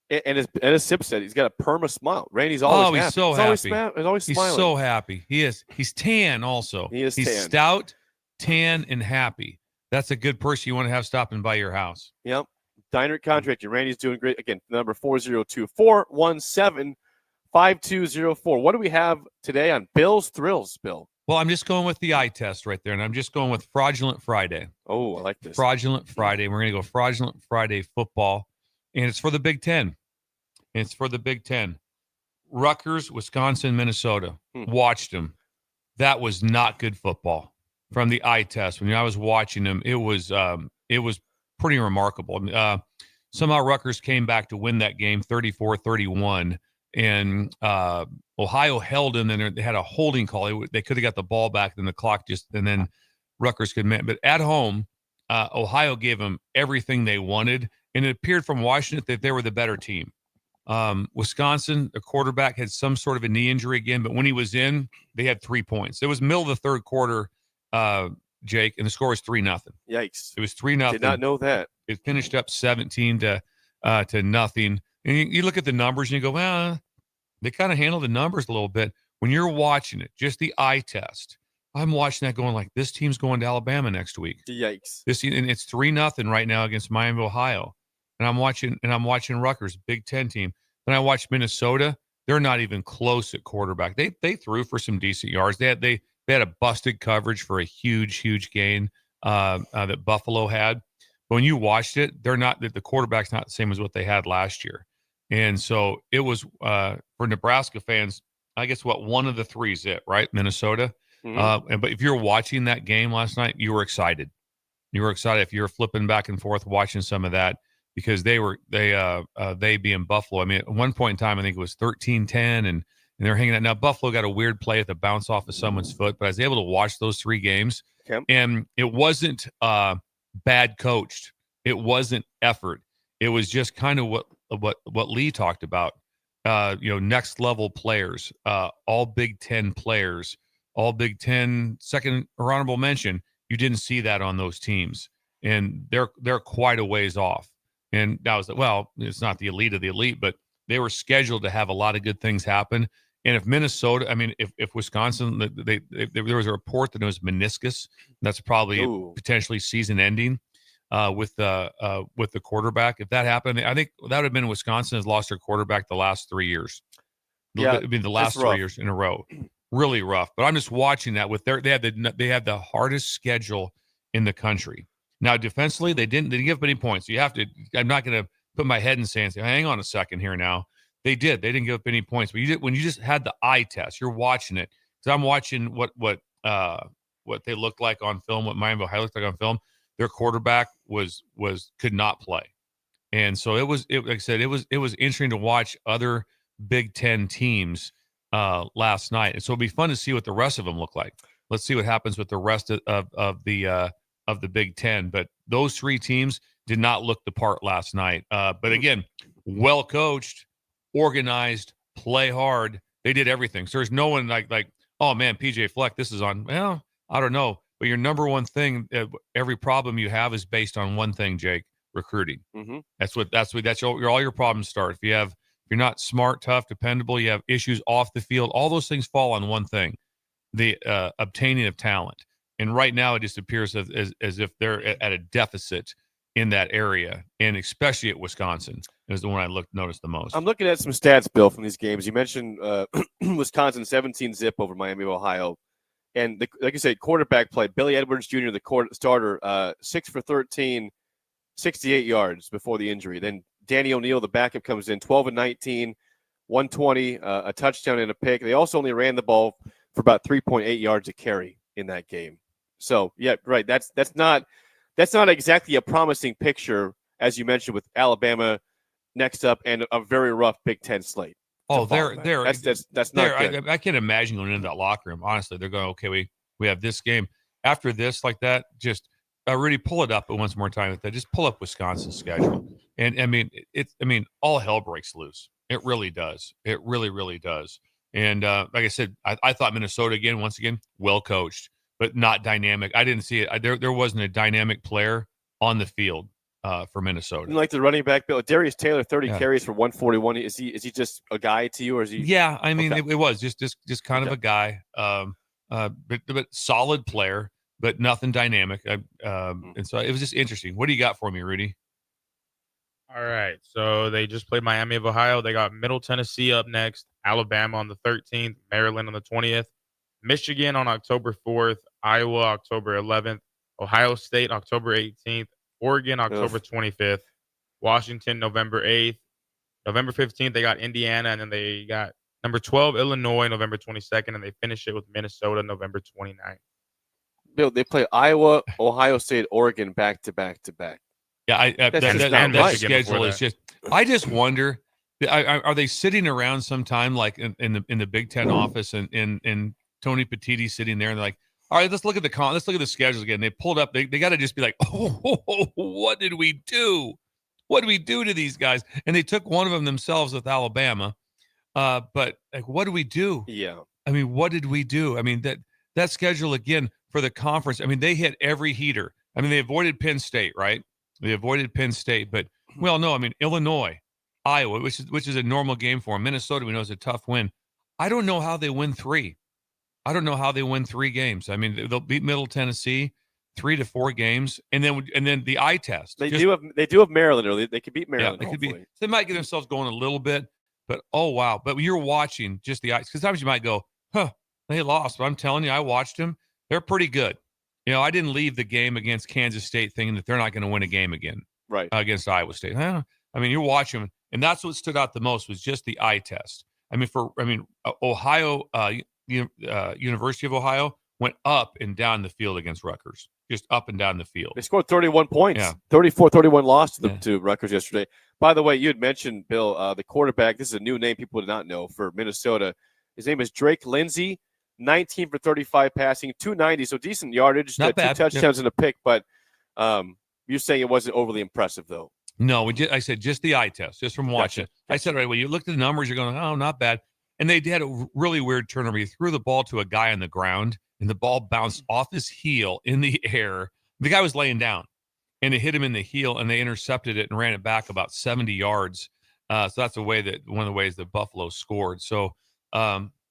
S5: And as Sip said, he's got a perma smile. Randy's always happy.
S6: He's so happy.
S5: He's always smiling.
S6: He's so happy. He is. He's tan also.
S5: He's
S6: tan. Stout, tan, and happy. That's a good person you want to have stopping by your house.
S5: Yep. Diner Contracting. Randy's doing great. Again, number 402-417-5204. What do we have today on Bill's Thrills, Bill?
S6: Well, I'm just going with the eye test right there, and I'm just going with Fraudulent Friday.
S5: Oh, I like this.
S6: Fraudulent Friday. We're going to go Fraudulent Friday football, and it's for the Big Ten. Rutgers, Wisconsin, Minnesota. Watched them. That was not good football from the eye test. When I was watching them, it was pretty remarkable. Somehow Rutgers came back to win that game 34-31, and Ohio held them, and they had a holding call. They could have got the ball back, then the clock and then Rutgers could make. But at home, Ohio gave them everything they wanted, and it appeared from watching it that they were the better team. Wisconsin, the quarterback had some sort of a knee injury again, but when he was in, they had 3 points. It was middle of the third quarter, Jake, and the score was 3-0.
S5: Yikes!
S6: It was 3-0.
S5: Did not know that.
S6: It finished up 17 to nothing. And you look at the numbers and you go, well, they kind of handled the numbers a little bit. When you're watching it, just the eye test, I'm watching that going like, this team's going to Alabama next week.
S5: Yikes!
S6: And it's 3-0 right now against Miami, Ohio. And I'm watching Rutgers, Big Ten team. Then I watched Minnesota. They're not even close at quarterback. They threw for some decent yards. They had a busted coverage for a huge gain that Buffalo had. But when you watched it, the quarterback's not the same as what they had last year. And so it was for Nebraska fans, I guess one of the three's it, right? Minnesota.
S5: Mm-hmm.
S6: But if you're watching that game last night, you were excited. If you were flipping back and forth watching some of that, because they being Buffalo. I mean, at one point in time, I think it was 13-10, and they're hanging out. Now, Buffalo got a weird play at the bounce off of someone's foot, but I was able to watch those 3 games, and it wasn't bad coached. It wasn't effort. It was just kind of what Lee talked about. Next level players, all Big Ten players, all Big Ten second or honorable mention. You didn't see that on those teams, and they're quite a ways off. And that was, it's not the elite of the elite, but they were scheduled to have a lot of good things happen. And if Minnesota, if Wisconsin, there was a report that it was meniscus. That's probably potentially season ending with the quarterback. If that happened, I think that would have been Wisconsin has lost their quarterback the last 3 years.
S5: Yeah,
S6: it'd been the last 3 years in a row. Really rough. But I'm just watching that with they have the hardest schedule in the country. Now, defensively, they didn't give up any points. So I'm not going to put my head in sand and say, hang on a second here now. They didn't give up any points. But when you just had the eye test, you're watching it. Because I'm watching what they looked like on film, what Miami Ohio looked like on film. Their quarterback could not play. And so like I said, it was interesting to watch other Big Ten teams last night. And so it'll be fun to see what the rest of them look like. Let's see what happens with the rest of the Big Ten. But those 3 teams did not look the part last night. But again, well coached, organized, play hard. They did everything. So there's no one like, oh man, PJ Fleck, this is on. Well, I don't know. But your number one thing, every problem you have is based on one thing, Jake: recruiting.
S5: Mm-hmm.
S6: That's all your problems start. If you're not smart, tough, dependable, you have issues off the field. All those things fall on one thing: the obtaining of talent. And right now, it just appears as if they're at a deficit in that area, and especially at Wisconsin is the one I noticed the most.
S5: I'm looking at some stats, Bill, from these games. You mentioned Wisconsin 17-0 over Miami, Ohio. And like you said, quarterback play. Billy Edwards Jr., the starter, 6 for 13, 68 yards before the injury. Then Danny O'Neal, the backup, comes in 12-19, 120, a touchdown and a pick. They also only ran the ball for about 3.8 yards a carry in that game. So yeah, right. That's not exactly a promising picture, as you mentioned, with Alabama next up and a very rough Big Ten slate.
S6: Oh, that's
S5: not good.
S6: I can't imagine going into that locker room. Honestly, they're going, okay, we have this game. After this, like that, just Rudy, pull it up once more time. Just pull up Wisconsin's schedule, and I mean, all hell breaks loose. It really does. It really, really does. And like I said, I thought Minnesota once again, well coached, but not dynamic. I didn't see it. There wasn't a dynamic player on the field for Minnesota.
S5: Like the running back, Bill, Darius Taylor, 30 carries for 141. Is he just a guy to you, or is he?
S6: Yeah, I mean, it was just kind of a guy, but solid player, but nothing dynamic. And so it was just interesting. What do you got for me, Rudy?
S2: All right, so they just played Miami of Ohio. They got Middle Tennessee up next, Alabama on the 13th, Maryland on the 20th, Michigan on October 4th, Iowa October 11th, Ohio State October 18th, Oregon October 25th, Washington November 8th, November 15th they got Indiana, and then they got number 12 Illinois November 22nd, and they finish it with Minnesota November 29th.
S5: Bill, they play Iowa, Ohio State, Oregon back to back to back.
S6: Yeah, that schedule is just. I just wonder, are they sitting around sometime like in the Big Ten office and Tony Petitti sitting there and they're like, all right, let's look at the schedules again. They pulled up. They got to just be like, oh, what did we do? What did we do to these guys? And they took one of them themselves with Alabama. But like, what do we do?
S5: Yeah.
S6: I mean, what did we do? I mean, that schedule again for the conference. I mean, they hit every heater. I mean, they avoided Penn State, right? They avoided Penn State, but we all know. I mean, Illinois, Iowa, which is a normal game for them. Minnesota, we know is a tough win. I don't know how they win 3. I don't know how they win 3 games. I mean, they'll beat Middle Tennessee 3 to 4 games, and then the eye test.
S5: They do have Maryland early. They could beat Maryland.
S6: Yeah, they might get themselves going a little bit, but oh wow! But you're watching just the ice because sometimes you might go, they lost. But I'm telling you, I watched them. They're pretty good. I didn't leave the game against Kansas State thinking that they're not going to win a game again,
S5: right?
S6: Against Iowa State. I mean, you're watching them, and that's what stood out the most was just the eye test. I mean, Ohio, University of Ohio went up and down the field against Rutgers, just up and down the field.
S5: They scored 31 points,
S6: Yeah.
S5: 34-31 loss to Rutgers yesterday. By the way, you had mentioned, Bill, the quarterback. This is a new name people did not know for Minnesota. His name is Drake Lindsey. 19 for 35 passing, 290, so decent yardage.
S6: Not bad.
S5: 2 touchdowns and a pick, but you're saying it wasn't overly impressive, though.
S6: No, I said just the eye test, just from watching.
S5: Gotcha.
S6: I said, right, when you looked at the numbers, you're going, oh, not bad. And they had a really weird turnover. He threw the ball to a guy on the ground, and the ball bounced off his heel in the air. The guy was laying down, and it hit him in the heel, and they intercepted it and ran it back about 70 yards. So that's one of the ways that Buffalo scored. So,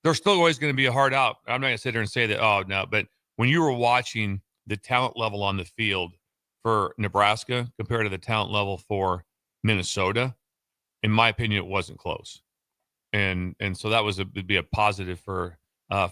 S6: there's still always going to be a hard out. I'm not going to sit there and say that, oh, no. But when you were watching the talent level on the field for Nebraska compared to the talent level for Minnesota, in my opinion, it wasn't close. And so that would be a positive for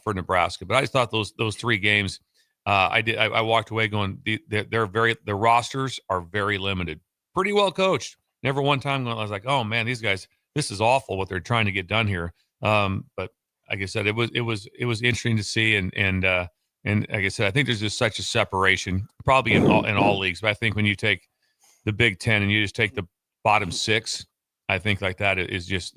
S6: Nebraska. But I just thought those 3 games, I walked away going, their rosters are very limited. Pretty well coached. Never one time I was like, oh, man, these guys, this is awful what they're trying to get done here. But like I said, it was interesting to see, and like I said, I think there's just such a separation, probably in all leagues. But I think when you take the Big Ten and you just take the bottom 6, I think like that is just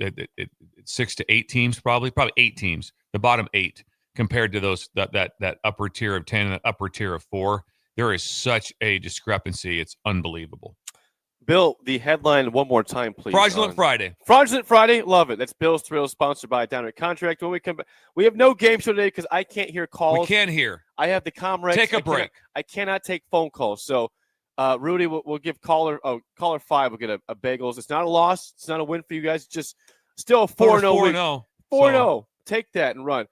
S6: 6 to 8 teams, probably 8 teams, the bottom 8 compared to those that upper tier of 10 and the upper tier of 4. There is such a discrepancy; it's unbelievable.
S5: Bill, the headline one more time, please.
S6: Fraudulent Friday.
S5: Fraudulent Friday. Love it. That's Bill's Thrills, sponsored by Downright Contract. When we come back, we have no game show today because I can't hear calls.
S6: We can't hear.
S5: I have the Comrex.
S6: Take a break.
S5: I cannot take phone calls. So, Rudy, we'll give caller 5 will get a bagels. It's not a loss. It's not a win for you guys. It's just still a 4-0 win. 4-0. Take that and run.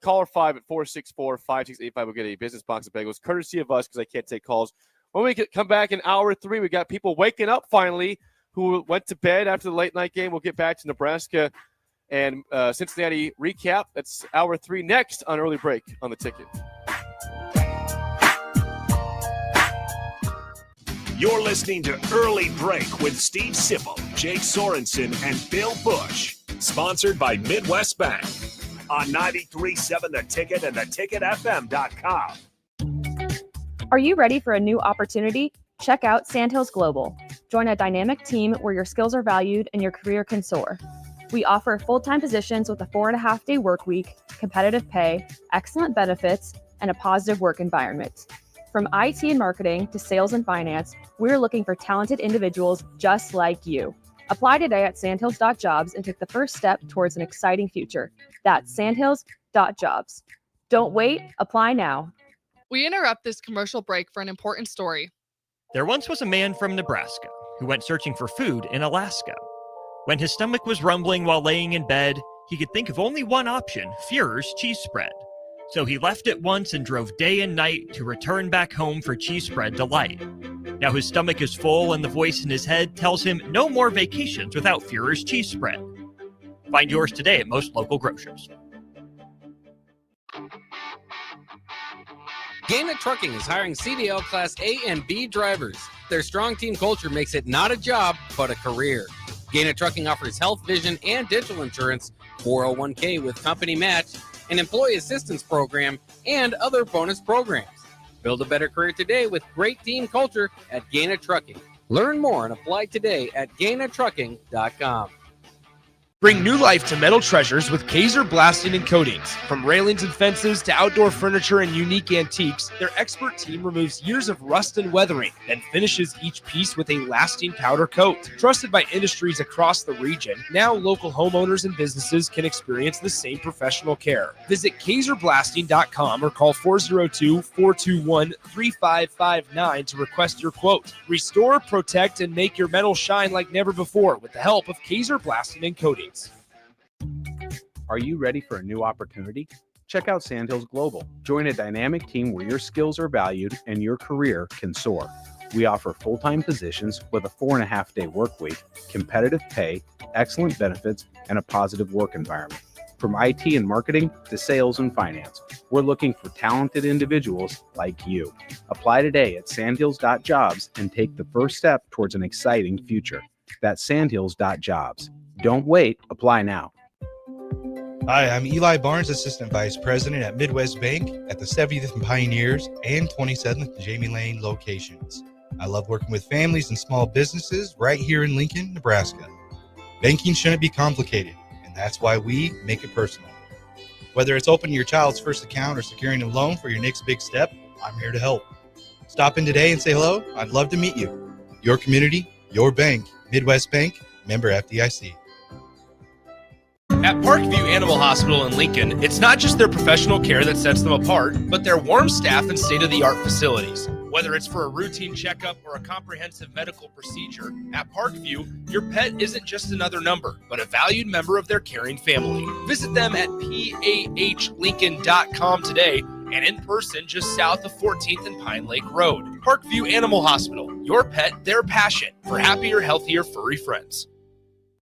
S5: Caller 5 at 464-5685 will get a business box of bagels, courtesy of us because I can't take calls. When we come back in hour 3, we got people waking up finally who went to bed after the late night game. We'll get back to Nebraska and Cincinnati recap. That's hour 3 next on Early Break on the Ticket.
S1: You're listening to Early Break with Steve Sipple, Jake Sorensen, and Bill Busch. Sponsored by Midwest Bank on 93.7 The Ticket and theticketfm.com.
S19: Are you ready for a new opportunity? Check out Sandhills Global. Join a dynamic team where your skills are valued and your career can soar. We offer full-time positions with a 4.5-day work week, competitive pay, excellent benefits, and a positive work environment. From IT and marketing to sales and finance, we're looking for talented individuals just like you. Apply today at sandhills.jobs and take the first step towards an exciting future. That's sandhills.jobs. Don't wait, apply now.
S12: We interrupt this commercial break for an important story.
S13: There once was a man from Nebraska who went searching for food in Alaska. When his stomach was rumbling while laying in bed, he could think of only one option, Führer's cheese spread. So he left at once and drove day and night to return back home for cheese spread delight. Now his stomach is full and the voice in his head tells him no more vacations without Führer's cheese spread. Find yours today at most local grocers.
S8: Gaina Trucking is hiring CDL Class A and B drivers. Their strong team culture makes it not a job, but a career. Gaina Trucking offers health, vision, and dental insurance, 401k with company match, an employee assistance program, and other bonus programs. Build a better career today with great team culture at Gaina Trucking. Learn more and apply today at GainaTrucking.com.
S10: Bring new life to metal treasures with Kaiser Blasting and Coatings. From railings and fences to outdoor furniture and unique antiques, their expert team removes years of rust and weathering, then finishes each piece with a lasting powder coat. Trusted by industries across the region, now local homeowners and businesses can experience the same professional care. Visit KaiserBlasting.com or call 402-421-3559 to request your quote. Restore, protect, and make your metal shine like never before with the help of Kaiser Blasting and Coatings.
S11: Are you ready for a new opportunity? Check out Sandhills Global. Join a dynamic team where your skills are valued and your career can soar. We offer full-time positions with a 4.5-day work week, competitive pay, excellent benefits, and a positive work environment. From IT and marketing to sales and finance, we're looking for talented individuals like you. Apply today at sandhills.jobs and take the first step towards an exciting future. That's sandhills.jobs. Don't wait, apply now.
S20: Hi, I'm Eli Barnes, Assistant Vice President at Midwest Bank at the 70th and Pioneers and 27th and Jamie Lane locations. I love working with families and small businesses right here in Lincoln, Nebraska. Banking shouldn't be complicated, and that's why we make it personal. Whether it's opening your child's first account or securing a loan for your next big step, I'm here to help. Stop in today and say hello. I'd love to meet you. Your community, your bank, Midwest Bank, member FDIC.
S10: At Parkview Animal Hospital in Lincoln, it's not just their professional care that sets them apart, but their warm staff and state-of-the-art facilities. Whether it's for a routine checkup or a comprehensive medical procedure, at Parkview, your pet isn't just another number, but a valued member of their caring family. Visit them at PAHLincoln.com today and in person just south of 14th and Pine Lake Road. Parkview Animal Hospital, your pet, their passion for happier, healthier, furry friends.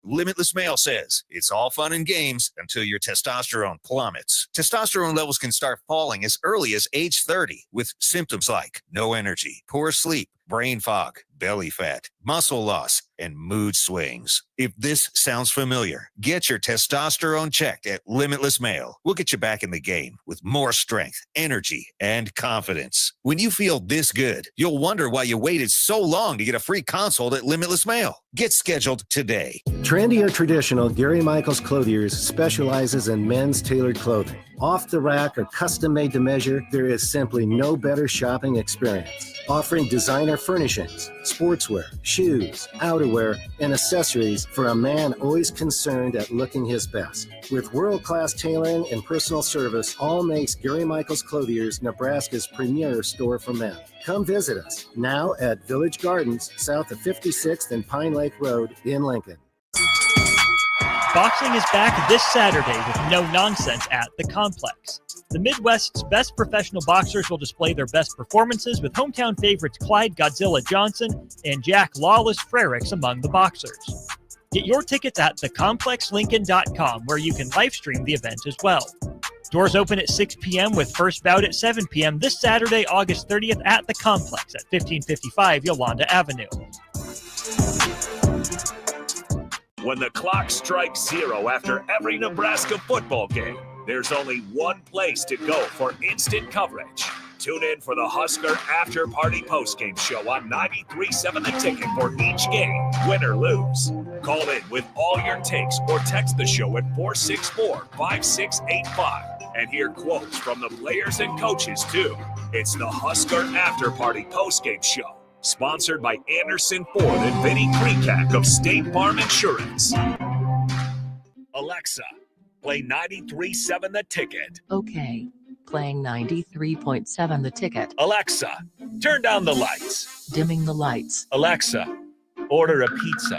S3: Limitless Male says it's all fun and games until your testosterone plummets. Testosterone levels can start falling as early as age 30 with symptoms like no energy, poor sleep, brain fog, belly fat, muscle loss, and mood swings. If this sounds familiar, get your testosterone checked at Limitless Male. We'll get you back in the game with more strength, energy, and confidence. When you feel this good, you'll wonder why you waited so long to get a free consult at Limitless Male. Get scheduled today.
S21: Trendy or traditional, Gary Michaels Clothiers specializes in men's tailored clothing. Off the rack or custom made to measure, there is simply no better shopping experience. Offering designer furnishings, sportswear, shoes, outerwear, and accessories for a man always concerned at looking his best. With world-class tailoring and personal service, all makes Gary Michaels Clothiers Nebraska's premier store for men. Come visit us now at Village Gardens, south of 56th and Pine Lake Road in Lincoln.
S13: Boxing is back this Saturday with no nonsense at the Complex. The Midwest's best professional boxers will display their best performances with hometown favorites Clyde Godzilla Johnson and Jack Lawless Frericks among the boxers. Get your tickets at thecomplexlincoln.com where you can live stream the event as well. Doors open at 6 p.m. with first bout at 7 p.m. this Saturday, August 30th at the Complex at 1555 Yolanda Avenue.
S1: When the clock strikes 0 after every Nebraska football game, there's only one place to go for instant coverage. Tune in for the Husker After Party Postgame Show on 93.7 The Ticket for each game, win or lose. Call in with all your takes or text the show at 464-5685. and hear quotes from the players and coaches, too. It's the Husker After Party postgame show, sponsored by Anderson Ford and Vinny Krikak of State Farm Insurance. Alexa, play 93.7 The Ticket.
S7: Okay, playing 93.7 The Ticket.
S1: Alexa, turn down the lights.
S7: Dimming the lights.
S1: Alexa, order a pizza,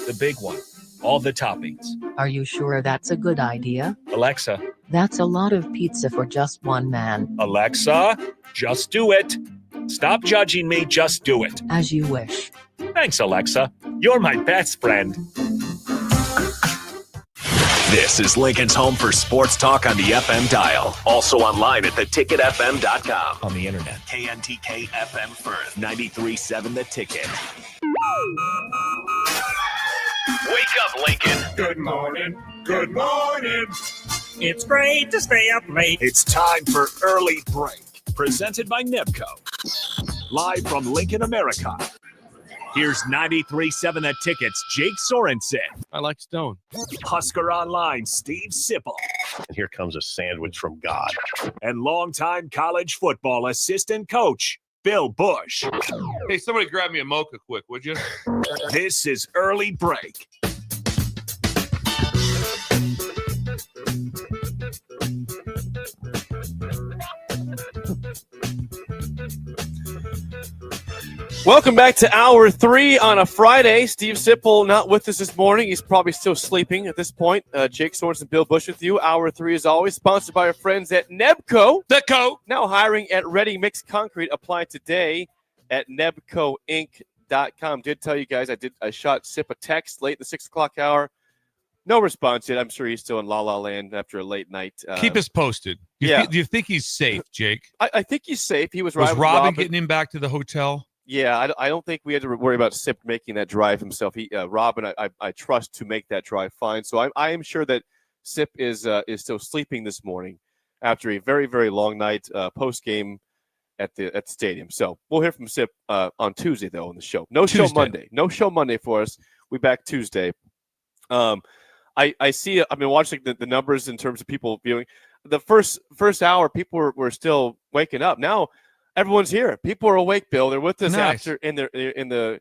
S1: the big one, all the toppings.
S7: Are you sure that's a good idea?
S1: Alexa.
S7: That's a lot of pizza for just one man.
S1: Alexa, just do it. Stop judging me, just do it.
S7: As you wish.
S1: Thanks, Alexa. You're my best friend. This is Lincoln's home for sports talk on the FM dial. Also online at theticketfm.com. On the internet, KNTK FM Firth, 93.7 The Ticket. Wake up, Lincoln. Good morning. Good morning. It's great to stay up late. It's time for Early Break, presented by Nebco. Live from Lincoln, America. Here's 93.7 The Ticket's Jake Sorensen.
S14: I like Stone.
S1: Husker Online, Steve Sipple.
S4: And here comes a sandwich from God.
S1: And longtime college football assistant coach, Bill Busch.
S6: Hey, somebody grab me a mocha quick, would you?
S1: This is Early Break.
S5: Welcome back to Hour 3 on a Friday. Steve Sipple not with us this morning. He's probably still sleeping at this point. Jake Sorensen, Bill Busch with you. Hour 3 is always sponsored by our friends at Nebco.
S6: Nebco.
S5: Now hiring at Ready Mix Concrete. Apply today at nebcoinc.com. Did tell you guys I shot Sip a text late in the 6 o'clock hour. No response yet. I'm sure he's still in La La Land after a late night.
S6: Keep us posted. Do you think he's safe, Jake?
S5: I think he's safe. He was
S6: Robin getting him back to the hotel?
S5: Yeah, I don't think we had to worry about Sip making that drive himself. Robin, I trust to make that drive fine. So I am sure that Sip is still sleeping this morning after a very, very long night post game at the stadium. So we'll hear from Sip on Tuesday though on the show. No show Monday. No show Monday for us. We back Tuesday. I see. I've been watching the numbers in terms of people viewing. The first hour, people were still waking up. Now everyone's here. People are awake. Bill, they're with us after in the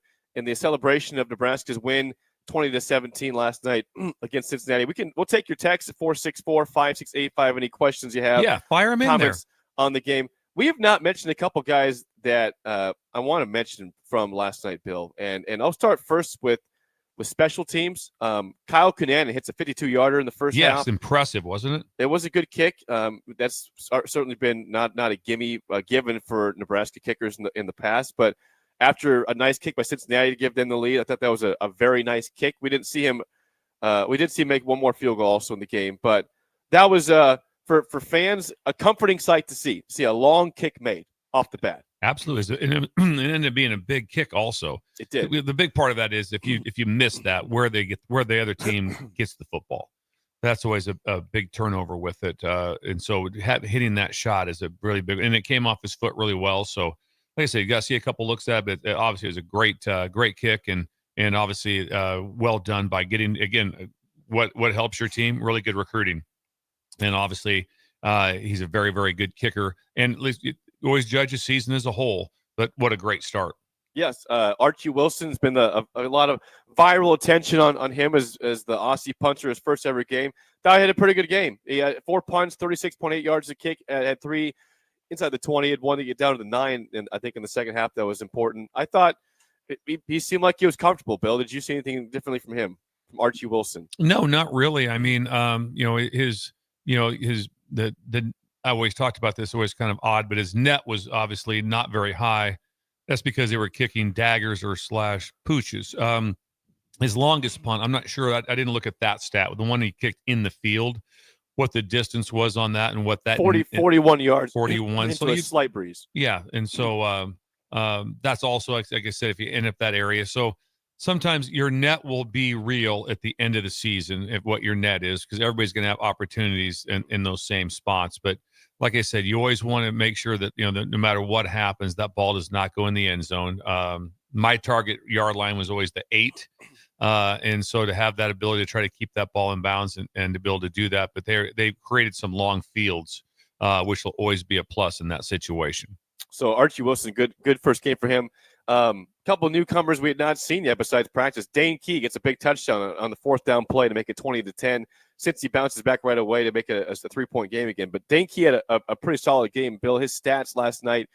S5: celebration of Nebraska's win 20-17 last night against Cincinnati. We'll take your text at 464-5685. Any questions you have?
S6: Yeah, fire them in there
S5: on the game. We have not mentioned a couple guys that I want to mention from last night, Bill, and I'll start first with special teams. Kyle Cunanan hits a 52-yarder in the first half.
S6: Yes, impressive, wasn't it?
S5: It was a good kick. That's certainly been not a given for Nebraska kickers in the past. But after a nice kick by Cincinnati to give them the lead, I thought that was a very nice kick. We didn't see him. We did see him make one more field goal also in the game. But that was for fans a comforting sight to see a long kick made off the bat.
S6: Absolutely, and it ended up being a big kick. Also,
S5: it did.
S6: The big part of that is if you miss that, where the other team gets the football, that's always a big turnover with it. And so hitting that shot is a really big, and it came off his foot really well. So, like I said, you got to see a couple looks at it. But obviously, it was a great kick, and obviously well done by getting again what helps your team. Really good recruiting, and obviously he's a very, very good kicker. And at least you always judge a season as a whole, but what a great start.
S5: Yes, Archie Wilson's been a lot of viral attention on him as the Aussie punter, his first ever game. Guy had a pretty good game. He had 4 punts, 36.8 yards a kick, had 3 inside the 20, had 1 to get down to the 9, and I think in the second half that was important. I thought he seemed like he was comfortable, Bill. Did you see anything differently from him, from Archie Wilson?
S6: No, not really. I mean, I always talked about this, always kind of odd, but his net was obviously not very high. That's because they were kicking daggers or slash pooches. His longest punt, I'm not sure. I didn't look at that stat. The one he kicked in the field, what the distance was on that and what that
S5: 41 yards.
S6: 41.
S5: So a slight breeze.
S6: Yeah. And so that's also, like I said, if you end up that area. So sometimes your net will be real at the end of the season if what your net is, because everybody's going to have opportunities in those same spots. But like I said, you always want to make sure that, that no matter what happens, that ball does not go in the end zone. My target yard line was always the 8. And so to have that ability to try to keep that ball in bounds and to be able to do that, but they've created some long fields, which will always be a plus in that situation.
S5: So Archie Wilson, good first game for him. Couple newcomers we had not seen yet besides practice. Dane Key gets a big touchdown on the 4th down play to make it 20-10. Since he bounces back right away to make a 3-point game again. But Dane Key had a pretty solid game. Bill, his stats last night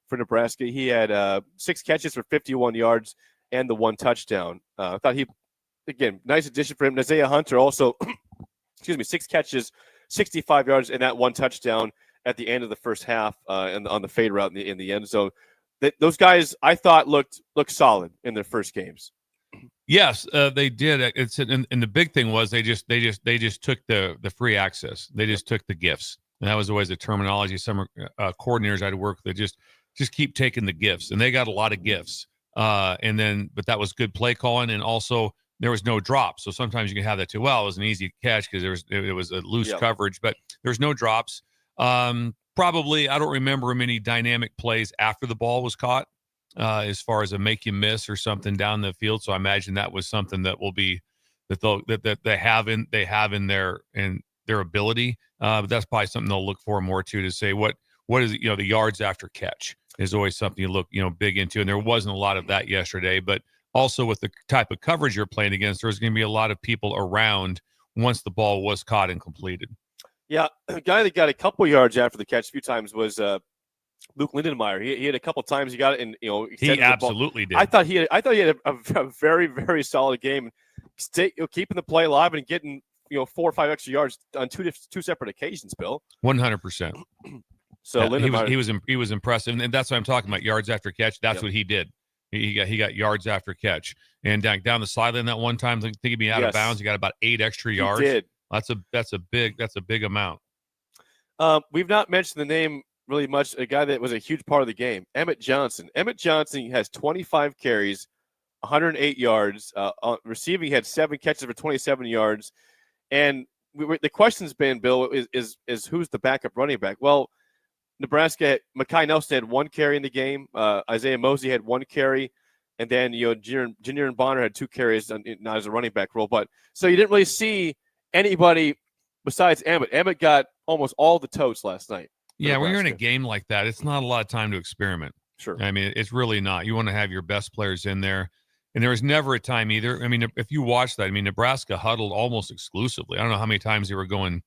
S5: for Nebraska, he had 6 catches for 51 yards and the 1 touchdown. I thought again, nice addition for him. Isaiah Hunter also, 6 catches, 65 yards, and that 1 touchdown at the end of the first half on the fade route in the end zone. Those guys, I thought, looked solid in their first games.
S6: Yes, they did. And the big thing was they just took the free access. They just took the gifts, and that was always the terminology. Some coordinators I'd work with just keep taking the gifts, and they got a lot of gifts. But that was good play calling, and also there was no drops. So sometimes you can have that too. Well, it was an easy catch because it was a loose coverage, but there's no drops. Probably, I don't remember many dynamic plays after the ball was caught, as far as a make you miss or something down the field. So I imagine that was something that will be that they have in their ability. But that's probably something they'll look for more to say what is it, the yards after catch is always something you look big into, and there wasn't a lot of that yesterday. But also with the type of coverage you're playing against, there's going to be a lot of people around once the ball was caught and completed. Yeah,
S5: a guy that got a couple yards after the catch a few times was Luke Lindenmeyer. He had a couple times he got it, and
S6: he absolutely did.
S5: I thought he had a very, very solid game, keeping the play alive and getting 4 or 5 extra yards on two separate occasions. Bill,
S6: 100%.
S5: So
S6: he was impressive, and that's what I'm talking about. Yards after catch. That's what he did. He got yards after catch, and down the sideline that one time, I think he'd be out of bounds. He got about 8 extra yards.
S5: He did.
S6: That's a big amount.
S5: We've not mentioned the name really much. A guy that was a huge part of the game, Emmett Johnson. Emmett Johnson has 25 carries, 108 yards. Receiving, he had 7 catches for 27 yards. And the question's been, Bill, is who's the backup running back? Well, Nebraska, Mekhi Nelson had 1 carry in the game. Isaiah Mosley had 1 carry. And then, Junior Bonner had 2 carries, not as a running back role. But so you didn't really see anybody besides Emmett. Emmett got almost all the totes last night.
S6: Yeah, when you're in a game like that, it's not a lot of time to experiment.
S5: Sure.
S6: I mean, it's really not. You want to have your best players in there. And there was never a time either. I mean, if you watch that, Nebraska huddled almost exclusively. I don't know how many times they were going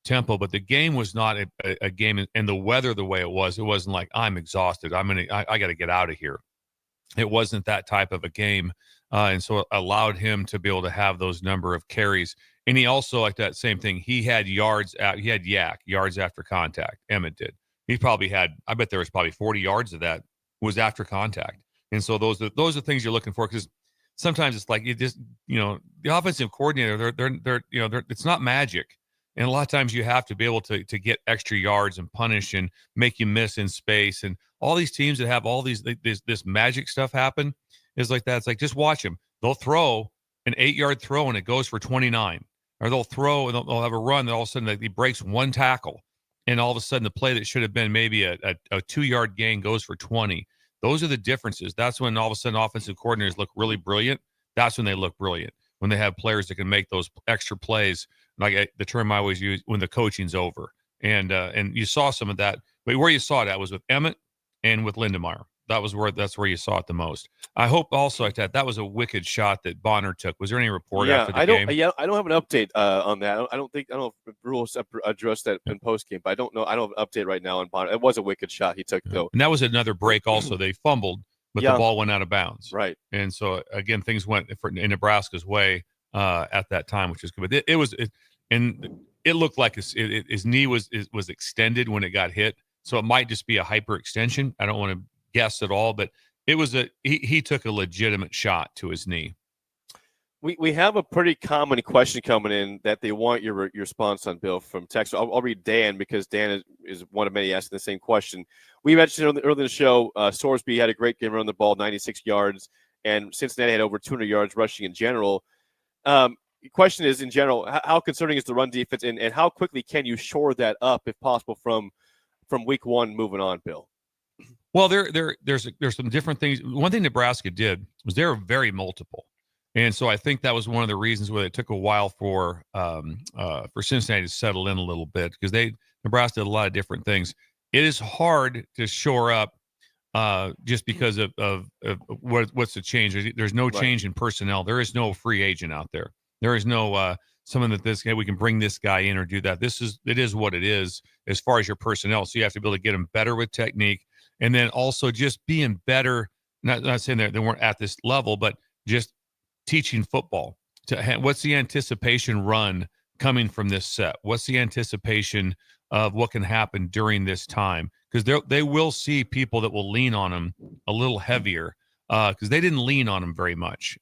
S6: tempo, but the game was not a game. And the weather, the way it wasn't like, I'm exhausted. I got to get out of here. It wasn't that type of a game. And so it allowed him to be able to have those number of carries. And he also, like that same thing, he had yards after contact. Emmett did. He probably had, I bet there was probably 40 yards of that was after contact. And so those are things you're looking for, because sometimes it's like you just, the offensive coordinator, they're it's not magic. And a lot of times you have to be able to get extra yards and punish and make you miss in space. And all these teams that have all this magic stuff happen is like that. It's like, just watch them. They'll throw an 8-yard throw and it goes for 29. Or they'll throw and they'll have a run that all of a sudden he breaks 1 tackle. And all of a sudden the play that should have been maybe a 2-yard gain goes for 20. Those are the differences. That's when all of a sudden offensive coordinators look really brilliant. That's when they look brilliant. When they have players that can make those extra plays, like the term I always use, when the coaching's over. And you saw some of that. But where you saw that was with Emmett and with Lindenmeyer. That's where you saw it the most. I hope also that was a wicked shot that Bonner took. Was there any report after the game?
S5: I don't have an update on that. I don't know if rules address that in post game, but I don't know. I don't have an update right now on Bonner. It was a wicked shot he took though.
S6: And that was another break also. They fumbled, but the ball went out of bounds.
S5: Right.
S6: And so again, things went in Nebraska's way at that time, which is good. But it looked like his knee was extended when it got hit. So it might just be a hyperextension. I don't want to guess at all, but it was he took a legitimate shot to his knee.
S5: We have a pretty common question coming in that they want your response on, Bill, from text. I'll read Dan, because Dan is one of many asking the same question. We mentioned earlier in the show, Sorsby had a great game around the ball, 96 yards, and Cincinnati had over 200 yards rushing in general. The question is, in general, how concerning is the run defense, and how quickly can you shore that up, if possible, from week 1 moving on, Bill?
S6: Well, there's some different things. One thing Nebraska did was they were very multiple. And so I think that was one of the reasons why it took a while for Cincinnati to settle in a little bit, because Nebraska did a lot of different things. It is hard to shore up just because of what's the change. There's no change in personnel. There is no free agent out there. There is no someone that this guy, we can bring this guy in or do that. It is what it is as far as your personnel. So you have to be able to get them better with technique, and then also just being better. Not saying that they weren't at this level, but just teaching football. What's the anticipation run coming from this set? What's the anticipation of what can happen during this time? Because they will see people that will lean on them a little heavier, because they didn't lean on them very much.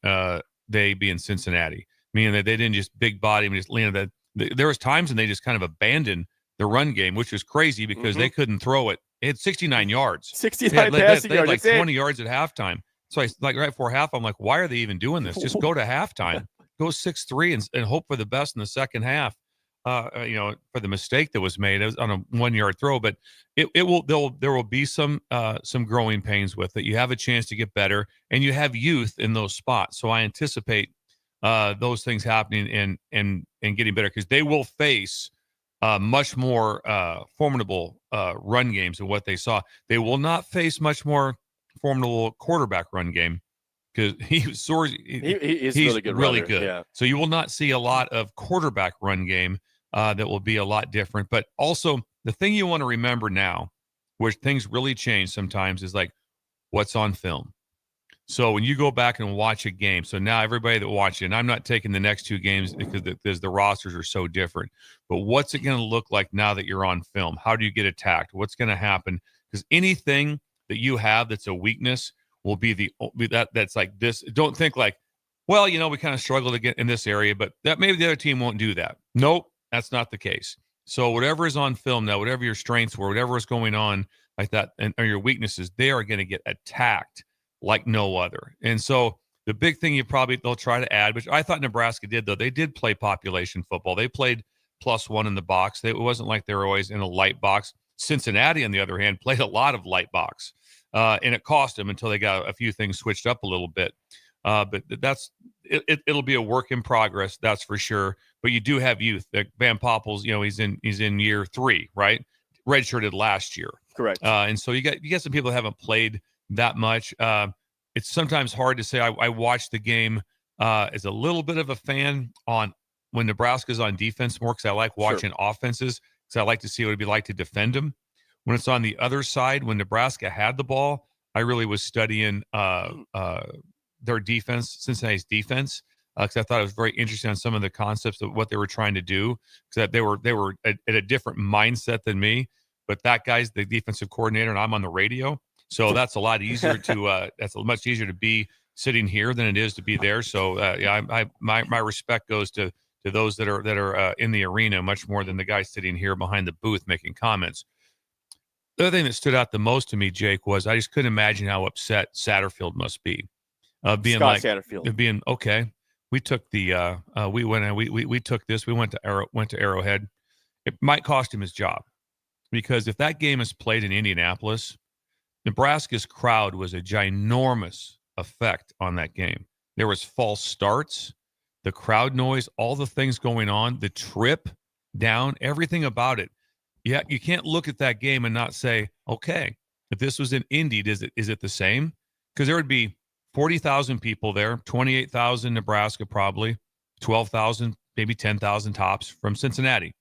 S6: They being Cincinnati, meaning that they didn't just big body and just lean on that. There was times when they just kind of abandoned the run game, which was crazy because they couldn't throw it. It had 69 yards.
S5: 69 passing yards.
S6: Like 20 yards at halftime. So right before half, I'm like, why are they even doing this? Just go to halftime, go 6-3 and hope for the best in the second half. For the mistake that was made, it was on a 1-yard throw, but there will be some growing pains with it. You have a chance to get better, and you have youth in those spots. So I anticipate those things happening and getting better, because they will face much more formidable run games than what they saw. They will not face much more formidable quarterback run game, because he's
S5: really good.
S6: Really
S5: runner.
S6: good.
S5: Yeah.
S6: So you will not see a lot of quarterback run game that will be a lot different. But also the thing you want to remember now, where things really change sometimes, is like what's on film. So when you go back and watch a game, so now everybody that watches it, and I'm not taking the next two games because the rosters are so different, but what's it going to look like now that you're on film? How do you get attacked? What's going to happen? Because anything that you have that's a weakness will be that's like this. Don't think like, well, we kind of struggle to get in this area, but that maybe the other team won't do that. Nope, that's not the case. So whatever is on film now, whatever your strengths were, whatever is going on like that, or your weaknesses, they are going to get attacked like no other. And so the big thing they'll try to add, which I thought Nebraska did, though, they did play population football. They played +1 in the box. It wasn't like they were always in a light box. Cincinnati, on the other hand, played a lot of light box, and it cost them until they got a few things switched up a little bit. But it'll be a work in progress, that's for sure. But you do have youth. Van Poppels, he's in year 3, right? Redshirted last year,
S5: correct.
S6: And so you get some people that haven't played that much. It's sometimes hard to say. I watched the game as a little bit of a fan on when Nebraska's on defense more, because I like watching offenses, because I like to see what it'd be like to defend them. When it's on the other side, when Nebraska had the ball, I really was studying their defense, Cincinnati's defense, because I thought it was very interesting on some of the concepts of what they were trying to do, because they were at a different mindset than me. But that guy's the defensive coordinator, and I'm on the radio, so that's a lot easier to that's much easier to be sitting here than it is to be there. So my respect goes to those that are in the arena much more than the guy sitting here behind the booth making comments. The other thing that stood out the most to me, Jake, was I just couldn't imagine how upset Satterfield must be. Being
S5: Scott
S6: like
S5: Satterfield.
S6: being okay. We took the we took this. We went to Arrowhead. It might cost him his job, because if that game is played in Indianapolis, Nebraska's crowd was a ginormous effect on that game. There was false starts, the crowd noise, all the things going on, the trip down, everything about it. Yeah, you can't look at that game and not say, okay, if this was in Indy, is it the same? Because there would be 40,000 people there, 28,000 Nebraska probably, 12,000, maybe 10,000 tops from Cincinnati.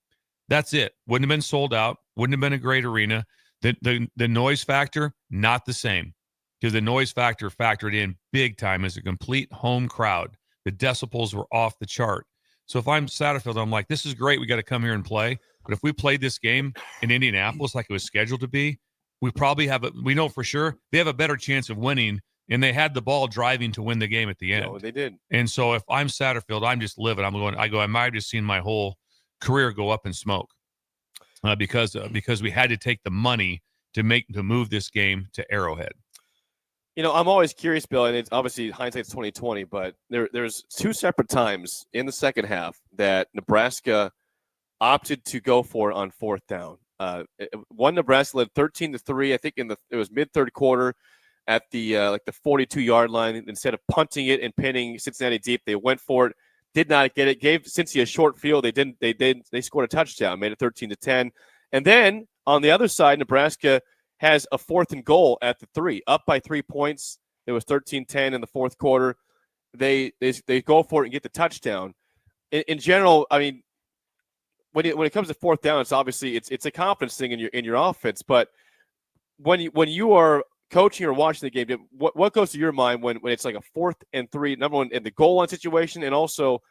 S6: That's it. Wouldn't have been sold out. Wouldn't have been a great arena. The noise factor, not the same, because the noise factor factored in big time as a complete home crowd. The decibels were off the chart. So if I'm Satterfield, I'm like, this is great. We got to come here and play. But if we played this game in Indianapolis like it was scheduled to be, we probably we know for sure they have a better chance of winning. And they had the ball driving to win the game at the end.
S5: No, they did.
S6: And so if I'm Satterfield, I'm just living. I might have just seen my whole career go up in smoke because we had to take the money to move this game to Arrowhead.
S5: I'm always curious, Bill, and it's obviously hindsight's 2020, but there's 2 separate times in the second half that Nebraska opted to go for it on 4th down. One, Nebraska led 13-3. I think it was mid-third quarter. at the like the 42-yard line. Instead of punting it and pinning Cincinnati deep, they went for it. Did not get it. Gave Cincy a short field. They scored a touchdown, made it 13-10. And then on the other side, Nebraska has a 4th and goal at the 3, up by 3 points. It was 13-10 in the fourth quarter. They go for it and get the touchdown. In general, I mean, when it comes to 4th down, it's obviously it's a confidence thing in your offense. But when you are coaching or watching the game, what goes to your mind when it's like a 4th and 3, number one, in the goal line situation, and also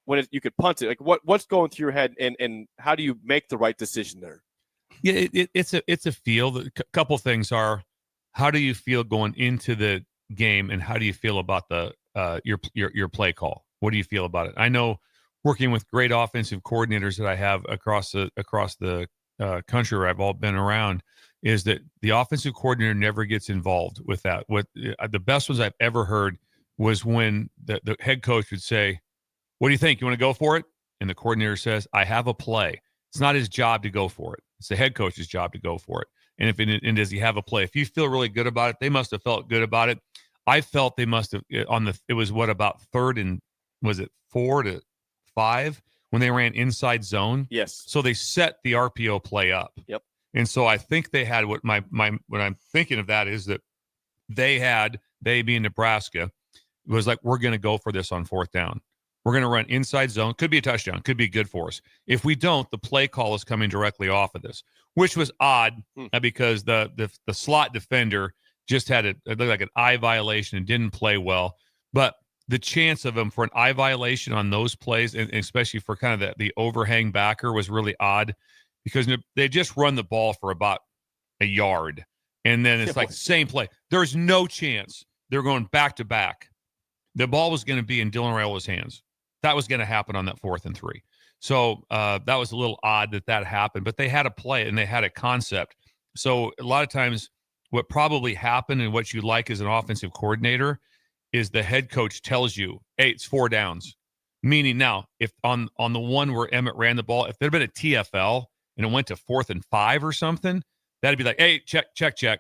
S5: when you could punt it? Like what's going through your head, and how do you make the right decision there?
S6: Yeah, it's a feel. A couple things are, how do you feel going into the game, and how do you feel about the your play call? What do you feel about it? I know, working with great offensive coordinators that I have across the country where I've all been around, is that the offensive coordinator never gets involved with that. What the best ones I've ever heard was when the head coach would say, "What do you think? You want to go for it?" And the coordinator says, "I have a play." It's not his job to go for it. It's the head coach's job to go for it. And does he have a play? If you feel really good about it, they must have felt good about it. I felt they must have it was about 3rd and, was it 4 to 5 when they ran inside zone?
S5: Yes.
S6: So they set the RPO play up.
S5: Yep.
S6: And so I think they had what I'm thinking of that is that they being Nebraska, was like, we're going to go for this on 4th down. We're going to run inside zone. Could be a touchdown. Could be good for us. If we don't, the play call is coming directly off of this, which was odd because the slot defender just had it looked like an eye violation and didn't play well. But the chance of him for an eye violation on those plays, and especially for kind of the overhang backer, was really odd, because they just run the ball for about a yard. And then it's like same play. There's no chance they're going back to back. The ball was going to be in Dylan Raiola's hands. That was going to happen on that 4th and 3. So that was a little odd that happened, but they had a play and they had a concept. So a lot of times what probably happened, and what you like as an offensive coordinator, is the head coach tells you, hey, it's 4 downs. Meaning now, if on the one where Emmett ran the ball, if there'd been a TFL and it went to 4th and 5 or something, that'd be like, hey, check.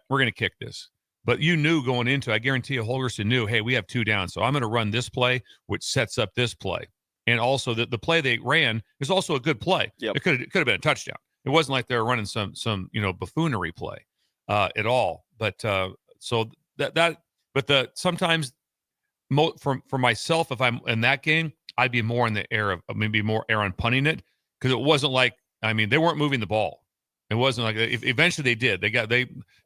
S6: We're going to kick this. But you knew going into, I guarantee you, Holgerson knew, hey, we have 2 downs, so I'm going to run this play, which sets up this play. And also the play they ran is also a good play.
S5: Yep.
S6: It could have been a touchdown. It wasn't like they were running some buffoonery play at all. But sometimes for myself, if I'm in that game, I'd be more in the air of maybe more air on punting it, because it wasn't like, I mean, they weren't moving the ball. It wasn't like, eventually they did.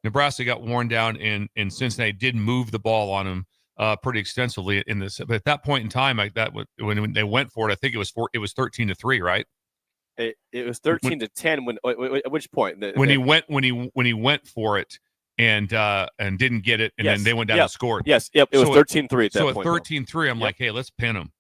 S6: Nebraska got worn down, and Cincinnati did move the ball on them pretty extensively in this. But at that point in time, when they went for it, I think it was 13-3, right?
S5: It was 13-10. At which point?
S6: When he went for it and didn't get it, and then they went down and scored.
S5: Yes, yep. It was 13-3 at that point.
S6: So at 13-3, I'm like, hey, let's pin them.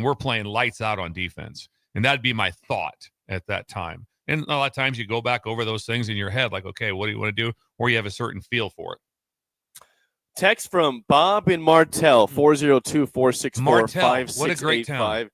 S6: We're playing lights out on defense, and that'd be my thought at that time. And a lot of times you go back over those things in your head, like, okay, what do you want to do? Or you have a certain feel for it.
S5: Text from Bob in Martell, 402-464-5685.
S6: What a great town.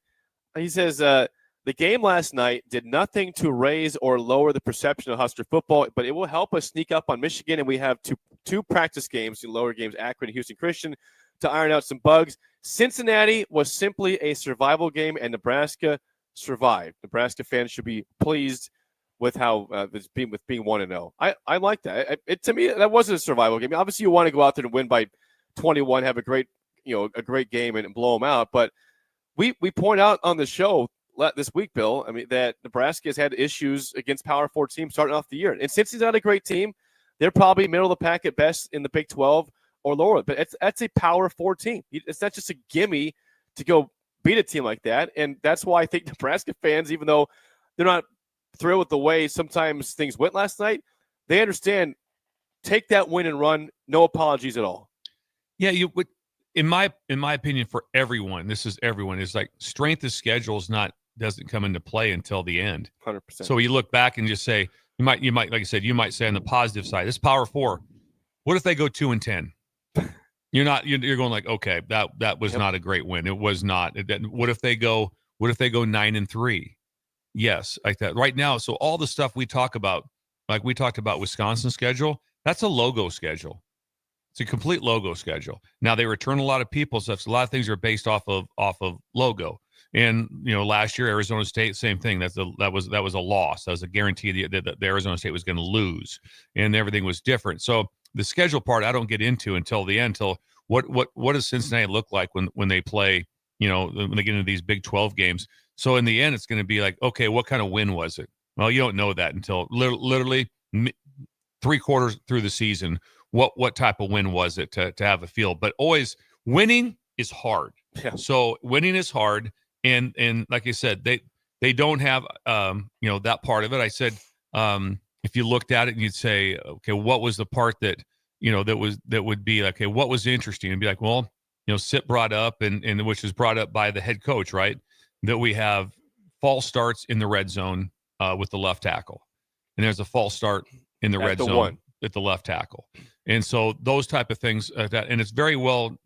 S5: He says, the game last night did nothing to raise or lower the perception of Husker football, but it will help us sneak up on Michigan, and we have two practice games, two lower games, Akron and Houston Christian, to iron out some bugs. Cincinnati was simply a survival game, and Nebraska survived. Nebraska fans should be pleased with how it's being 1-0. I like that. To me, that wasn't a survival game. Obviously, you want to go out there and win by 21, have a great game and blow them out. But we point out on the show this week, Bill, I mean, that Nebraska has had issues against Power 4 teams starting off the year. And since he's not a great team, they're probably middle of the pack at best in the Big 12 or lower. But that's a Power 4 team. It's not just a gimme to go beat a team like that. And that's why I think Nebraska fans, even though they're not thrilled with the way sometimes things went last night, they understand, take that win and run, no apologies at all.
S6: Yeah, you would, in my opinion, for everyone, this is everyone, is like strength of schedule doesn't come into play until the end.
S5: 100%.
S6: So you look back and just say, you might like I said, you might say on the positive side, this Power 4, what if they go 2-10? You're going like, okay, that was not a great win. It was not. What if they go 9-3? Yes, like that right now. So all the stuff we talk about, like we talked about Wisconsin schedule, that's a logo schedule. It's a complete logo schedule. Now they return a lot of people, so a lot of things are based off of logo. And last year Arizona State, same thing. That was a loss. That was a guarantee that the Arizona State was going to lose, and everything was different. So the schedule part I don't get into until the end. Until what does Cincinnati look like when they play? When they get into these Big 12 games. So in the end, it's going to be like, okay, what kind of win was it? Well, you don't know that until literally 3 quarters through the season. What type of win was it to have a feel? But always winning is hard.
S5: Yeah.
S6: So winning is hard, and like I said, they don't have that part of it. I said if you looked at it and you'd say, okay, what was the part that that would be like, okay, what was interesting? And be like, well, Sip brought up and which was brought up by the head coach, right? That we have false starts in the red zone with the left tackle, and there's a false start in the red zone at the left tackle. And so those type of things and it's very well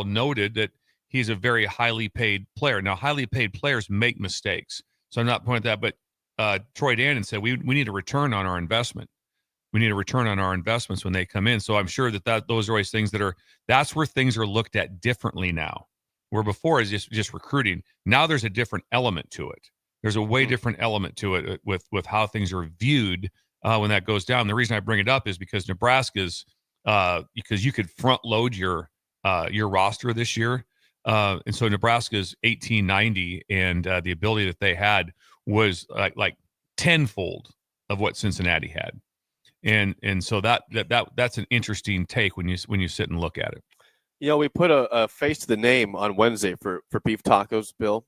S6: noted that he's a very highly paid player. Now, highly paid players make mistakes. So I'm not pointing at that, but Troy Dannon said we need a return on our investment. We need a return on our investments when they come in. So I'm sure that those are always things that's where things are looked at differently now. Where before is just recruiting. Now there's a different element to it. There's a way different element to it with how things are viewed when that goes down. The reason I bring it up is because Nebraska's because you could front load your roster this year. And so Nebraska's 1890 and the ability that they had was like tenfold of what Cincinnati had. And so that's an interesting take when you sit and look at it.
S5: We put a face to the name on Wednesday for beef tacos, Bill.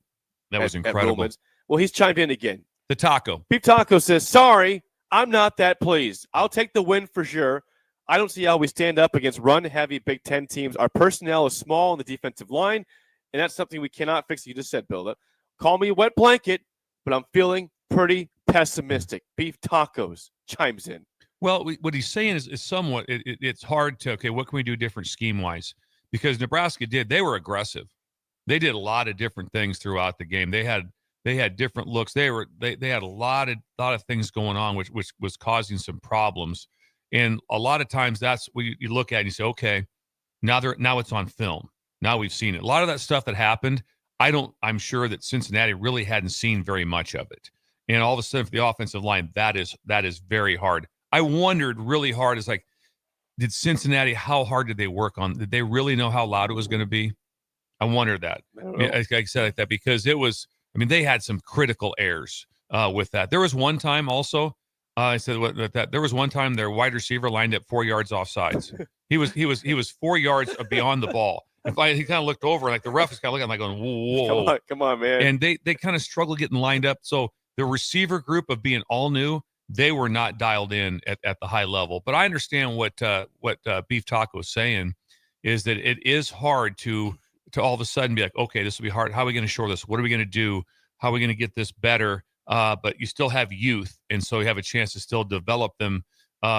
S6: That was incredible.
S5: Well, he's chimed in again.
S6: The taco.
S5: Beef Taco says, sorry, I'm not that pleased. I'll take the win for sure. I don't see how we stand up against run-heavy Big Ten teams. Our personnel is small on the defensive line, and that's something we cannot fix. You just said, Bill. Call me a wet blanket, but I'm feeling pretty pessimistic. Beef Tacos chimes in.
S6: Well, what he's saying is somewhat, it's hard to, okay, what can we do different scheme-wise? Because Nebraska they were aggressive. They did a lot of different things throughout the game. They had different looks. They had a lot of things going on, which was causing some problems. And a lot of times that's what you look at and you say, okay, now it's on film. Now we've seen it. A lot of that stuff that happened, I'm sure that Cincinnati really hadn't seen very much of it. And all of a sudden for the offensive line, that is very hard. I wondered really hard, is like, did Cincinnati, how hard did they work on? Did they really know how loud it was going to be? I wonder that. I said like that because they had some critical errors with that. There was one time also, I said that there was one time their wide receiver lined up 4 yards off sides. He was 4 yards beyond the ball. He kind of looked over, like the ref was kind of looking, like going, whoa.
S5: Come on, man.
S6: And they kind of struggled getting lined up. So the receiver group of being all new, they were not dialed in at the high level. But I understand what Beef Taco is saying, is that it is hard to all of a sudden be like, okay, this will be hard. How are we going to shore this? What are we going to do? How are we going to get this better? But you still have youth, and so you have a chance to still develop them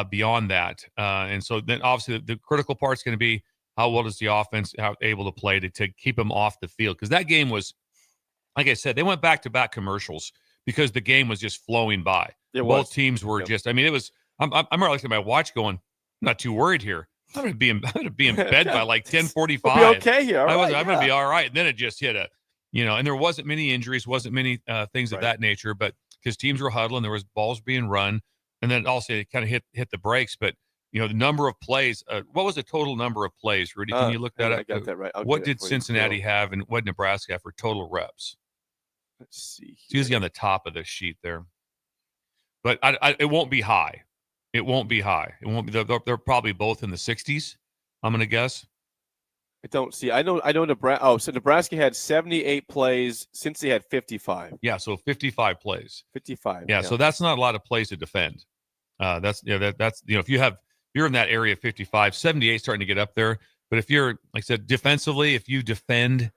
S6: beyond that. And so then obviously the critical part is going to be how well does the offense able to play to keep them off the field? Because that game was, like I said, they went back-to-back commercials because the game was just flowing by. Both teams were just, it was, I'm looking at my watch going, I'm not too worried here. I'm going to be in bed by like 10:45.
S5: We'll be okay here.
S6: I'm going to be all right. And then it just hit and there wasn't many injuries, wasn't many things of that nature, but because teams were huddling, there was balls being run, and then also it kind of hit the brakes. But the number of plays, what was the total number of plays, Rudy? Can you look that up?
S5: I got that right.
S6: What did Cincinnati have and what did Nebraska have for total reps?
S5: Let's see.
S6: It's usually on the top of the sheet there. But it won't be high. It won't be high. It won't be. They're probably both in the 60s. I'm going to guess.
S5: I don't see. I know Nebraska. Oh, so Nebraska had 78 plays. Cincinnati had 55.
S6: Yeah, so 55 plays.
S5: 55.
S6: Yeah, so that's not a lot of plays to defend. That's if you're in that area of 55, 78 starting to get up there. But if you're, like I said, defensively, if you defend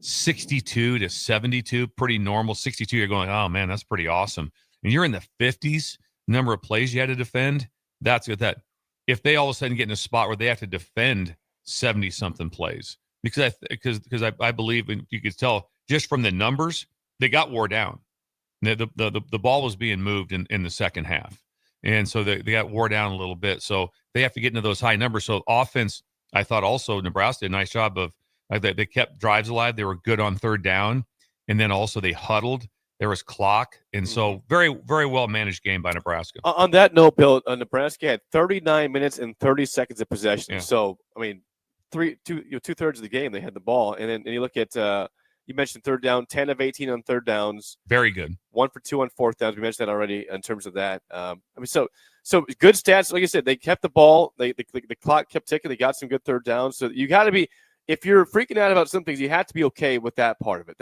S6: 62 to 72, pretty normal. 62, you're going, oh man, that's pretty awesome. And you're in the 50s, number of plays you had to defend. That's good. That if they all of a sudden get in a spot where they have to defend 70-something plays, because I believe, and you could tell just from the numbers, they got wore down. The ball was being moved in the second half, And so they got wore down a little bit. So they have to get into those high numbers. So offense, I thought also Nebraska did a nice job of they kept drives alive. They were good on third down. And then also they huddled. There was clock. And so very, very well managed game by Nebraska.
S5: On that note, Bill, Nebraska had 39 minutes and 30 seconds of possession.
S6: Yeah.
S5: So, I mean, two-thirds of the game they had the ball. And you look at you mentioned third down, 10 of 18 on third downs.
S6: Very good.
S5: 1 for 2 on fourth downs. We mentioned that already in terms of that. So good stats. Like I said, they kept the ball. The clock kept ticking. They got some good third downs. So you got to be, if you're freaking out about some things, you have to be okay with that part of it.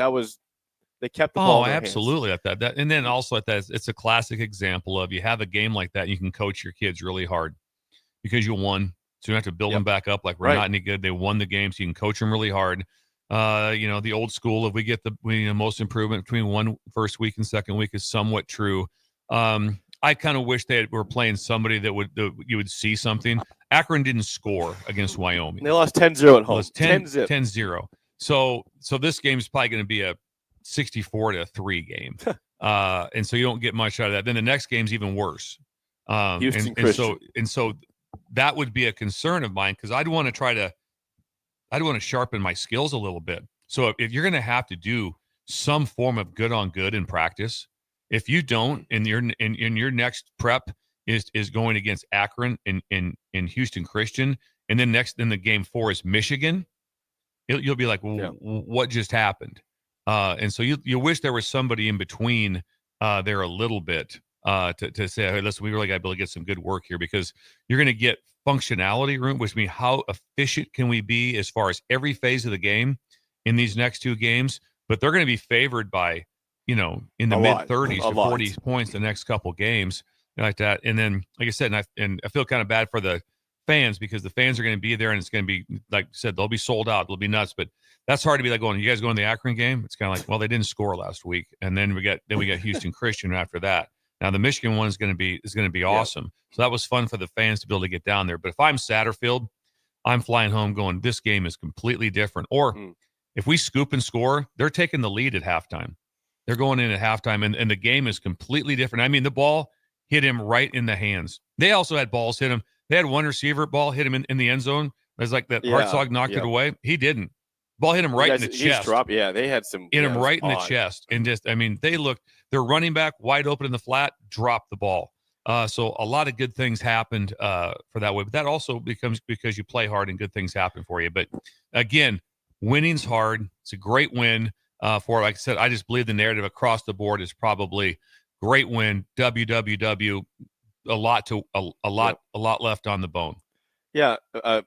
S5: They kept the ball in their
S6: absolutely at that. And then also at that, it's a classic example of you have a game like that, you can coach your kids really hard because you won. So you don't have to build them back up like we're not any good. They won the game, so you can coach them really hard. The old school of we get the most improvement between first week and second week is somewhat true. I kind of wish they were playing somebody that you would see something. Akron didn't score against Wyoming.
S5: They lost 10-0 at home.
S6: 10-0. So this game is probably going to be a 64-3 game. And so you don't get much out of that. Then the next game's even worse. And so that would be a concern of mine because I'd want to sharpen my skills a little bit. So if you're going to have to do some form of good on good in practice, if you don't, and your next prep is going against Akron in Houston Christian, and then the game 4 is Michigan, you'll be like, well, what just happened? And so you wish there was somebody in between there a little bit to say, hey, listen, we really got to be able to get some good work here because you're going to get functionality room, which means how efficient can we be as far as every phase of the game in these next 2 games. But they're going to be favored by, in the mid-30s to 40 points the next couple games like that. And then, like I said, and I feel kind of bad for the fans because the fans are going to be there and it's going to be, like I said, they'll be sold out. It'll be nuts. But that's hard to be like going, you guys going to the Akron game? It's kind of like, well, they didn't score last week. And then we got Houston Christian after that. Now the Michigan one is going to be awesome. So that was fun for the fans to be able to get down there. But if I'm Satterfield, I'm flying home going, this game is completely different. Or if we scoop and score, they're taking the lead at halftime. They're going in at halftime, and the game is completely different. I mean, the ball hit him right in the hands. They also had balls hit him. They had one receiver ball hit him in the end zone. It was like that Hartzog knocked it away. He didn't. Ball hit him right in the chest.
S5: They had some.
S6: Hit him right in the chest. And their running back wide open in the flat, dropped the ball. So a lot of good things happened for that way. But that also becomes because you play hard and good things happen for you. But again, winning's hard. It's a great win for, like I said, I just believe the narrative across the board is probably great win. WWW, a lot left on the bone.
S5: Yeah,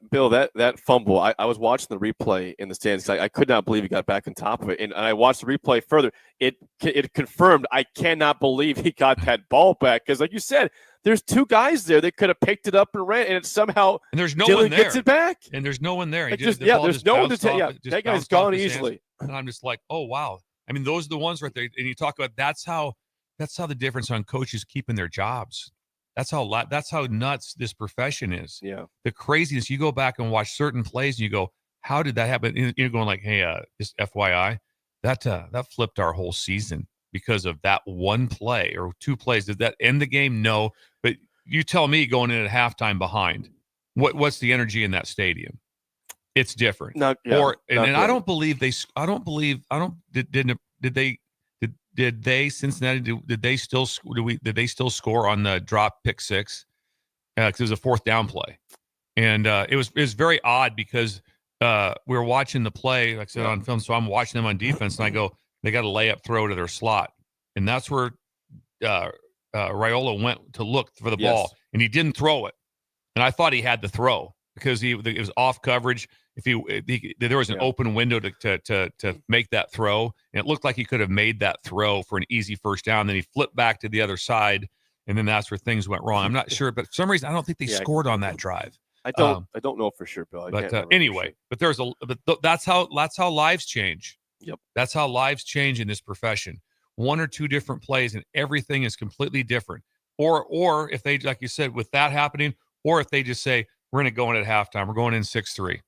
S5: Bill, that fumble, I was watching the replay in the stands. I could not believe he got back on top of it. And I watched the replay further. It confirmed I cannot believe he got that ball back. Because like you said, there's 2 guys there that could have picked it up and ran, and it's somehow
S6: and there's no
S5: Dylan
S6: one there.
S5: Gets it back.
S6: And there's no one there.
S5: There's no one to take. Yeah, that guy's gone easily.
S6: And I'm just like, oh, wow. I mean, those are the ones right there. And you talk about that's how the difference on coaches keeping their jobs. That's how nuts this profession is.
S5: Yeah.
S6: The craziness. You go back and watch certain plays and you go, how did that happen? And you're going like, hey, just FYI, that flipped our whole season because of that one play or 2 plays. Did that end the game? No. But you tell me going in at halftime behind, what's the energy in that stadium? It's different. Did they still score on the drop pick 6? Because it was a 4th down play, and it was very odd because we were watching the play, like I said, on film. So I'm watching them on defense, and I go, they got a layup throw to their slot, and that's where Raiola went to look for the ball, and he didn't throw it, and I thought he had the throw because it was off coverage. If there was an open window to make that throw, and it looked like he could have made that throw for an easy first down. Then he flipped back to the other side, and then that's where things went wrong. I'm not sure, but for some reason I don't think they scored on that drive.
S5: I don't know for sure, Bill.
S6: Anyway, sure. But that's how lives change.
S5: Yep,
S6: that's how lives change in this profession. 1 or 2 different plays, and everything is completely different. Or if they, like you said, with that happening, or if they just say we're going to go in at halftime, we're going in 6-3.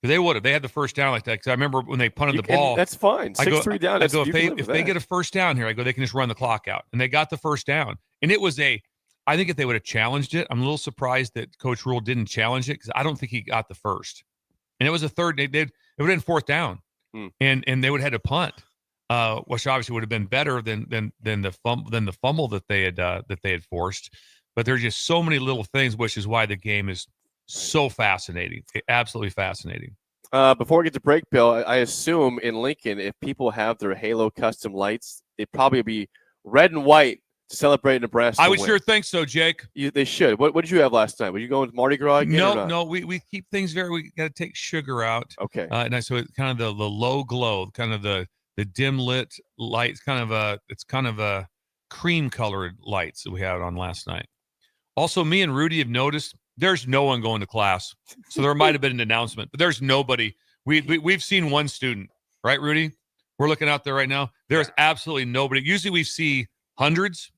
S6: They would have. They had the first down like that. Because I remember when they punted the ball.
S5: That's fine. 6-3 down.
S6: I go, if they get a first down here, I go, they can just run the clock out. And they got the first down. And it was a I think if they would have challenged it, I'm a little surprised that Coach Rule didn't challenge it because I don't think he got the first. And it was a third. It would have been fourth down, and they would have had to punt, which obviously would have been better than the fumble that they had forced. But there's just so many little things, which is why the game is so fascinating, absolutely fascinating.
S5: Before we get to break, Bill, I assume in Lincoln, if people have their Halo custom lights, it'd probably be red and white to celebrate Nebraska.
S6: I would sure think so, Jake.
S5: They should. What did you have last time? Were you going to Mardi Gras again?
S6: No. We keep things we got to take sugar out.
S5: Okay.
S6: So it's kind of the low glow, kind of the dim lit lights, it's kind of a cream colored lights that we had on last night. Also, me and Rudy have noticed there's no one going to class. So there might have been an announcement, but there's nobody. We've seen one student, right, Rudy? We're looking out there right now. There's absolutely nobody. Usually we see hundreds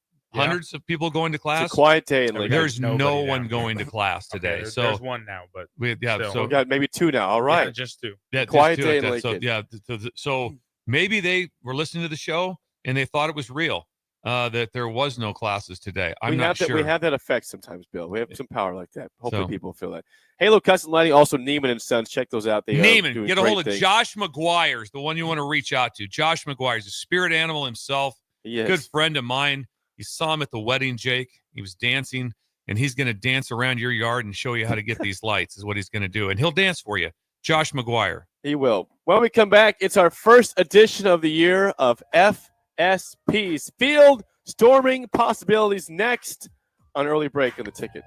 S6: of people going to class.
S5: It's a quiet day in Lincoln.
S6: There's no one going to class today.
S2: Okay,
S6: so
S2: there's one now, but
S5: we got maybe two now. All right.
S2: Yeah, just two.
S6: Yeah,
S5: quiet
S6: just two
S5: day in
S6: So
S5: Lincoln.
S6: so maybe they were listening to the show and they thought it was real. That there was no classes today. I'm not sure.
S5: We have that effect sometimes, Bill. We have some power like that. Hopefully people feel that. Halo Custom Lighting, also Neiman and Sons. Check those out.
S6: Neiman, get a hold of Josh McGuire's the one you want to reach out to. Josh McGuire's a spirit animal himself.
S5: Yes.
S6: Good friend of mine. You saw him at the wedding, Jake. He was dancing, and he's going to dance around your yard and show you how to get these lights is what he's going to do. And he'll dance for you. Josh McGuire.
S5: He will. When we come back, it's our first edition of the year of FSP's Field Storming Possibilities next on Early Break on the Ticket.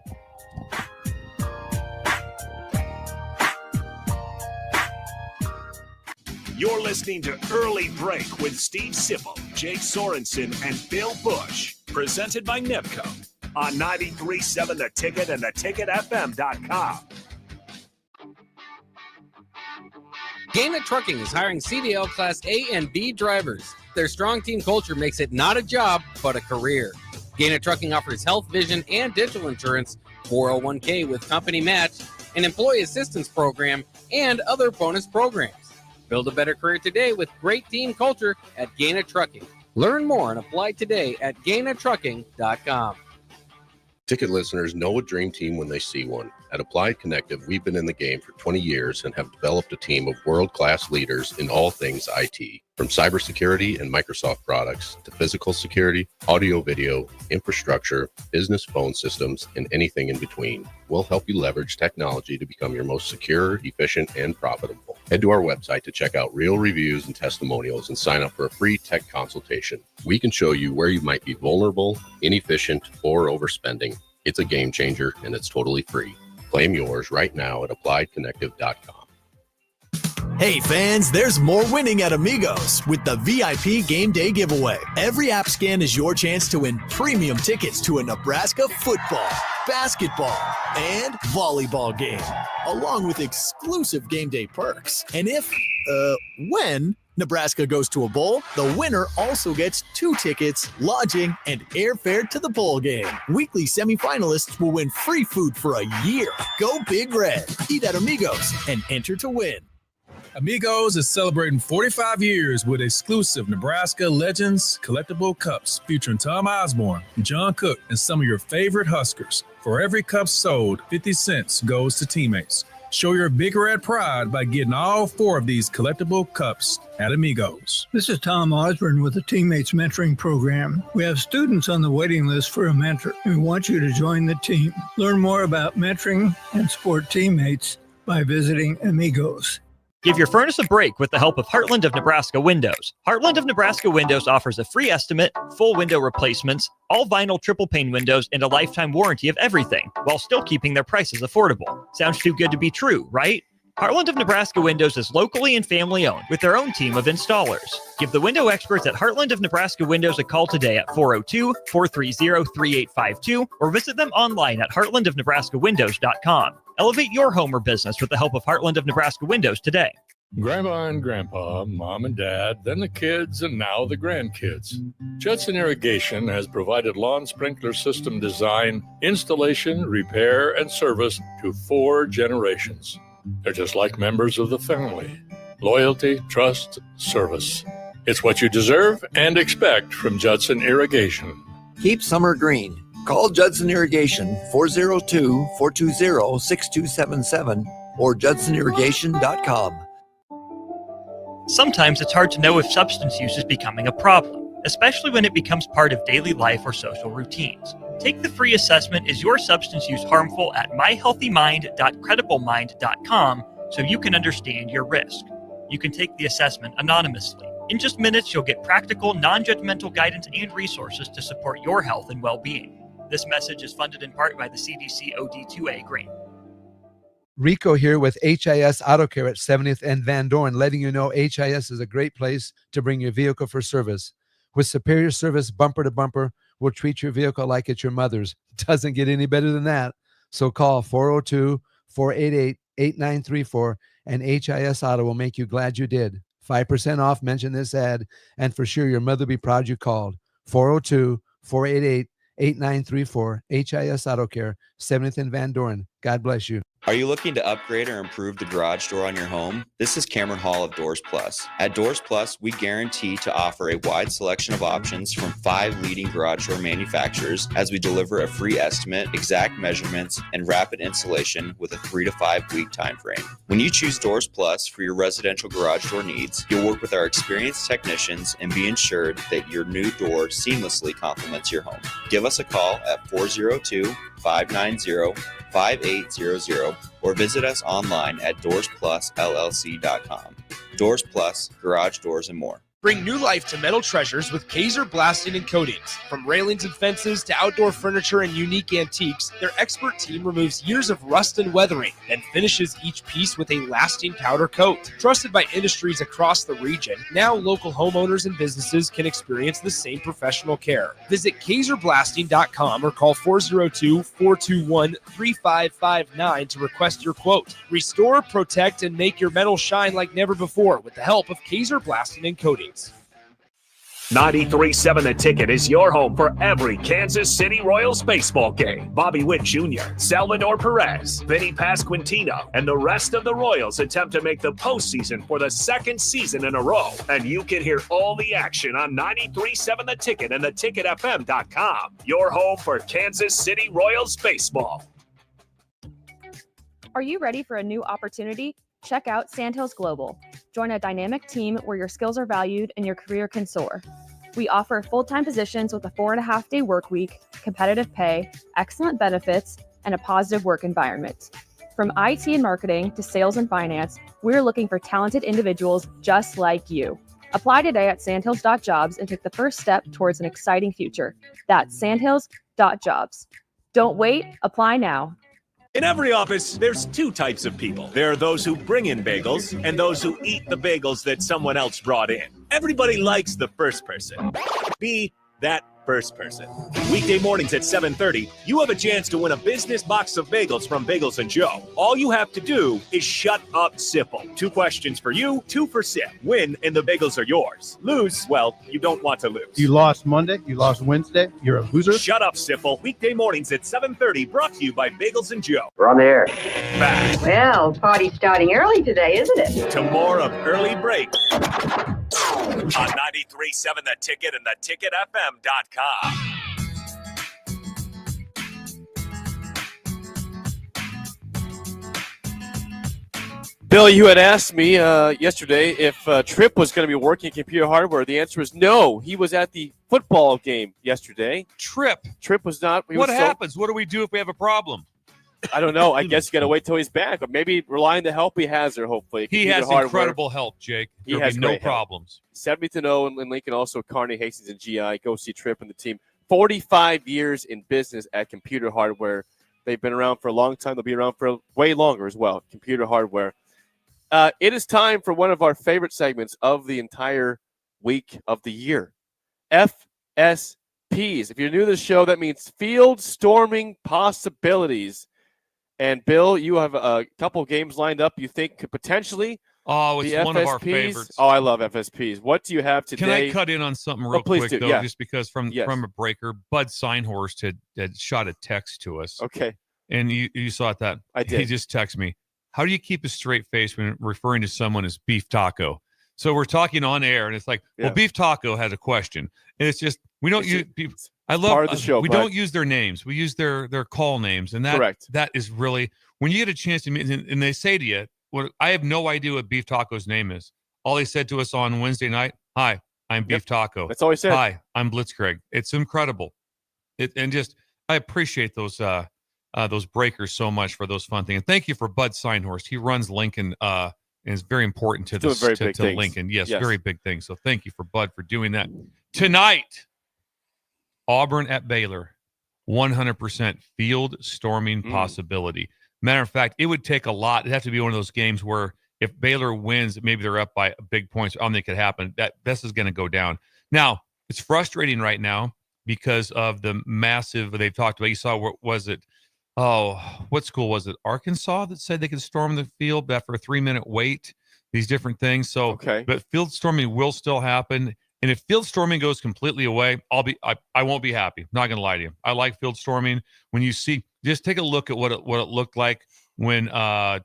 S1: You're listening to Early Break with Steve Sipple, Jake Sorensen, and Bill Busch. Presented by Nevco on 93.7 The Ticket and theticketfm.com.
S8: Gaina Trucking is hiring CDL Class A and B drivers. Their strong team culture makes it not a job, but a career. Gaina Trucking offers health, vision, and dental insurance, 401k with company match, an employee assistance program, and other bonus programs. Build a better career today with great team culture at Gaina Trucking. Learn more and apply today at GainaTrucking.com.
S9: Ticket listeners know a dream team when they see one. At Applied Connective, we've been in the game for 20 years and have developed a team of world-class leaders in all things IT. From cybersecurity and Microsoft products to physical security, audio-video, infrastructure, business phone systems, and anything in between. We'll help you leverage technology to become your most secure, efficient, and profitable. Head to our website to check out real reviews and testimonials and sign up for a free tech consultation. We can show you where you might be vulnerable, inefficient, or overspending. It's a game changer, and it's totally free. Claim yours right now at appliedconnective.com.
S15: Hey fans, there's more winning at Amigos with the VIP Game Day giveaway. Every app scan is your chance to win premium tickets to a Nebraska football, basketball, and volleyball game, along with exclusive game day perks. And when Nebraska goes to a bowl, the winner also gets 2 tickets, lodging, and airfare to the bowl game. Weekly semifinalists will win free food for a year. Go Big Red. Eat at Amigos and enter to win.
S16: Amigos is celebrating 45 years with exclusive Nebraska Legends collectible cups featuring Tom Osborne, John Cook, and some of your favorite Huskers. For every cup sold, 50 cents goes to teammates. Show your Big Red pride by getting all 4 of these collectible cups at Amigos.
S22: This is Tom Osborne with the Teammates Mentoring Program. We have students on the waiting list for a mentor, and we want you to join the team. Learn more about mentoring and support teammates by visiting Amigos.
S13: Give your furnace a break with the help of Heartland of Nebraska Windows. Heartland of Nebraska Windows offers a free estimate, full window replacements, all vinyl triple pane windows, and a lifetime warranty of everything, while still keeping their prices affordable. Sounds too good to be true, right? Heartland of Nebraska Windows is locally and family owned with their own team of installers. Give the window experts at Heartland of Nebraska Windows a call today at 402-430-3852 or visit them online at heartlandofnebraskawindows.com. Elevate your home or business with the help of Heartland of Nebraska Windows today.
S23: Grandma and Grandpa, Mom and Dad, then the kids, and now the grandkids. Judson Irrigation has provided lawn sprinkler system design, installation, repair, and service to 4 generations. They're just like members of the family. Loyalty, trust, service. It's what you deserve and expect from Judson Irrigation.
S26: Keep summer green.
S17: Call Judson Irrigation 402-420-6277 or judsonirrigation.com.
S13: Sometimes it's hard to know if substance use is becoming a problem, especially when it becomes part of daily life or social routines. Take the free assessment, Is Your Substance Use Harmful, at myhealthymind.crediblemmind.com so you can understand your risk. You can take the assessment anonymously. In just minutes, you'll get practical, non-judgmental guidance and resources to support your health and well-being. This message is funded in part by the CDC OD2A grant.
S18: Rico here with HIS Auto Care at 70th and Van Dorn, letting you know HIS is a great place to bring your vehicle for service. With superior service bumper to bumper, we'll treat your vehicle like it's your mother's. Doesn't get any better than that. So call 402-488-8934 and HIS Auto will make you glad you did. 5% off, mention this ad, and for sure your mother will be proud you called. 402-488-8934, HIS Auto Care, 70th and Van Dorn. God bless you.
S19: Are you looking to upgrade or improve the garage door on your home? This is Cameron Hall of Doors Plus. At Doors Plus, we guarantee to offer a wide selection of options from 5 leading garage door manufacturers as we deliver a free estimate, exact measurements, and rapid installation with a 3 to 5 week time frame. When you choose Doors Plus for your residential garage door needs, you'll work with our experienced technicians and be ensured that your new door seamlessly complements your home. Give us a call at 402-590-5800 or visit us online at DoorsPlusLLC.com. Doors Plus, garage doors and more.
S10: Bring new life to metal treasures with Kaiser Blasting and Coatings. From railings and fences to outdoor furniture and unique antiques, their expert team removes years of rust and weathering and finishes each piece with a lasting powder coat. Trusted by industries across the region, now local homeowners and businesses can experience the same professional care. Visit KaiserBlasting.com or call 402-421-3559 to request your quote. Restore, protect, and make your metal shine like never before with the help of Kaiser Blasting and Coatings.
S1: 93.7 The Ticket is your home for every Kansas City Royals baseball game. Bobby Witt Jr., Salvador Perez, Vinny Pasquantino, and the rest of the Royals attempt to make the postseason for the second season in a row. And you can hear all the action on 93.7 The Ticket and theticketfm.com. Your home for Kansas City Royals baseball.
S24: Are you ready for a new opportunity? Check out Sandhills Global. Join a dynamic team where your skills are valued and your career can soar. We offer full-time positions with a 4.5-day work week, competitive pay, excellent benefits, and a positive work environment. From IT and marketing to sales and finance, we're looking for talented individuals just like you. Apply today at sandhills.jobs and take the first step towards an exciting future. That's sandhills.jobs. Don't wait, apply now.
S1: In every office, there's 2 types of people. There are those who bring in bagels and those who eat the bagels that someone else brought in. Everybody likes the first person. Be that first person. Weekday mornings at 7:30, you have a chance to win a business box of bagels from Bagels & Joe. All you have to do is shut up, Sipple. 2 questions for you, 2 for Sip. Win, and the bagels are yours. Lose, well, you don't want to lose.
S4: You lost Monday, you lost Wednesday, you're a loser.
S1: Shut up, Sipple. Weekday mornings at 7:30, brought to you by Bagels & Joe.
S25: We're on the air.
S1: Back
S25: Well, party's starting early today, isn't it?
S1: to more of Early Break on 93.7 The Ticket and theticketfm.com.
S5: Bill, you had asked me yesterday if Tripp was going to be working at Computer Hardware. The answer is no. He was at the football game yesterday.
S6: Tripp
S5: was not.
S6: What happens? What do we do if we have a problem?
S5: I don't know. I guess you got to wait till he's back, or maybe rely on the help he has there. Hopefully,
S6: He has incredible help, Jake.
S5: He
S6: There'll
S5: has
S6: be no
S5: great help.
S6: problems.
S5: 70-0 in Lincoln, also Kearney, Hastings, and GI. Go see Tripp and the team. 45 years in business at Computer Hardware. They've been around for a long time. They'll be around for way longer as well. Computer Hardware. It is time for one of our favorite segments of the entire week of the year. FSPs. If you're new to the show, that means Field Storming Possibilities. And Bill, you have a couple games lined up you think could potentially
S6: it's
S5: be
S6: one
S5: FSPs.
S6: of our favorites.
S5: Oh, I love FSPs. What do you have today?
S6: Can I cut in on something real
S5: please
S6: quick,
S5: do.
S6: though,
S5: Yeah.
S6: just because from a breaker, Bud Seinhorst had shot a text to us.
S5: Okay.
S6: And you saw that.
S5: I did.
S6: He just texted me, how do you keep a straight face when referring to someone as Beef Taco? So we're talking on air, and it's like, well, Beef Taco has a question. And it's just, we don't use – I love
S5: part of the show.
S6: We
S5: Brett.
S6: don't use their names. We use their call names, and that is really when you get a chance to meet and they say to you, I have no idea what Beef Taco's name is. All he said to us on Wednesday night, "Hi, I'm Beef Taco."
S5: That's all he said.
S6: "Hi, I'm Blitzkrieg." It's incredible. I appreciate those breakers so much for those fun things. And thank you for Bud Seinhorst. He runs Lincoln and is very important to this to Lincoln. Yes, very big things. So thank you for Bud for doing that. Tonight, Auburn at Baylor, 100% field storming possibility. Matter of fact, it would take a lot. It'd have to be one of those games where if Baylor wins, maybe they're up by big points. I don't think it could happen. This is going to go down. Now, it's frustrating right now because of the massive, they've talked about, you saw, what was it? Oh, what school was it? Arkansas that said they could storm the field after a 3-minute wait, these different things. So, but field storming will still happen. And if field storming goes completely away, I won't be happy. Not going to lie to you. I like field storming. When you see, just take a look at what it looked like when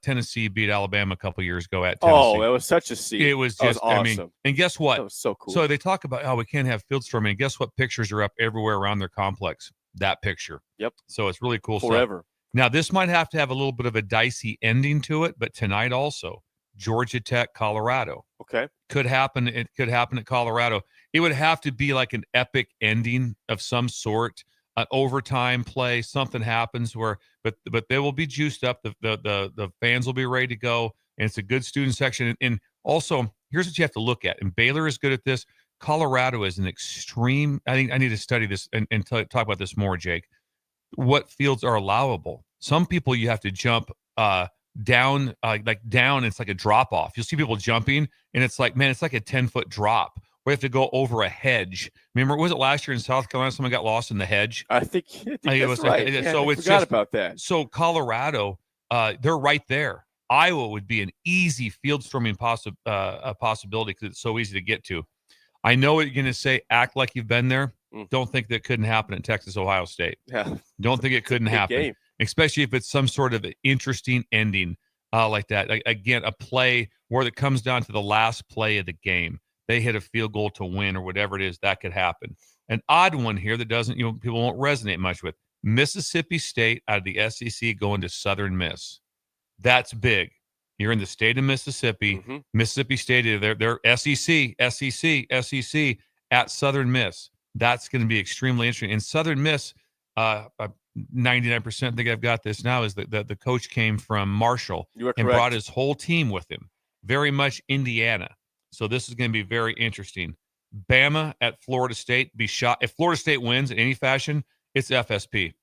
S6: Tennessee beat Alabama a couple years ago at Tennessee.
S5: Oh, it was such a scene.
S6: It was just,
S5: awesome.
S6: I mean, and guess what?
S5: That was so cool.
S6: So they talk about how we can't have field storming. And guess what? Pictures are up everywhere around their complex. That picture.
S5: Yep.
S6: So it's really cool
S5: Forever.
S6: stuff. Now, this might have to have a little bit of a dicey ending to it, but tonight also, Georgia Tech, Colorado.
S5: Okay.
S6: Could happen. It could happen at Colorado. It would have to be like an epic ending of some sort, an overtime play. Something happens where, but they will be juiced up. The fans will be ready to go, and it's a good student section. And also, here's what you have to look at. And Baylor is good at this. Colorado is an extreme. I think I need to study this and talk about this more, Jake. What fields are allowable? Some people you have to jump down, down. It's like a drop off. You'll see people jumping, and it's like, man, it's like a 10-foot drop. We have to go over a hedge. Remember, was it last year in South Carolina? Someone got lost in the hedge.
S5: I think
S6: it was
S5: right.
S6: So
S5: I
S6: it's
S5: forgot
S6: just
S5: about that.
S6: So Colorado, they're right there. Iowa would be an easy field storming possibility because it's so easy to get to. I know what you're going to say. Act like you've been there. Don't think that couldn't happen in Texas, Ohio State.
S5: Yeah.
S6: Don't think it couldn't happen,
S5: game.
S6: Especially if it's some sort of interesting ending like that. Again, a play where it comes down to the last play of the game. They hit a field goal to win or whatever it is, that could happen. An odd one here that doesn't, people won't resonate much with. Mississippi State out of the SEC going to Southern Miss. That's big. You're in the state of Mississippi. Mississippi State, they're SEC at Southern Miss. That's going to be extremely interesting. And Southern Miss, 99% think I've got this now, is that the coach came from Marshall and brought his whole team with him. Very much Indiana. So this is going to be very interesting. Bama at Florida State, be shot. If Florida State wins in any fashion, it's FSP.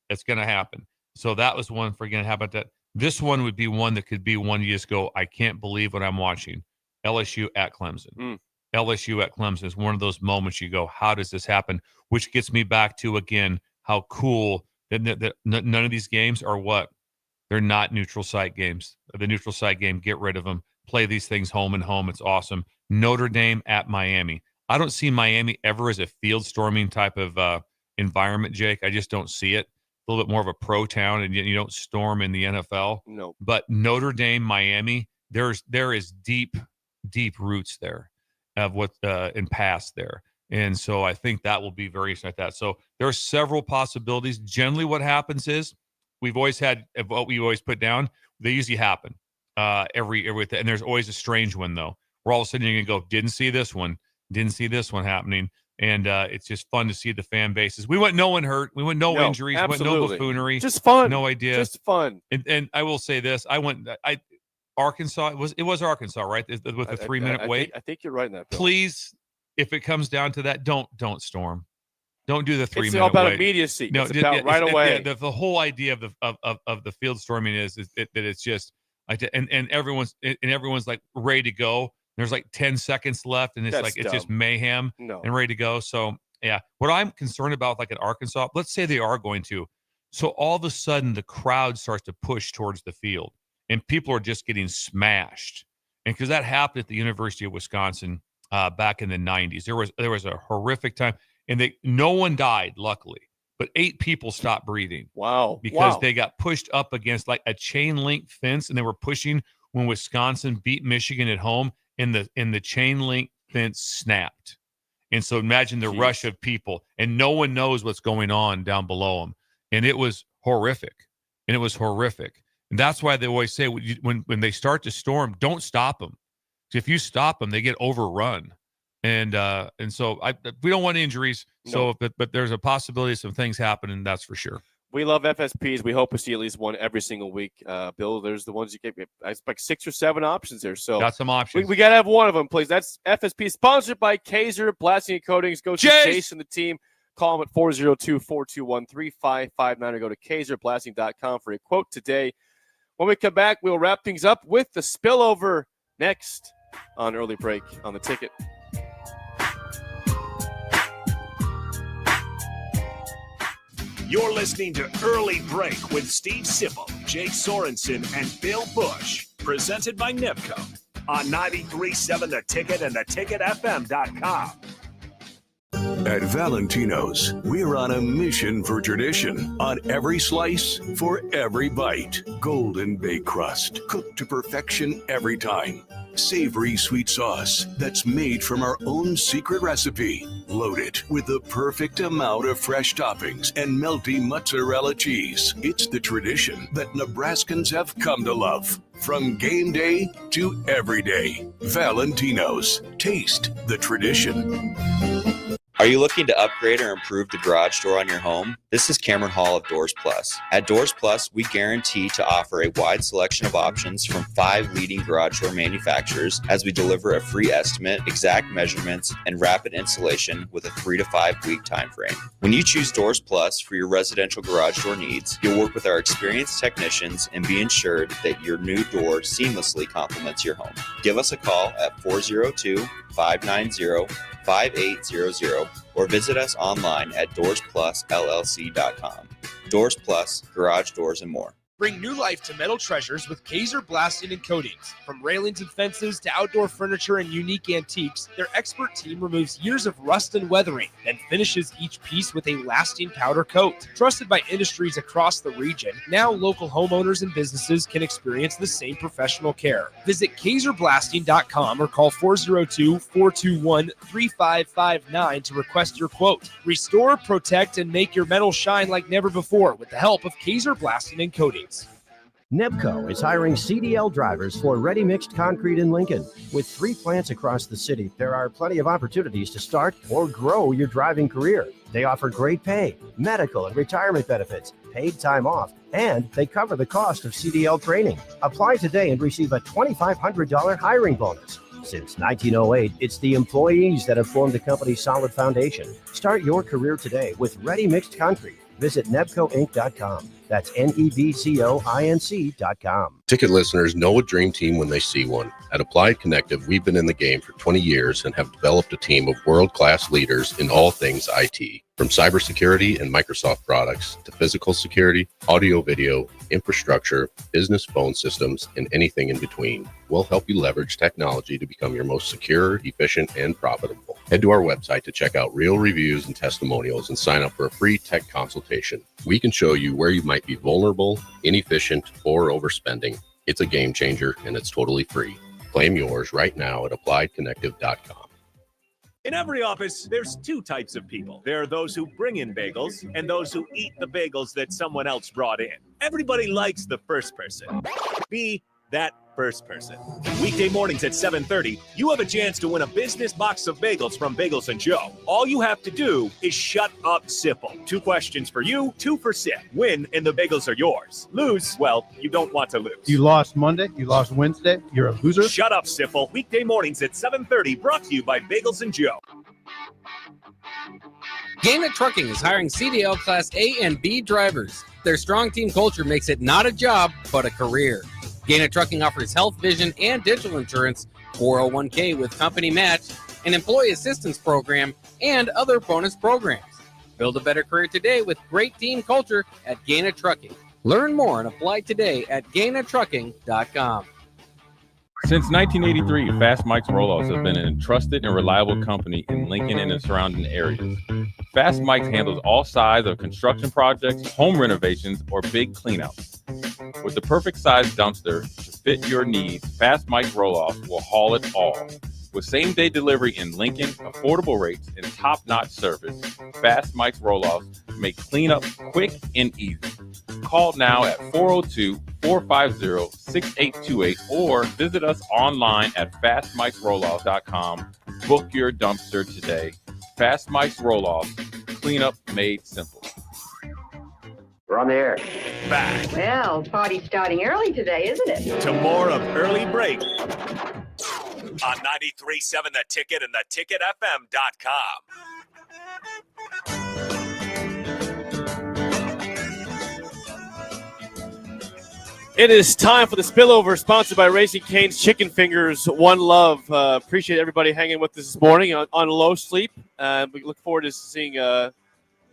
S6: It's going to happen. So that was one for going to happen. That this one would be one that could be one you just go, I can't believe what I'm watching. LSU at Clemson. LSU at Clemson is one of those moments you go, how does this happen? Which gets me back to, again, how cool that none of these games are what? They're not neutral site games. The neutral site game, get rid of them. Play these things home and home. It's awesome. Notre Dame at Miami. I don't see Miami ever as a field storming type of environment, Jake. I just don't see it. A little bit more of a pro town, and you don't storm in the NFL.
S5: No.
S6: But Notre Dame, Miami, there is deep roots there of what in past there. And so I think that will be very interesting like that. So there are several possibilities. Generally what happens is we've always had what we always put down. They usually happen every and there's always a strange one though, where all of a sudden you're going to go, didn't see this one happening. And it's just fun to see the fan bases. We want no one hurt. We want no injuries.
S5: Absolutely.
S6: We want no buffoonery.
S5: Just fun.
S6: No idea.
S5: Just fun.
S6: And I will say this. Arkansas, it was Arkansas, right? With the 3-minute wait.
S5: I think you're right in that. Bill.
S6: Please, if it comes down to that, don't storm. Don't do the 3-minute wait.
S5: It's all about immediacy. No, it's about right away.
S6: The whole idea of the field storming is that it's just like, and everyone's like ready to go. There's like 10 seconds left, and it's just mayhem and ready to go. So yeah, what I'm concerned about, like in Arkansas, let's say they are going to. So all of a sudden, the crowd starts to push towards the field, and people are just getting smashed. And because that happened at the University of Wisconsin back in the 90s, there was a horrific time, and no one died, luckily, but 8 people stopped breathing.
S5: Wow!
S6: Because they got pushed up against like a chain link fence, and they were pushing when Wisconsin beat Michigan at home. And the chain link fence snapped, And so imagine the rush of people, and no one knows what's going on down below them. And it was horrific. And that's why they always say when they start to storm, don't stop them. If you stop them, they get overrun. And so we don't want injuries.
S5: No.
S6: So, but there's a possibility of some things happening. That's for sure.
S5: We love FSPs. We hope to see at least one every single week. Bill, there's the ones you get. I expect 6 or 7 options there. So
S6: got some options.
S5: We got to have one of them, please. That's FSP, sponsored by Kaiser Blasting and Coatings. Go to Jason, the team. Call them at 402-421-3559 or go to kaiserblasting.com for a quote today. When we come back, we'll wrap things up with the spillover next on Early Break on the Ticket.
S1: You're listening to Early Break with Steve Sipple, Jake Sorensen, and Bill Busch, presented by Nebco on 93.7 The Ticket and theticketfm.com.
S3: At Valentino's, we're on a mission for tradition. On every slice, for every bite. Golden baked crust, cooked to perfection every time. Savory sweet sauce that's made from our own secret recipe. Loaded with the perfect amount of fresh toppings and melty mozzarella cheese. It's the tradition that Nebraskans have come to love. From game day to every day. Valentino's. Taste the tradition.
S19: Are you looking to upgrade or improve the garage door on your home? This is Cameron Hall of Doors Plus. At Doors Plus, we guarantee to offer a wide selection of options from 5 leading garage door manufacturers as we deliver a free estimate, exact measurements, and rapid installation with a 3 to 5 week time frame. When you choose Doors Plus for your residential garage door needs, you'll work with our experienced technicians and be ensured that your new door seamlessly complements your home. Give us a call at 402-590-5800 or visit us online at DoorsPlusLLC.com. Doors Plus, garage doors, and more.
S10: Bring new life to metal treasures with Kaiser Blasting and Coatings. From railings and fences to outdoor furniture and unique antiques, their expert team removes years of rust and weathering, then finishes each piece with a lasting powder coat. Trusted by industries across the region, now local homeowners and businesses can experience the same professional care. Visit KaiserBlasting.com or call 402-421-3559 to request your quote. Restore, protect, and make your metal shine like never before with the help of Kaiser Blasting and Coatings.
S11: Nebco is hiring CDL drivers for ready-mixed concrete in Lincoln. With 3 plants across the city, there are plenty of opportunities to start or grow your driving career. They offer great pay, medical and retirement benefits, paid time off, and they cover the cost of CDL training. Apply today and receive a $2,500 hiring bonus. Since 1908, it's the employees that have formed the company's solid foundation. Start your career today with ready-mixed concrete. Visit nebcoinc.com. That's NEBCOINC.com.
S9: Ticket listeners know a dream team when they see one. At Applied Connective, we've been in the game for 20 years and have developed a team of world-class leaders in all things IT. From cybersecurity and Microsoft products to physical security, audio, video, infrastructure, business phone systems, and anything in between. We'll help you leverage technology to become your most secure, efficient, and profitable. Head to our website to check out real reviews and testimonials and sign up for a free tech consultation. We can show you where you might be vulnerable, inefficient, or overspending. It's a game changer and it's totally free. Claim yours right now at appliedconnective.com.
S1: In every office, there's 2 types of people. There are those who bring in bagels and those who eat the bagels that someone else brought in. Everybody likes the first person. Be that first person. Weekday mornings at 7:30, you have a chance to win a business box of bagels from Bagels & Joe. All you have to do is shut up, Sipple. 2 questions for you, 2 for Sip. Win, and the bagels are yours. Lose, well, you don't want to lose.
S4: You lost Monday, you lost Wednesday, you're a loser.
S1: Shut up, Sipple. Weekday mornings at 7:30, brought to you by Bagels & Joe.
S8: Gaina Trucking is hiring CDL Class A and B drivers. Their strong team culture makes it not a job, but a career. Gaina Trucking offers health, vision, and dental insurance, 401k with company match, an employee assistance program, and other bonus programs. Build a better career today with great team culture at Gaina Trucking. Learn more and apply today at GainaTrucking.com.
S12: Since 1983, Fast Mike's Roll-Offs have been a trusted and reliable company in Lincoln and the surrounding areas. Fast Mike's handles all sides of construction projects, home renovations, or big cleanouts. With the perfect size dumpster to fit your needs, Fast Mike's Roll-Offs will haul it all. With same-day delivery in Lincoln, affordable rates, and top-notch service, Fast Mike's Roll-Offs make cleanup quick and easy. Call now at 402-450-6828 or visit us online at fastmikesrolloffs.com. Book your dumpster today. Fast Mike's Roll-Offs, cleanup made simple.
S25: We're on the air.
S1: Back
S25: Well, party's starting early today, isn't it?
S1: to more of Early Break on 93.7 The Ticket and theticketfm.com.
S5: It is time for the spillover, sponsored by Raising Cane's Chicken Fingers. One love. Appreciate everybody hanging with us this morning on Low Sleep. We look forward to seeing you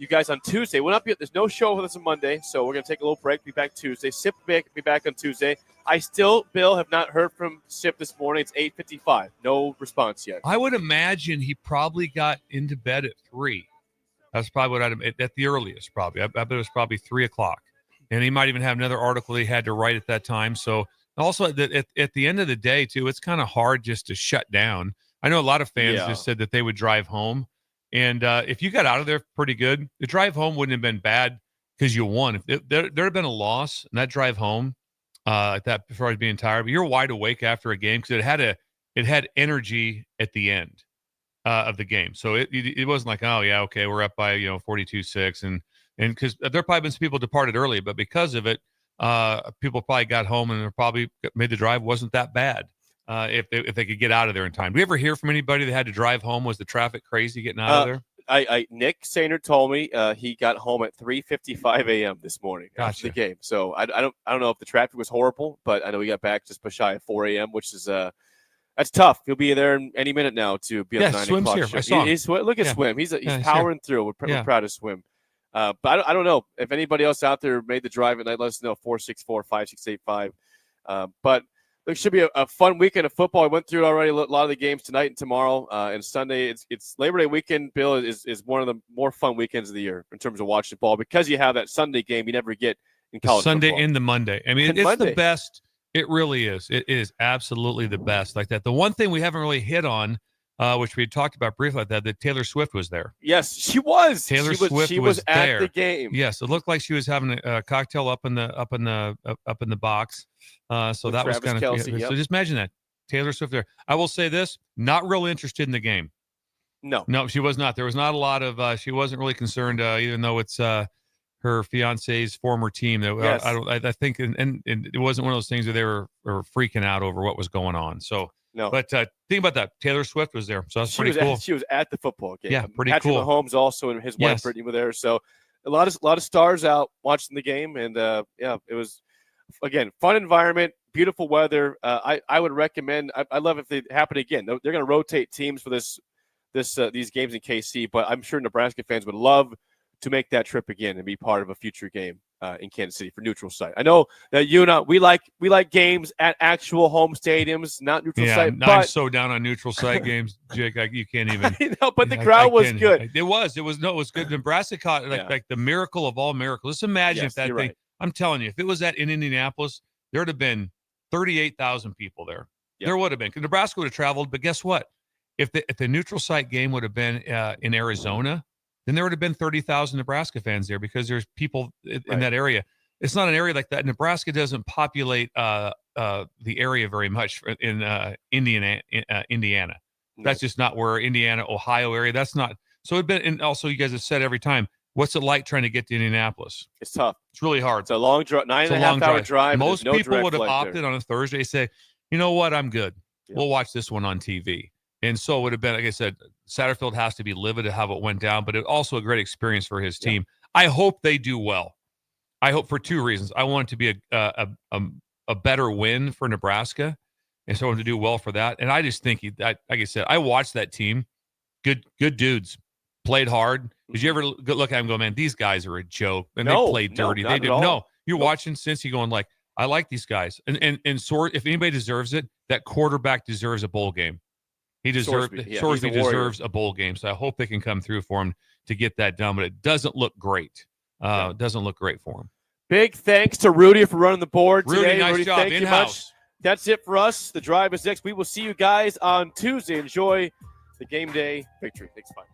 S5: guys on Tuesday. We'll not be. There's no show with us on Monday, so we're going to take a little break. Be back Tuesday. Sip be back on Tuesday. Bill, have not heard from Sip this morning. It's 8:55. No response yet.
S6: I would imagine he probably got into bed at 3. That's probably what at the earliest, probably. I bet it was probably 3 o'clock. And he might even have another article he had to write at that time. So also at the end of the day, too, it's kind of hard just to shut down. I know a lot of fans just said that they would drive home. And if you got out of there pretty good, the drive home wouldn't have been bad because you won. If there had been a loss and that drive home, that before I was being tired, but you're wide awake after a game because it had energy at the end of the game. So it wasn't like, oh yeah, okay, we're up by 42-6 and because there probably been some people departed early, but because of it, people probably got home and probably made the drive wasn't that bad if they could get out of there in time. Do you ever hear from anybody that had to drive home? Was the traffic crazy getting out of there?
S5: Nick Sainer told me he got home at 3:55 a.m. this morning after the game. So I don't know if the traffic was horrible, but I know he got back just shy of 4 a.m., which is that's tough. He'll be there in any minute now to be on the 9
S6: Swim's
S5: o'clock
S6: here.
S5: show.
S6: I saw him.
S5: Look at Swim. He's powering through. We're proud of Swim. But I don't know if anybody else out there made the drive at night. Let us know, 464-5685. But there should be a fun weekend of football. I went through already a lot of the games tonight and tomorrow. And Sunday, it's Labor Day weekend, Bill, is one of the more fun weekends of the year in terms of watching ball because you have that Sunday game you never get in college
S6: Sunday
S5: football.
S6: and the Monday. I mean, it's the best. It really is. It is absolutely the best like that. The one thing we haven't really hit on, which we had talked about briefly like that Taylor Swift was there.
S5: Yes, she was.
S6: Taylor Swift
S5: was at
S6: there.
S5: the game.
S6: Yes, it looked like she was having a cocktail up in the box. So
S5: With
S6: that was
S5: Travis
S6: kind of
S5: Kelce,
S6: so just imagine that Taylor Swift there. I will say this: not real interested in the game. No, she was not. There was not a lot of. She wasn't really concerned, even though it's her fiance's former team.
S5: Yes.
S6: I think, and it wasn't one of those things where they were freaking out over what was going on. So.
S5: No,
S6: but think about that. Taylor Swift was there, so that's pretty cool.
S5: She was at the football game.
S6: Yeah, pretty
S5: Patrick
S6: cool.
S5: Mahomes also and his wife Brittany were there. So a lot of stars out watching the game, and it was again fun environment, beautiful weather. I would recommend. I love if they happen again. They're going to rotate teams for these games in KC, but I'm sure Nebraska fans would love to make that trip again and be part of a future game in Kansas City for neutral site. I know that you and I, we like games at actual home stadiums, not neutral site. But
S6: I'm so down on neutral site games, Jake. You can't even.
S5: I know, but the crowd was good.
S6: It was good. Nebraska caught like the miracle of all miracles. Just imagine if that thing. Right. I'm telling you, if it was that in Indianapolis, there would have been 38,000 people there. Yep. There would have been. Because Nebraska would have traveled, but guess what? If the neutral site game would have been in Arizona, then there would have been 30,000 Nebraska fans there because there's people in that area. It's not an area like that. Nebraska doesn't populate the area very much in Indiana. No. That's just not where Indiana, Ohio area. That's not. So it'd been. And also, you guys have said every time, what's it like trying to get to Indianapolis?
S5: It's tough.
S6: It's really hard.
S5: It's a long drive, 9.5 hour drive.
S6: Most people would have opted on a Thursday. Say, you know what, I'm good. Yeah. We'll watch this one on TV. And so it would have been, like I said, Satterfield has to be livid at how it went down, but it also a great experience for his team. I hope they do well. I hope for two reasons. I want it to be a better win for Nebraska, and so I want to do well for that. And I just think like I said, I watched that team. Good dudes, played hard. Did you ever look at them and go, man, these guys are a joke, and they played dirty. They did no. You're watching since you going like, I like these guys, and if anybody deserves it, that quarterback deserves a bowl game. He deserves a bowl game, so I hope they can come through for him to get that done. But it doesn't look great. It doesn't look great for him.
S5: Big thanks to Rudy for running the board
S6: Rudy,
S5: today.
S6: nice
S5: Rudy,
S6: job.
S5: thank you much. That's it for us. The drive is next. We will see you guys on Tuesday. Enjoy the game day victory. Thanks, bye.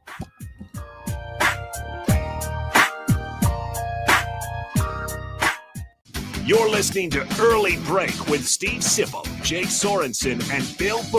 S1: You're listening to Early Break with Steve Sipple, Jake Sorensen, and Bill Busch.